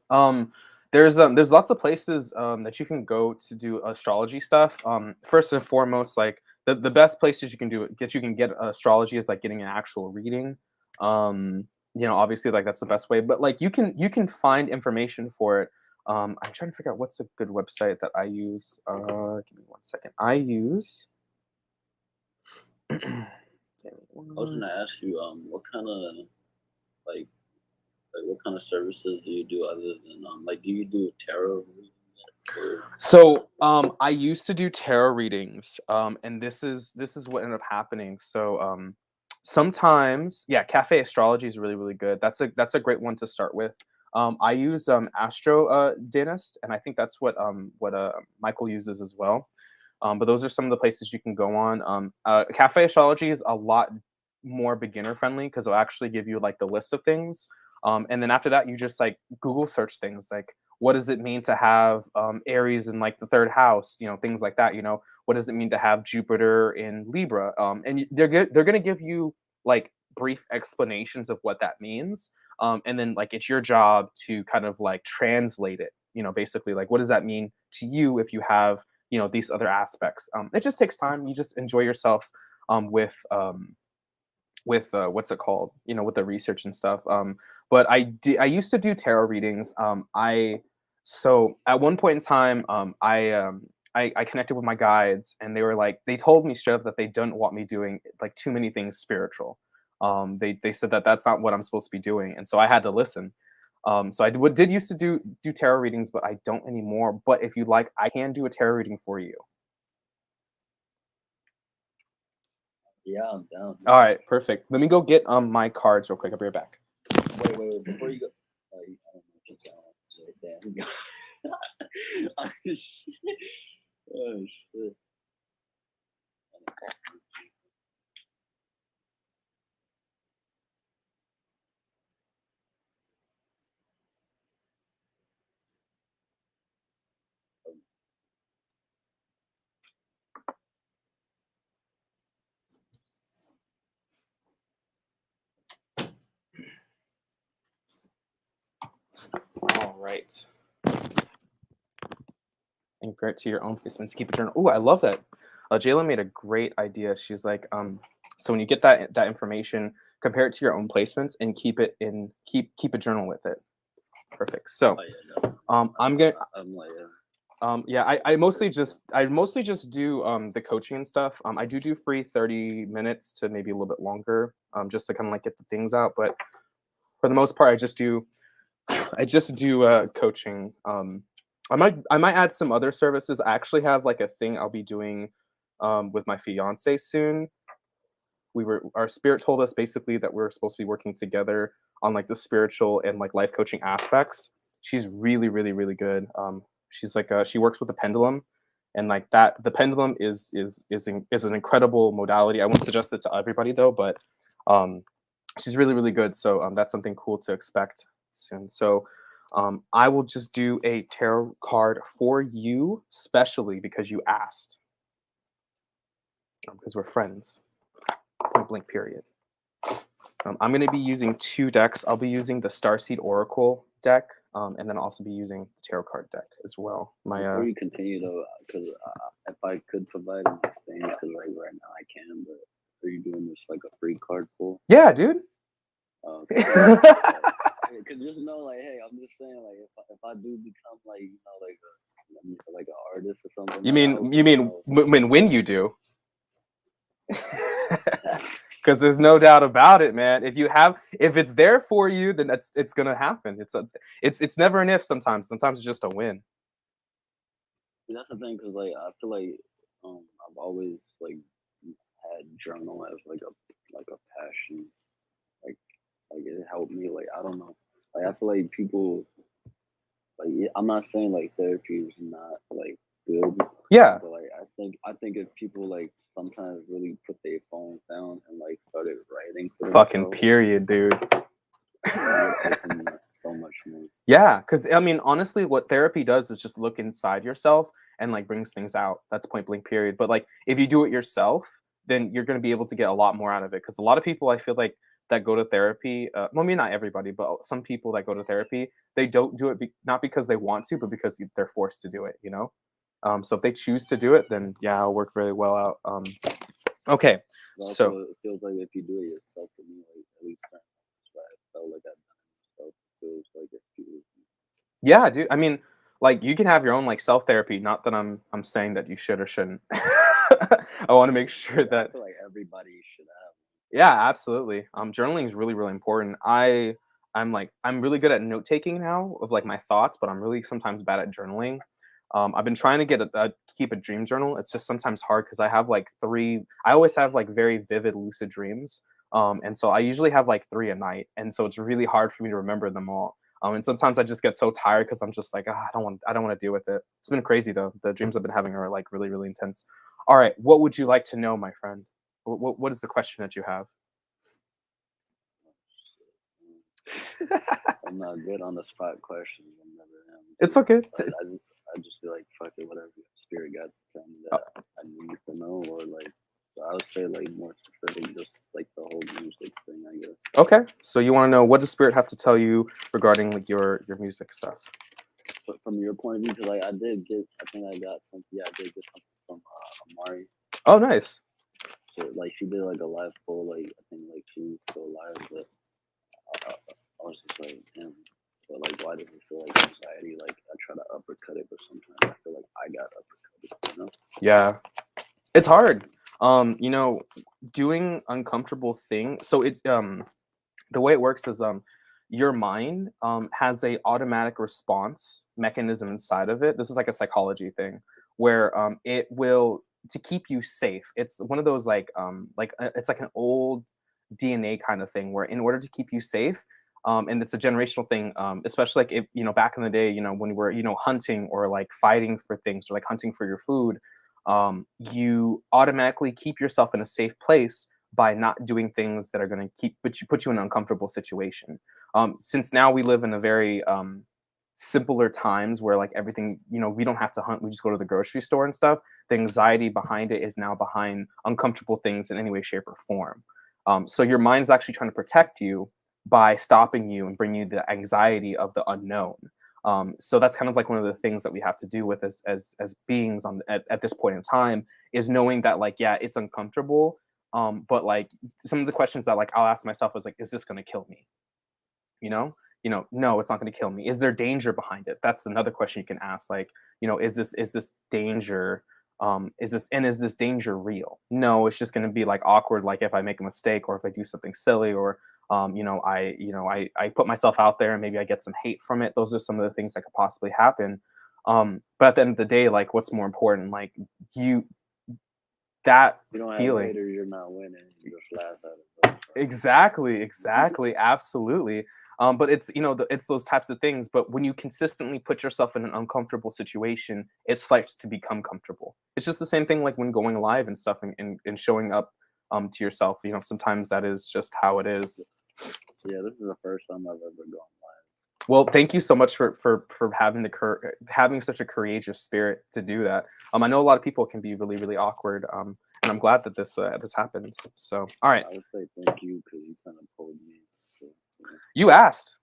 Speaker 1: There's lots of places that you can go to do astrology stuff. First and foremost, like the best places you can do it, you can get astrology is like getting an actual reading. Obviously, like that's the best way. But like you can find information for it. I'm trying to figure out what's a good website that I use. Give me 1 second. I use.
Speaker 3: I was gonna ask you, what kind of like what kind of services do you do other than like do you do tarot reading or
Speaker 1: So I used to do tarot readings, and this is what ended up happening. So sometimes, yeah, cafe astrology is really really good. That's a great one to start with. I use Astro Dentist, and I think that's what Michael uses as well. But those are some of the places you can go on. Cafe astrology is a lot more beginner friendly because it'll actually give you like the list of things. And then after that, you just like Google search things like what does it mean to have Aries in like the third house, things like that. What does it mean to have Jupiter in Libra? And they're gonna give you like brief explanations of what that means. And then like it's your job to kind of like translate it. Basically like what does that mean to you if you have these other aspects. It just takes time. You just enjoy yourself with what's it called, with the research and stuff. But I used to do tarot readings. So at one point in time, I connected with my guides, and they were like, they told me straight up that they don't want me doing like too many things spiritual. They said that that's not what I'm supposed to be doing, and so I had to listen. So I did used to do tarot readings, but I don't anymore. But if you like, I can do a tarot reading for you.
Speaker 3: yeah, I'm down.
Speaker 1: All right, perfect. Let me go get my cards real quick. I'll be right back.
Speaker 3: Wait, before you go, I don't know what you're down. Oh shit.
Speaker 1: All right. And compare it to your own placements. Keep a journal. Oh, I love that. Jayla made a great idea. She's like, so when you get that information, compare it to your own placements and keep a journal with it. Perfect. So, I'm gonna.
Speaker 3: I'm like,
Speaker 1: Yeah, I mostly just do the coaching and stuff. I do free 30 minutes to maybe a little bit longer, just to kind of like get the things out. But for the most part, I just do coaching. I might add some other services. I actually have like a thing I'll be doing with my fiance soon. Our spirit told us basically that we're supposed to be working together on like the spiritual and like life coaching aspects. She's really really really good. She's like she works with the pendulum, and like that the pendulum is an incredible modality. I wouldn't suggest it to everybody though, but she's really really good. So that's something cool to expect soon. So I will just do a tarot card for you, specially because you asked, because we're friends. Point blank period. I'm going to be using 2 decks. I'll be using the Starseed Oracle deck, and then also be using the tarot card deck as well.
Speaker 3: before you continue though, because if I could provide an exchange, because like right now I can, but are you doing this like a free card pull?
Speaker 1: Yeah, dude.
Speaker 3: Because just know, like, hey, I'm just saying, like, if I do become like, like an artist or something.
Speaker 1: You mean when you do? Because there's no doubt about it, man. If it's there for you, then it's gonna happen. It's never an if. Sometimes it's just a win.
Speaker 2: See, that's the thing, cause like I feel like I've always like had journal as like a passion, like it helped me. Like I don't know, like I feel like people like I'm not saying like therapy is not like good,
Speaker 1: Yeah.
Speaker 2: but like I think if people like sometimes really put their phones down and like started writing for
Speaker 1: Fucking
Speaker 2: themselves,
Speaker 1: period, dude.
Speaker 2: it would open up so much more.
Speaker 1: Yeah, because I mean, honestly, what therapy does is just look inside yourself and like brings things out. That's point blank, period. But like, if you do it yourself, then you're going to be able to get a lot more out of it. Because a lot of people, I feel like, that go to therapy, well, maybe not everybody, but some people that go to therapy, they don't do it not because they want to, but because they're forced to do it. You know. So if they choose to do it, then yeah, it'll work very well out. Okay,
Speaker 2: But
Speaker 1: so
Speaker 2: also, it feels like if you do it yourself, for me, like at least that's why I felt like I've done it myself. It feels like if you,
Speaker 1: yeah, dude. I mean, like you can have your own like self therapy. Not that I'm saying that you should or shouldn't. I want to make sure
Speaker 2: I
Speaker 1: that
Speaker 2: feel like everybody should have.
Speaker 1: yeah, absolutely. Journaling is really really important. I'm really good at note taking now of like my thoughts, but I'm really sometimes bad at journaling. I've been trying to keep a dream journal. It's just sometimes hard because I have like three. I always have like very vivid lucid dreams. And so I usually have like three a night, and so it's really hard for me to remember them all. And sometimes I just get so tired because I'm just like, "Ah, I don't want to deal with it. It's been crazy though. The dreams I've been having are like really, really intense. All right, what would you like to know, my friend? What is the question that you have?
Speaker 2: I'm not good on the spot questions. I'm never am.
Speaker 1: It's okay.
Speaker 2: So I just feel like fuck it, whatever spirit got to tell me
Speaker 1: Uh,
Speaker 2: that I need to know, or like so I would say like more specific, just like the whole music thing, I guess.
Speaker 1: Okay, so you want to know what does spirit have to tell you regarding like your music stuff?
Speaker 2: But from your point of view, because like I did get, I think I got something. Yeah, I did get something from Amari.
Speaker 1: Oh, nice.
Speaker 2: So like she did like a live poll, like I think like she's still alive, but I was just like, damn. But like, why does it feel like anxiety? Like I try to uppercut it, but sometimes I feel like I got uppercut. You know?
Speaker 1: Yeah, it's hard. You know, doing uncomfortable things. So it's the way it works is your mind has a automatic response mechanism inside of it. This is like a psychology thing where it will to keep you safe. It's one of those it's like an old DNA kind of thing where in order to keep you safe, and it's a generational thing, especially like if you know back in the day, you know when we were hunting or like fighting for things or like hunting for your food, you automatically keep yourself in a safe place by not doing things that are going to put you in an uncomfortable situation. Since now we live in a very simpler times where like everything, we don't have to hunt. We just go to the grocery store and stuff. The anxiety behind it is now behind uncomfortable things in any way, shape, or form. So your mind's actually trying to protect you by stopping you and bringing you the anxiety of the unknown. So that's kind of like one of the things that we have to do with as beings at this point in time is knowing that like yeah it's uncomfortable, but like some of the questions that like I'll ask myself is like, is this going to kill me? You know, no, it's not going to kill me. Is there danger behind it? That's another question you can ask. Like, is this danger? Is this danger real? No, it's just going to be like awkward. Like if I make a mistake or if I do something silly or I put myself out there and maybe I get some hate from it. Those are some of the things that could possibly happen. But at the end of the day, like what's more important? Like you that
Speaker 2: You don't have
Speaker 1: feeling.
Speaker 2: haters, you're not winning. You just laugh at it.
Speaker 1: Exactly, absolutely. But it's it's those types of things. But when you consistently put yourself in an uncomfortable situation, it starts to become comfortable. It's just the same thing like when going live and stuff and showing up to yourself. Sometimes that is just how it is.
Speaker 2: Yeah, this is the first time I've ever gone live.
Speaker 1: Well, thank you so much for having having such a courageous spirit to do that. I know a lot of people can be really really awkward. And I'm glad that this happens. So, all right.
Speaker 2: I would say thank you because you kind of pulled me. So,
Speaker 1: You asked.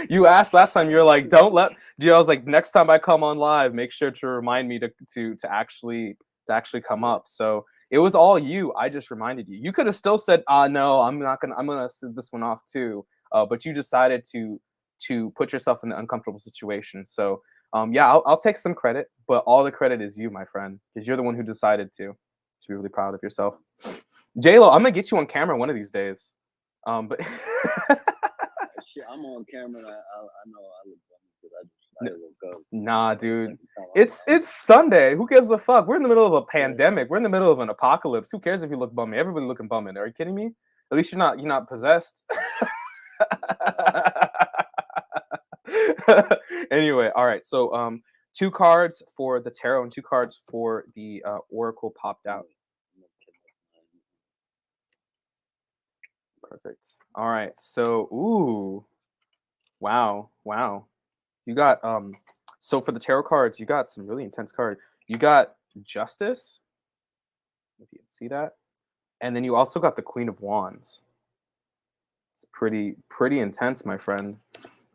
Speaker 1: You asked last time. You're like, don't let. I was like, next time I come on live, make sure to remind me to actually come up. So it was all you. I just reminded you. You could have still said, no, I'm not gonna. I'm gonna send this one off too. But you decided to put yourself in an uncomfortable situation. So yeah, I'll take some credit, but all the credit is you, my friend, because you're the one who decided to. should be really proud of yourself. J-Lo, I'm gonna get you on camera one of these days. But
Speaker 2: Shit, I'm on camera. I know I look funny because I woke up.
Speaker 1: nah, dude. It's Sunday. Who gives a fuck? We're in the middle of a pandemic. We're in the middle of an apocalypse. Who cares if you look bummy? Everybody looking bumming. Are you kidding me? At least you're not possessed. Anyway, all right. So 2 cards for the tarot and 2 cards for the oracle popped out. Perfect. All right. So ooh. Wow. You got so for the tarot cards, you got some really intense cards. You got Justice, if you can see that. And then you also got the Queen of Wands. It's pretty intense, my friend.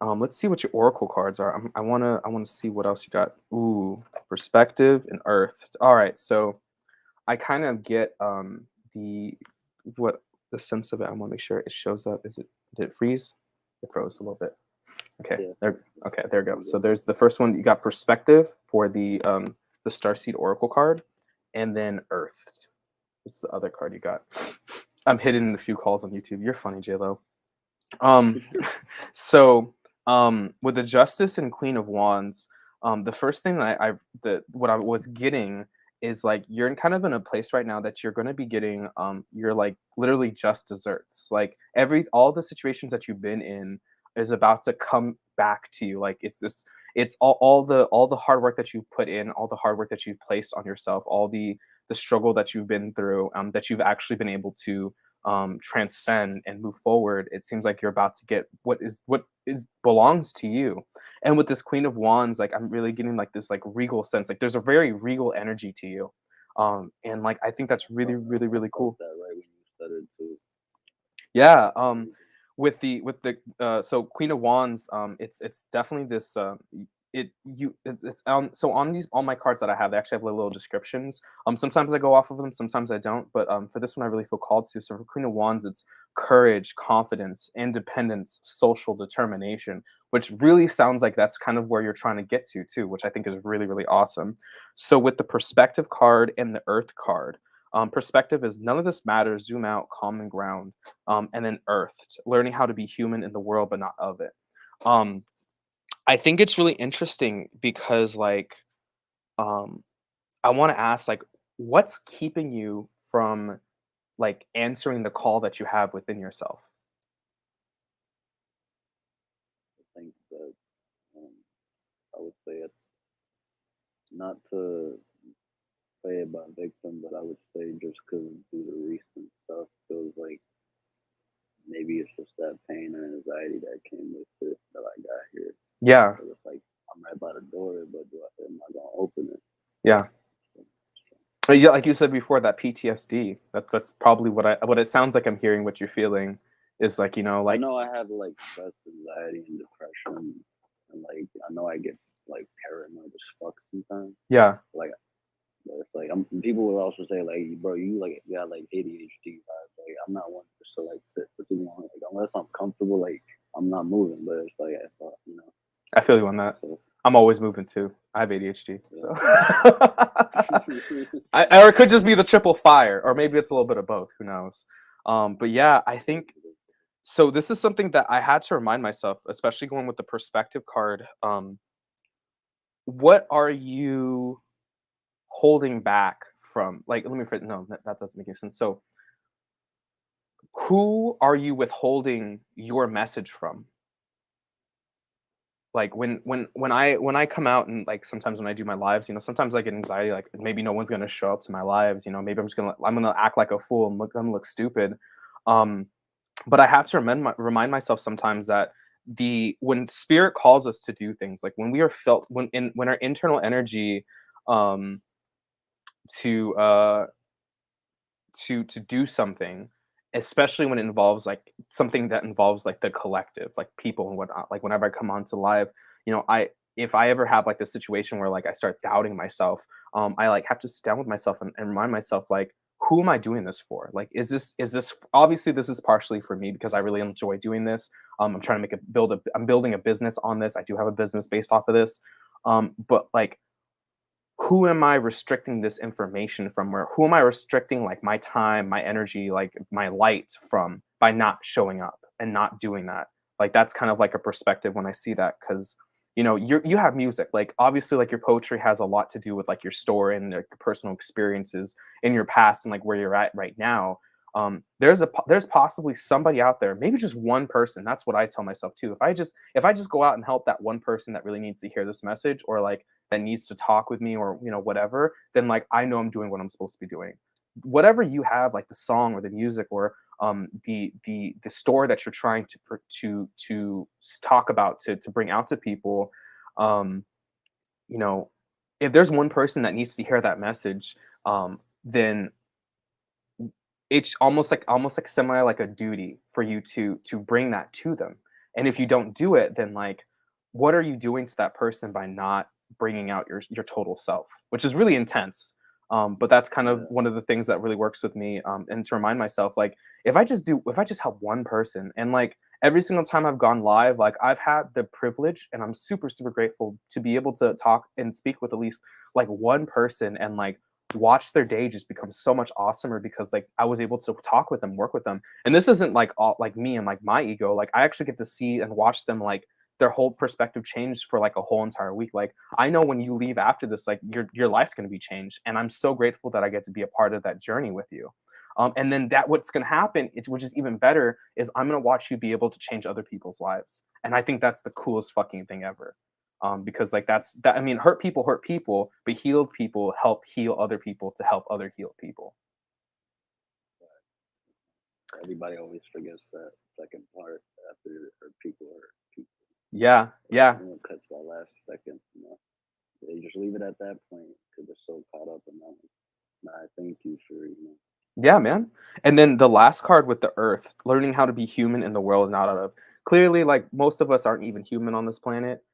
Speaker 1: Let's see what your oracle cards are. I wanna see what else you got. Ooh, Perspective and Earth. All right, so I kind of get the sense of it. I want to make sure it shows up. Did it freeze? It froze a little bit. Okay,
Speaker 2: Yeah.
Speaker 1: there we go. So there's the first one. You got Perspective for the Starseed Oracle card, and then Earth. This is the other card you got. I'm hitting a few calls on YouTube. You're funny, J-Lo. So with the Justice and Queen of Wands, the first thing that what I was getting is like you're kind of in a place right now that you're going to be getting you're like literally just desserts. Like all the situations that you've been in is about to come back to you. Like it's all the hard work that you've put in, all the hard work that you've placed on yourself, all the struggle that you've been through, that you've actually been able to transcend and move forward. It seems like you're about to get what belongs to you. And with this Queen of Wands, like I'm really getting like this like regal sense. Like there's a very regal energy to you. And like I think that's really cool.
Speaker 2: That right when you said it too.
Speaker 1: Yeah. With the so Queen of Wands, it's definitely this so on my cards that I have, they actually have little descriptions. Sometimes I go off of them, sometimes I don't, but for this one I really feel called to. So for Queen of Wands, it's courage, confidence, independence, social determination, which really sounds like that's kind of where you're trying to get to too, which I think is really awesome. So with the Perspective card and the Earth card, Perspective is none of this matters, zoom out, common ground, and then Earth, learning how to be human in the world but not of it. I think it's really interesting because like I want to ask like what's keeping you from like answering the call that you have within yourself?
Speaker 2: I think that I would say it's not to play it by victim, but I would say just because through the recent stuff feels like maybe it's just that pain and anxiety that came with it that I got here.
Speaker 1: Yeah.
Speaker 2: So it's like I'm right by the door, but am I gonna open it?
Speaker 1: Yeah. But yeah, like you said before, that PTSD. That's probably what it sounds like. I'm hearing what you're feeling is like, you know, like
Speaker 2: I know I have like stress, anxiety, and depression, and like I know I get like paranoid as fuck sometimes.
Speaker 1: yeah.
Speaker 2: Like it's like people will also say like, bro, you got like ADHD vibes. Like I'm not one just to like sit for too long. Like unless I'm comfortable, like I'm not moving. But it's like I thought, you know.
Speaker 1: I feel you on that.
Speaker 2: So,
Speaker 1: I'm always moving too. I have ADHD,
Speaker 2: yeah.
Speaker 1: so or it could just be the triple fire, or maybe it's a little bit of both. Who knows? But yeah, I think so. This is something that I had to remind myself, especially going with the Perspective card. What are you holding back from? Like, let me phrase. No, that doesn't make any sense. So, who are you withholding your message from? Like when I come out and like sometimes when I do my lives, you know, sometimes I get anxiety, like maybe no one's gonna show up to my lives, you know, maybe I'm gonna act like a fool and I'm gonna look stupid. But I have to remind myself sometimes that when spirit calls us to do things, like when we are felt when our internal energy to do something, especially when it involves like something that involves like the collective, like people and whatnot. Like whenever I come onto live, you know, if I ever have like this situation where like I start doubting myself, I like have to sit down with myself and remind myself like, who am I doing this for? Like, is this obviously this is partially for me because I really enjoy doing this. I'm trying to I'm building a business on this. I do have a business based off of this. But like, who am I restricting this information from? Where who am I restricting like my time, my energy, like my light from by not showing up and not doing that? Like that's kind of like a perspective when I see that, because you have music. Like obviously like your poetry has a lot to do with like your story and like the personal experiences in your past and like where you're at right now. There's possibly somebody out there, maybe just one person. That's what I tell myself too. If I just go out and help that one person that really needs to hear this message, or like that needs to talk with me, or whatever, then like I know I'm doing what I'm supposed to be doing. Whatever you have, like the song or the music or the story that you're trying to talk about, to bring out to people, um you know if there's one person that needs to hear that message, then it's almost like semi like a duty for you to bring that to them. And if you don't do it, then like what are you doing to that person by not bringing out your total self, which is really intense. But that's kind of
Speaker 2: Yeah.
Speaker 1: one of the things that really works with me, and to remind myself, like if I just help one person, and like every single time I've gone live, like I've had the privilege, and I'm super super grateful to be able to talk and speak with at least like one person, and like watch their day just become so much awesomer, because like I was able to talk with them, work with them. And this isn't like all like me and like my ego. Like I actually get to see and watch them, like their whole perspective change for like a whole entire week. Like I know when you leave after this, like your life's going to be changed, and I'm so grateful that I get to be a part of that journey with you. And then that what's going to happen, which is even better, is I'm going to watch you be able to change other people's lives, and I think that's the coolest fucking thing ever. Because like that, I mean, hurt people, but healed people help heal other people to help other healed people.
Speaker 2: Everybody always forgets that second part after hurt people hurt people.
Speaker 1: Yeah, yeah.
Speaker 2: Cuts that last second. They just leave it at that point because they're so caught up in that. Nah, thank you for
Speaker 1: Yeah, man. And then the last card with the earth, learning how to be human in the world, not out of. Clearly, like most of us aren't even human on this planet.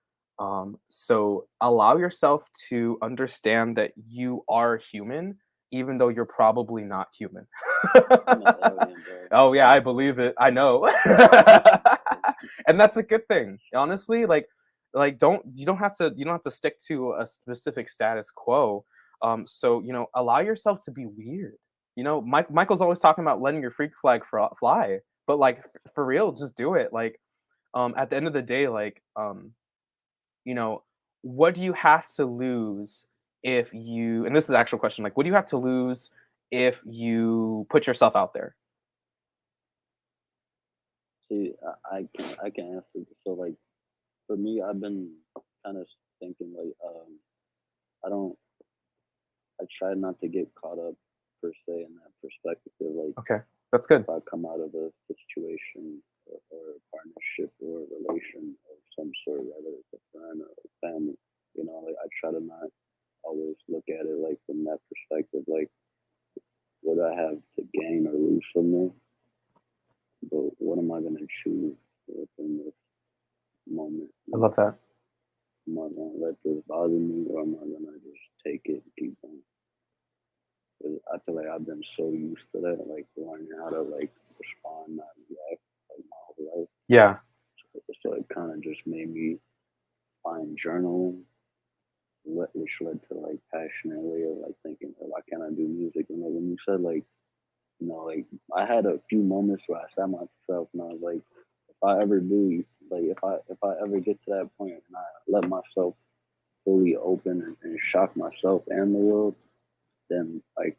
Speaker 1: So allow yourself to understand that you are human, even though you're probably not human.
Speaker 2: I'm an alien, bro.
Speaker 1: Oh yeah, I believe it. I know. And that's a good thing. Honestly, like you don't have to stick to a specific status quo. So allow yourself to be weird. Michael's always talking about letting your freak flag fly, but like for real, just do it. Like at the end of the day, like you know, what do you have to lose if you, and this is an actual question, like what do you have to lose if you put yourself out there?
Speaker 2: See, I can answer this. So like for me, I've been kind of thinking like I don't I try not to get caught up per se in that perspective. Like
Speaker 1: Okay, that's good.
Speaker 2: if I come out of a situation or a partnership or a relation of some sort, whether it's a friend or a family, like I try to not always look at it like from that perspective, like what I have to gain or lose from this, but what am I gonna choose within this moment?
Speaker 1: I love that.
Speaker 2: Am I gonna let this bother me or am I gonna just take it and keep going? 'Cause I feel like I've been so used to that, like learning how to like respond, not react, like my whole life.
Speaker 1: Yeah.
Speaker 2: So it kind of just made me find journaling, which led to like passionate way of like thinking, why can't I do music? When you said like, like I had a few moments where I sat myself and I was like, if I ever do, like if I ever get to that point and I let myself fully open and shock myself and the world, then like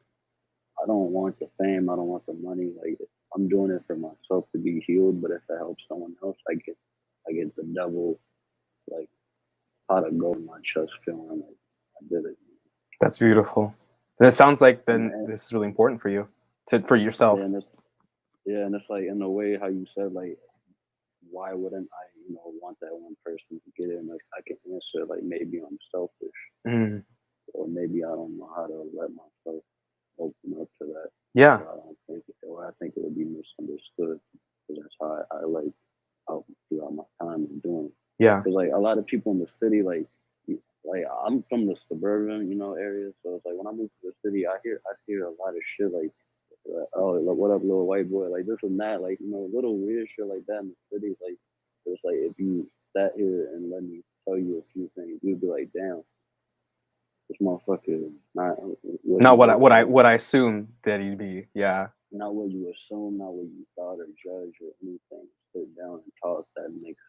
Speaker 2: I don't want the fame, I don't want the money. Like I'm doing it for myself to be healed, but if it helps someone else, I get the double like pot of gold in my chest feeling like I did it.
Speaker 1: That's beautiful. And it sounds like
Speaker 2: And,
Speaker 1: then
Speaker 2: and
Speaker 1: this is really important for you, for
Speaker 2: yeah,
Speaker 1: yourself.
Speaker 2: and it's like in a way how you said like why wouldn't I want that one person to get in? Like I can answer like maybe I'm selfish
Speaker 1: Mm,
Speaker 2: or maybe I don't know how to let myself open up to that.
Speaker 1: yeah,
Speaker 2: Or I don't think or I think it would be misunderstood because that's how I like out throughout my time and doing.
Speaker 1: yeah.
Speaker 2: Because like a lot of people in the city, like I'm from the suburban, area. So it's like when I move to the city, I hear a lot of shit like, oh, like, what up, little white boy, like this and that, like little weird shit like that in the city. Like it's like if you sat here and let me tell you a few things, you'd be like, damn, this motherfucker is not what he
Speaker 1: Not what I
Speaker 2: looks
Speaker 1: what I
Speaker 2: like,
Speaker 1: what I assumed that he'd be. Yeah.
Speaker 2: not what you assume, not what you thought or judge or anything. Sit down and talk. That makes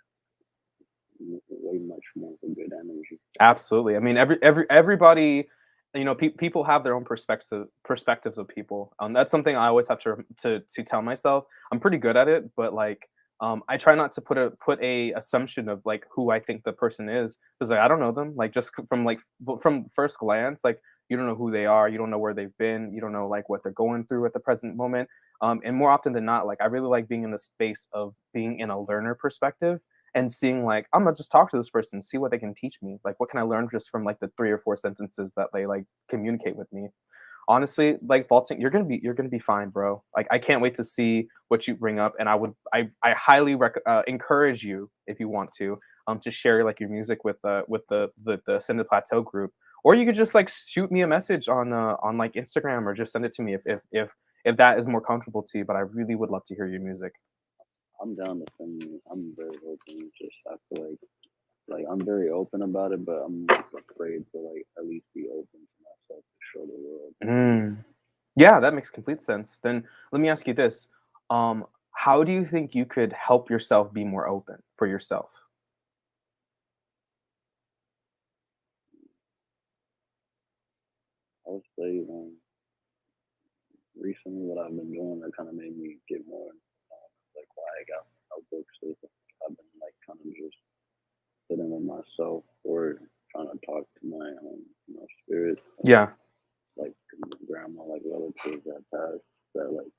Speaker 2: way much more of a good energy.
Speaker 1: Absolutely. I mean, everybody, people have their own perspectives of people. That's something I always have to tell myself. I'm pretty good at it, but like, I try not to put a assumption of like who I think the person is, because like, I don't know them. Like just from first glance, like you don't know who they are, you don't know where they've been, you don't know like what they're going through at the present moment. And more often than not, like I really like being in the space of being in a learner perspective and seeing like I'm gonna just talk to this person, see what they can teach me. Like, what can I learn just from like the 3 or 4 sentences that they like communicate with me? Honestly, like vaulting, you're gonna be fine, bro. Like, I can't wait to see what you bring up, and I highly encourage you if you want to share like your music with the Ascended Plateau group, or you could just like shoot me a message on like Instagram or just send it to me if that is more comfortable to you. But I really would love to hear your music.
Speaker 2: I'm down to send me. I'm very open. Just I feel like I'm very open about it, but I'm afraid to like at least be open to myself to show the world.
Speaker 1: Mm. Yeah, that makes complete sense. Then let me ask you this. How do you think you could help yourself be more open for yourself?
Speaker 2: I would say recently what I've been doing that kind of made me get more like why I got notebooks is I've been like kind of just sitting with myself or trying to talk to my spirit
Speaker 1: Yeah,
Speaker 2: like grandma like relatives that passed that like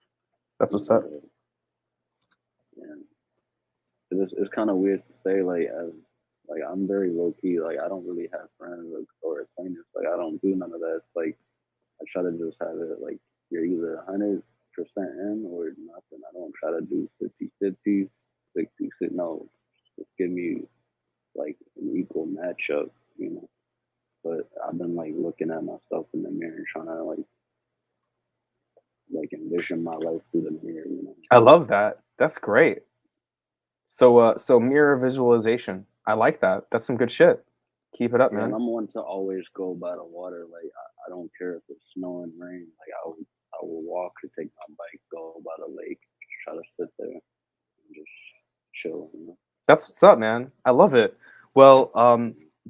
Speaker 1: that's
Speaker 2: you
Speaker 1: what's
Speaker 2: know
Speaker 1: up.
Speaker 2: that and it's kind of weird to say like as like I'm very low key like I don't really have friends or acquaintances like I don't do none of that. It's like I try to just have it like you're either 100% in or nothing. I don't try to do 50-50, 60. No, just give me like an equal matchup, you know. But I've been like looking at myself in the mirror and trying to like envision my life through the mirror, you know.
Speaker 1: I love that. That's great. So mirror visualization. I like that. That's some good shit. Keep it up,
Speaker 2: Yeah, and
Speaker 1: man.
Speaker 2: I'm one to always go by the water. Like I don't care if it's snow and rain. Like I will walk or take my bike, go by the lake, just try to sit there and just chill, you know.
Speaker 1: That's what's up, man. I love it. Well,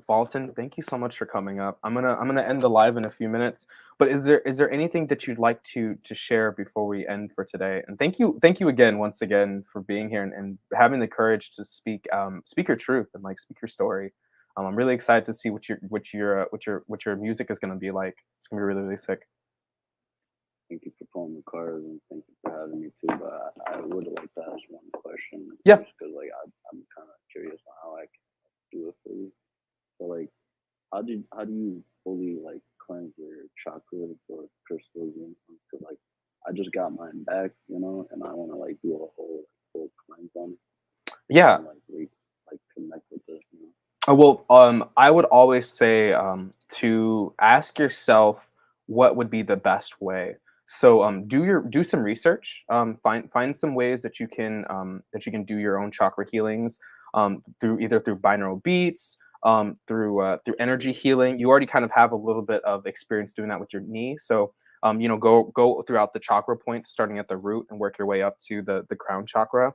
Speaker 1: Walton, thank you so much for coming up. I'm gonna end the live in a few minutes. But is there anything that you'd like to share before we end for today? And thank you again once again for being here and having the courage to speak your truth and like speak your story. I'm really excited to see what your music is gonna be like. It's gonna be really really sick.
Speaker 2: Thank you for pulling the cards and thank you for having me too. But I would like to ask one question
Speaker 1: Yeah.
Speaker 2: just because like I'm kind of curious on how I can do it for you. So like how do you fully like cleanse your chakras or crystals? Because like I just got mine back, you know, and I want to like do a whole full cleanse on it
Speaker 1: Yeah.
Speaker 2: and like like connect with this, you know.
Speaker 1: Well, I would always say to ask yourself what would be the best way. So, do some research. Find some ways that you can do your own chakra healings through binaural beats, through energy healing. You already kind of have a little bit of experience doing that with your knee, so go throughout the chakra points, starting at the root and work your way up to the crown chakra.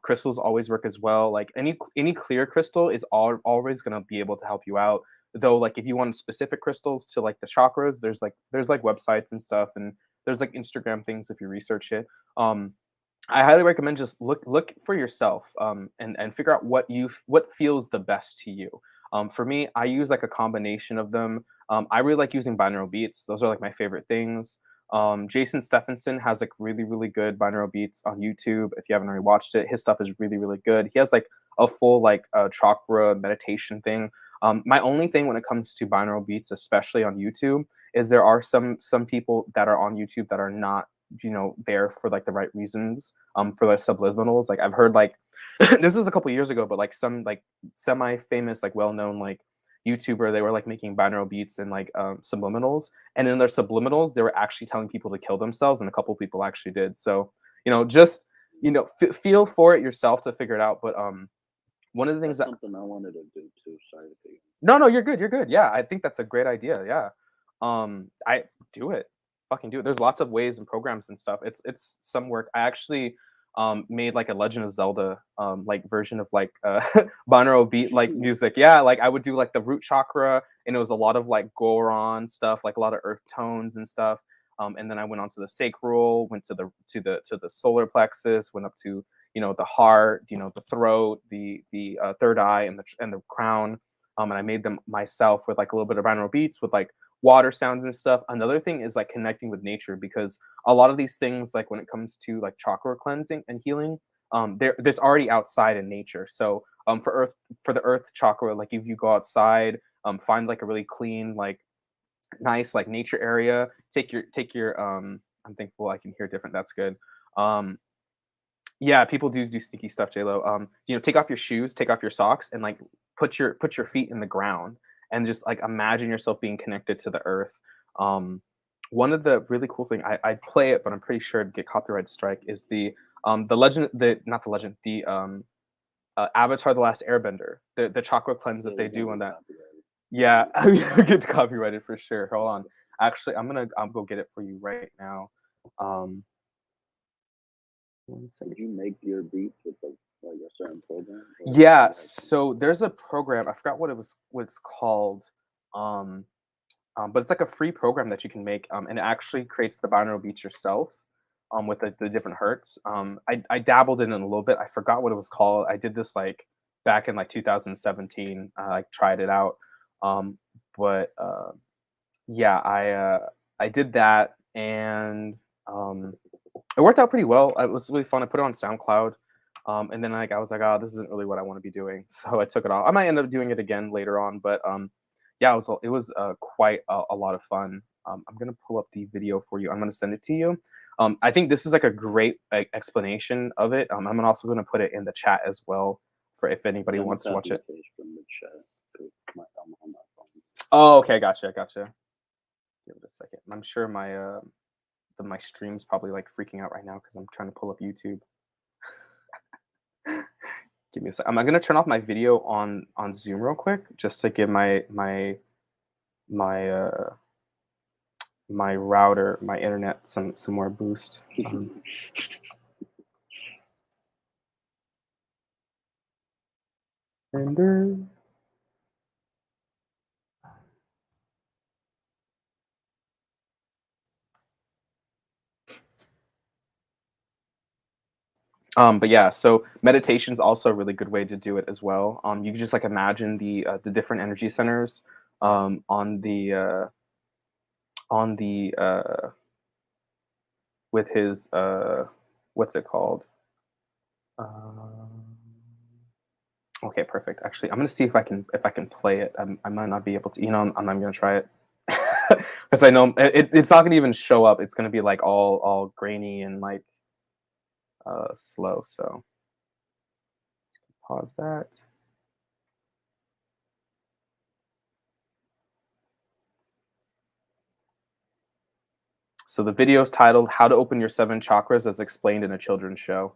Speaker 1: Crystals always work as well. Like any clear crystal is always going to be able to help you out, though. Like if you want specific crystals to like the chakras, there's like websites and stuff, and there's like Instagram things if you research it. I highly recommend just look for yourself, and figure out what feels the best to you. For me, I use like a combination of them. I really like using binaural beats. Those are like my favorite things. Jason Stephenson has like really really good binaural beats on YouTube. If you haven't already watched it, his stuff is really really good. He has like a full like chakra meditation thing. My only thing when it comes to binaural beats, especially on YouTube, is there are some people that are on YouTube that are not there for like the right reasons, for the subliminals. Like I've heard like this was a couple years ago, but like some like semi-famous like well-known like YouTuber, they were like making binaural beats and like subliminals, and in their subliminals they were actually telling people to kill themselves, and a couple people actually did. So just feel for it yourself to figure it out. But One of the things
Speaker 2: That's
Speaker 1: that
Speaker 2: something I wanted to do too. Sorry to be.
Speaker 1: no, you're good. You're good. Yeah, I think that's a great idea. Yeah. I do it. Fucking do it. There's lots of ways and programs and stuff. It's some work. I actually made like a Legend of Zelda like version of like binaural beat like music. Yeah, like I would do like the root chakra and it was a lot of like Goron stuff, like a lot of earth tones and stuff. And then I went on to the sacral, went to the solar plexus, went up to the heart, the throat, the third eye, and the crown. And I made them myself with like a little bit of binaural beats with like water sounds and stuff. Another thing is like connecting with nature because a lot of these things, like when it comes to like chakra cleansing and healing, there's already outside in nature. So for the earth chakra, like if you go outside, find like a really clean, like nice like nature area. Take your I'm thankful I can hear different. That's good. Um yeah, people do sneaky stuff, JLo. Take off your shoes, take off your socks, and like put your feet in the ground, and just like imagine yourself being connected to the earth. Um, One of the really cool thing I'd play it, but I'm pretty sure it'd get copyright strike. Is the legend, the not the legend, the Avatar: The Last Airbender, the chakra cleanse that
Speaker 2: Yeah,
Speaker 1: they
Speaker 2: you're
Speaker 1: do
Speaker 2: gonna
Speaker 1: on
Speaker 2: get
Speaker 1: that.
Speaker 2: copyrighted.
Speaker 1: Yeah, gets copyrighted for sure. Hold on, actually, I'm go get it for you right now. Um, 1 second.
Speaker 2: Did you make your beats with like a certain program? Or
Speaker 1: Yeah,
Speaker 2: you had some?
Speaker 1: so there's a program, I forgot what it's called. Um, but it's like a free program that you can make, and it actually creates the binaural beats yourself, with the different hertz. I dabbled in it a little bit. I forgot what it was called. I did this like back in like 2017. I like tried it out, um, but yeah, I did that, and um, it worked out pretty well. It was really fun. I put it on SoundCloud, and then like I was like, "Oh, this isn't really what I want to be doing," so I took it off. I might end up doing it again later on, but yeah, it was quite a lot of fun. I'm gonna pull up the video for you. I'm gonna send it to you. I think this is like a great like, explanation of it. I'm also gonna put it in the chat as well for if anybody
Speaker 2: Let me
Speaker 1: wants to watch
Speaker 2: copy
Speaker 1: it.
Speaker 2: and paste from the chat. 'Cause I'm on my phone.
Speaker 1: Oh, okay, gotcha. Give it a second. I'm sure my stream's probably like freaking out right now because I'm trying to pull up YouTube. Give me a sec. I'm gonna turn off my video on Zoom real quick just to give my my router, my internet some more boost. Render. But yeah, so meditation's also a really good way to do it as well. You can just like imagine the different energy centers um, on the uh, on the with his what's it called? Um, okay, perfect. Actually, I'm gonna see if I can play it. I might not be able to. I'm not gonna try it because I know it's not gonna even show up. It's gonna be like all grainy and like slow. So pause that. So the video is titled "How to Open Your Seven Chakras" as explained in a children's show.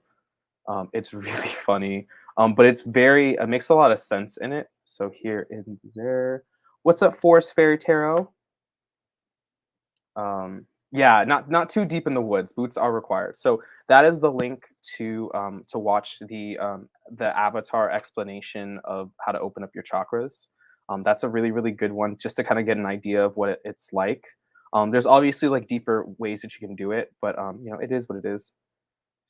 Speaker 1: It's really funny, but it makes a lot of sense in it. So here in there, what's up, Forest Fairy Tarot? Yeah, not too deep in the woods. Boots are required. So that is the link to watch the Avatar explanation of how to open up your chakras. That's a really good one just to kind of get an idea of what it's like. There's obviously like deeper ways that you can do it, but it is what it is.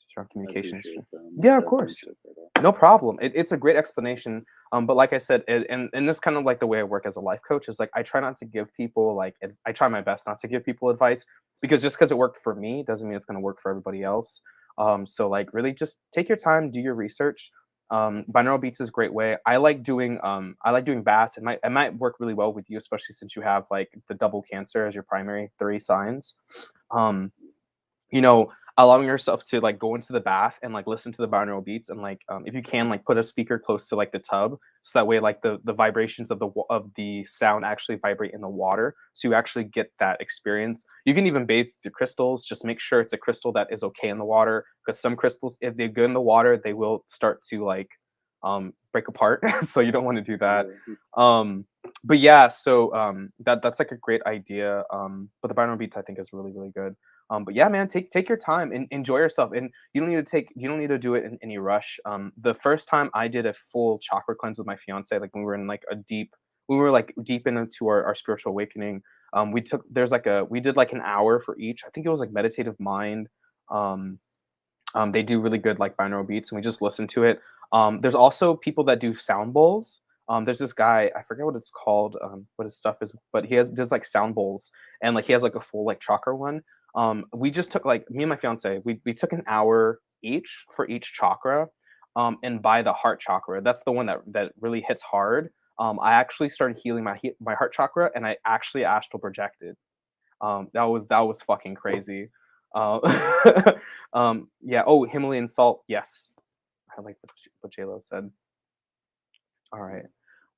Speaker 1: Strong
Speaker 2: I
Speaker 1: communication.
Speaker 2: appreciate that.
Speaker 1: Yeah, of
Speaker 2: I
Speaker 1: course.
Speaker 2: appreciate that.
Speaker 1: No problem. It's a great explanation. But like I said, and this kind of like the way I work as a life coach is like I try not to give people like I try my best not to give people advice because just because it worked for me doesn't mean it's going to work for everybody else. So like really just take your time, do your research. Binaural beats is a great way. I like doing bass. It might work really well with you, especially since you have like the double cancer as your primary three signs. Um, allowing yourself to like go into the bath and like listen to the binaural beats and like if you can like put a speaker close to like the tub so that way like the vibrations of the sound actually vibrate in the water so you actually get that experience. You can even bathe the crystals. Just make sure it's a crystal that is okay in the water because some crystals if they're good in the water they will start to like break apart. So you don't want to do that.
Speaker 2: Yeah.
Speaker 1: But yeah, so that's like a great idea. But the binaural beats I think is really, really good. But yeah, man, take your time and enjoy yourself. And you don't need to do it in any rush. The first time I did a full chakra cleanse with my fiance, like when we were in like we were like deep into our spiritual awakening. We did like an hour for each. I think it was like meditative mind. Um, they do really good like binaural beats, and we just listen to it. There's also people that do sound bowls. There's this guy, I forget what it's called, what his stuff is, but he does like sound bowls, and like he has like a full like chakra one. We just took like me and my fiance, we took an hour each for each chakra, and by the heart chakra, that's the one that really hits hard. I actually started healing my heart chakra, and I actually astral projected. That was fucking crazy. Uh, yeah. Oh, Himalayan salt. Yes, I like what Lo said. All right.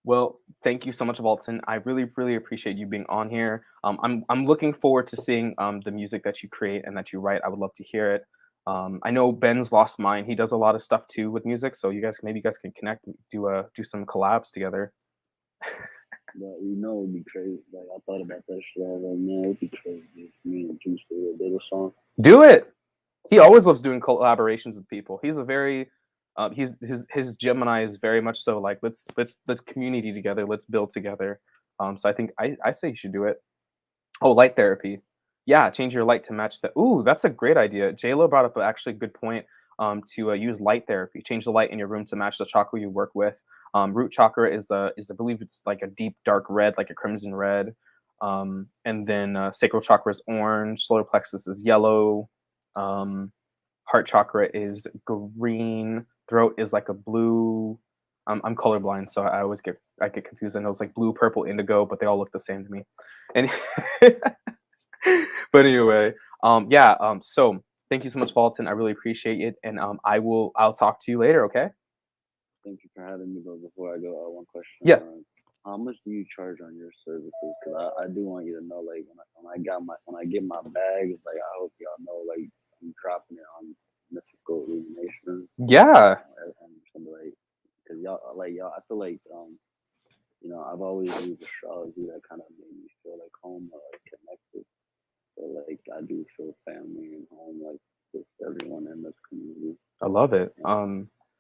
Speaker 1: Well, thank you so much, Walton. I really, really appreciate you being on here. I'm looking forward to seeing the music that you create and that you write. I would love to hear it. I know Ben's lost mine. He does a lot of stuff too with music, so maybe you guys can connect, do some collabs together.
Speaker 2: But you know, it'd be crazy. Like I thought about that shit. I was like, man, it'd be crazy if me and Juice did a song.
Speaker 1: Do it. He always loves doing collaborations with people. He's a very his Gemini is very much so like let's community together, let's build together. So I think I say you should do it. Oh, light therapy. Yeah, change your light to match that. Ooh, that's a great idea. JLo brought up actually a good point to use light therapy. Change the light in your room to match the chakra you work with. Root chakra is I believe it's like a deep dark red, like a crimson red. And then sacral chakra is orange. Solar plexus is yellow. Heart chakra is green. Throat is like a blue. I'm colorblind, so I get confused. I know it's like blue, purple, indigo, but they all look the same to me. And but anyway, yeah. So thank you so much, Walton. I really appreciate it, and I'll talk to you later. Okay.
Speaker 2: Thank you for having me. But before I go, one question.
Speaker 1: Yeah.
Speaker 2: How much do you charge on your services? Because I do want you to know, like when I get my bag, like I hope y'all know, like I'm dropping it on mystical illumination.
Speaker 1: Yeah.
Speaker 2: And like, cause y'all, I feel like you know, I've always used astrology that kind of made me feel like home or like connected. So like I do feel family and home, like with everyone in this community.
Speaker 1: I love it.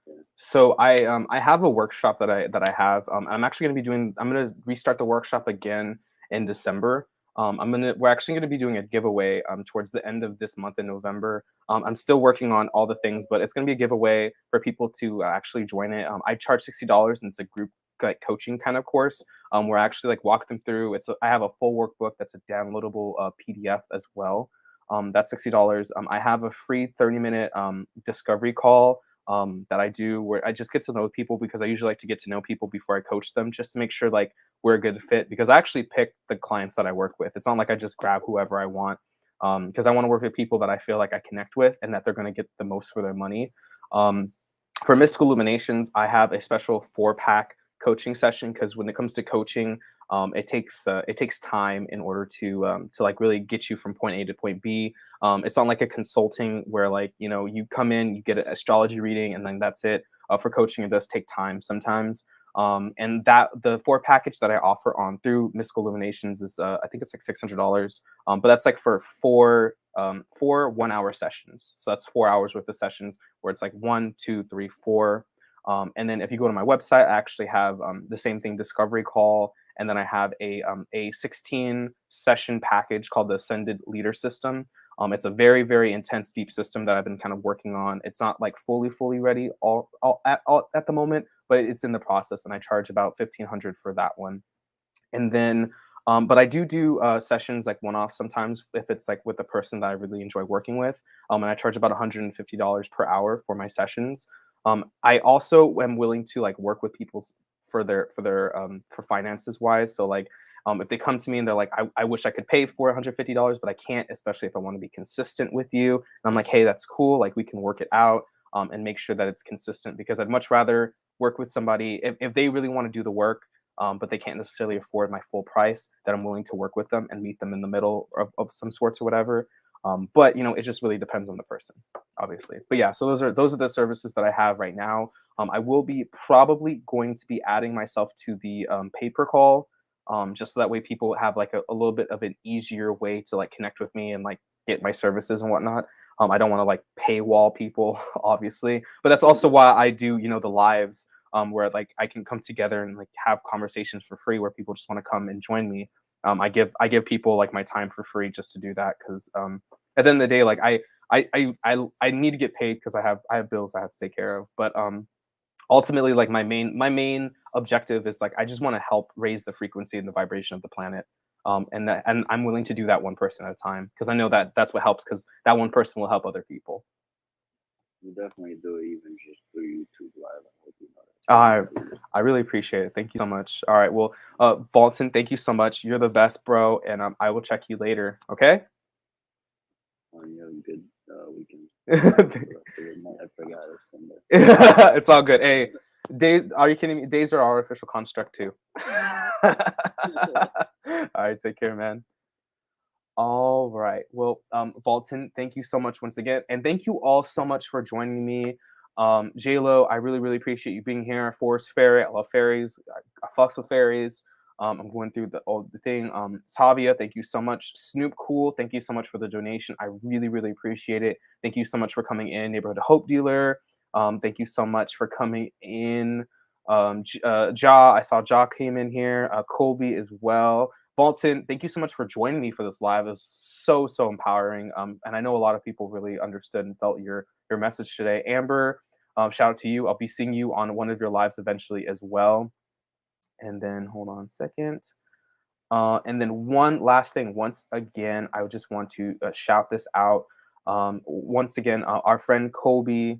Speaker 2: Yeah.
Speaker 1: So I have a workshop that I have. I'm actually I'm gonna restart the workshop again in December. We're actually gonna be doing a giveaway towards the end of this month in November. I'm still working on all the things, but it's gonna be a giveaway for people to actually join it. I charge $60, and it's a group like coaching kind of course where I actually like walk them through. I have a full workbook that's a downloadable PDF as well. That's $60. I have a free 30-minute discovery call that I do where I just get to know people, because I usually like to get to know people before I coach them, just to make sure like we're a good fit, because I actually pick the clients that I work with. It's not like I just grab whoever I want, because I want to work with people that I feel like I connect with and that they're going to get the most for their money. For Mystical Illuminations, I have a special 4-pack coaching session, because when it comes to coaching, it takes time in order to like really get you from point A to point B. It's not like a consulting where like you come in, you get an astrology reading, and then that's it. For coaching, it does take time sometimes. And that the 4 package that I offer on through Mystical Illuminations is I think it's like $600. But that's like for 4 1-hour sessions. So that's 4 hours worth of sessions where it's like 1, 2, 3, 4. And then if you go to my website, I actually have the same thing, discovery call. And then I have a 16 session package called the Ascended Leader System. It's a very, very intense, deep system that I've been kind of working on. It's not like fully ready at the moment, but it's in the process. And I charge about $1,500 for that one. And then, but I do sessions like one-off sometimes if it's like with a person that I really enjoy working with. And I charge about $150 per hour for my sessions. I also am willing to like work with people for finances wise. So like if they come to me and they're like, I wish I could pay $450, but I can't, especially if I want to be consistent with you. And I'm like, hey, that's cool. Like we can work it out and make sure that it's consistent, because I'd much rather work with somebody if they really want to do the work, but they can't necessarily afford my full price, that I'm willing to work with them and meet them in the middle of some sorts or whatever. But it just really depends on the person, obviously. But yeah, so those are the services that I have right now. I will be probably going to be adding myself to the pay-per-call, just so that way people have like a little bit of an easier way to like connect with me and like get my services and whatnot. I don't want to like paywall people, obviously, but that's also why I do, the lives, where like I can come together and like have conversations for free where people just want to come and join me. I give people like my time for free just to do that because at the end of the day, like I need to get paid because I have bills I have to take care of. But ultimately, like my main objective is like I just want to help raise the frequency and the vibration of the planet. And I'm willing to do that one person at a time because I know that that's what helps because that one person will help other people.
Speaker 2: You definitely do it, even just through YouTube Live. I hope you know
Speaker 1: I
Speaker 2: that.
Speaker 1: I really appreciate it. Thank you so much. All right, well, Valton, thank you so much. You're the best, bro, and I will check you later. Okay.
Speaker 2: You have a good weekend. I forgot it's Sunday.
Speaker 1: It's all good. Hey, days, are you kidding me? Days are our official construct too. All right, take care, man. All right. Well, Valton, thank you so much once again. And thank you all so much for joining me. JLo, I really, really appreciate you being here. Forest Fairy, I love fairies. I fucks with fairies. I'm going through the thing. Tavia, thank you so much. Snoop Cool, thank you so much for the donation. I really, really appreciate it. Thank you so much for coming in. Neighborhood Hope Dealer. Thank you so much for coming in. Ja, I saw Ja came in here. Colby as well. Valton, thank you so much for joining me for this live. It was so, so empowering. And I know a lot of people really understood and felt your message today. Amber, shout out to you. I'll be seeing you on one of your lives eventually as well. And then hold on a second. And then one last thing. Once again, I just want to shout this out. Once again, our friend Colby,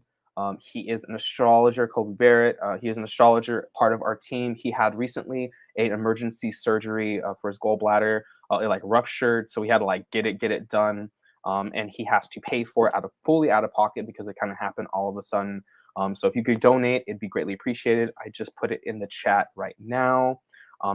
Speaker 1: he is an astrologer, Colby Barrett. He is an astrologer, part of our team. He had recently an emergency surgery for his gallbladder. It like ruptured, so he had to like get it done. And he has to pay for it fully out of pocket because it kind of happened all of a sudden. So if you could donate, it'd be greatly appreciated. I just put it in the chat right now.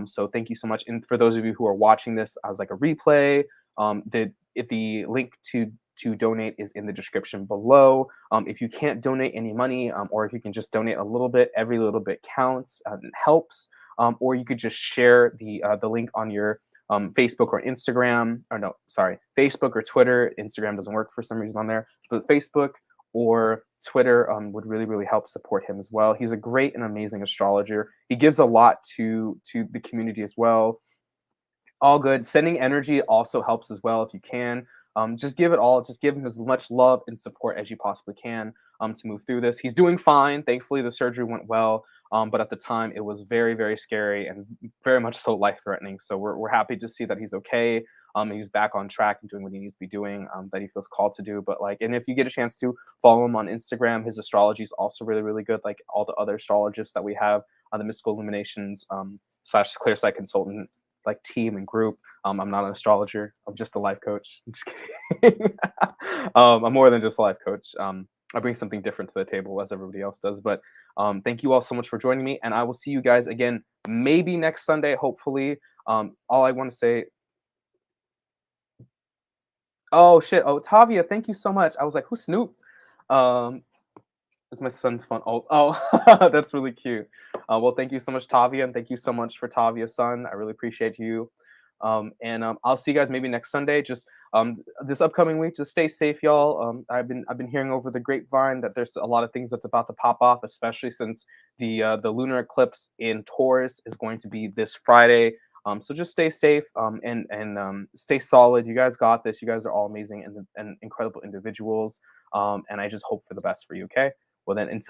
Speaker 1: So thank you so much. And for those of you who are watching this as like a replay, the link to donate is in the description below. If you can't donate any money, or if you can just donate a little bit, every little bit counts and helps. Or you could just share the link on your Facebook or Instagram, or no, sorry, Facebook or Twitter. Instagram doesn't work for some reason on there, but Facebook or Twitter would really, really help support him as well. He's a great and amazing astrologer. He gives a lot to the community as well. All good. Sending energy also helps as well if you can. Just give it all. Just give him as much love and support as you possibly can to move through this. He's doing fine. Thankfully, the surgery went well. But at the time, it was very, very scary and very much so life-threatening. So we're happy to see that he's okay. He's back on track and doing what he needs to be doing, that he feels called to do. But like, and if you get a chance to follow him on Instagram, his astrology is also really, really good. Like all the other astrologists that we have on the Mystical Illuminations / Clear Sight Consultant like team and group. I'm not an astrologer. I'm just a life coach. I'm just kidding. I'm more than just a life coach. I bring something different to the table as everybody else does. But thank you all so much for joining me. And I will see you guys again, maybe next Sunday, hopefully. All I want to say. Oh, shit. Oh, Tavia, thank you so much. I was like, who's Snoop? It's my son's phone. Oh, that's really cute. Well, thank you so much, Tavia, and thank you so much for Tavia's son. I really appreciate you. And I'll see you guys maybe next Sunday. Just this upcoming week, just stay safe, y'all. I've been hearing over the grapevine that there's a lot of things that's about to pop off, especially since the lunar eclipse in Taurus is going to be this Friday. So just stay safe and stay solid. You guys got this. You guys are all amazing and incredible individuals. And I just hope for the best for you. Okay. Well then, until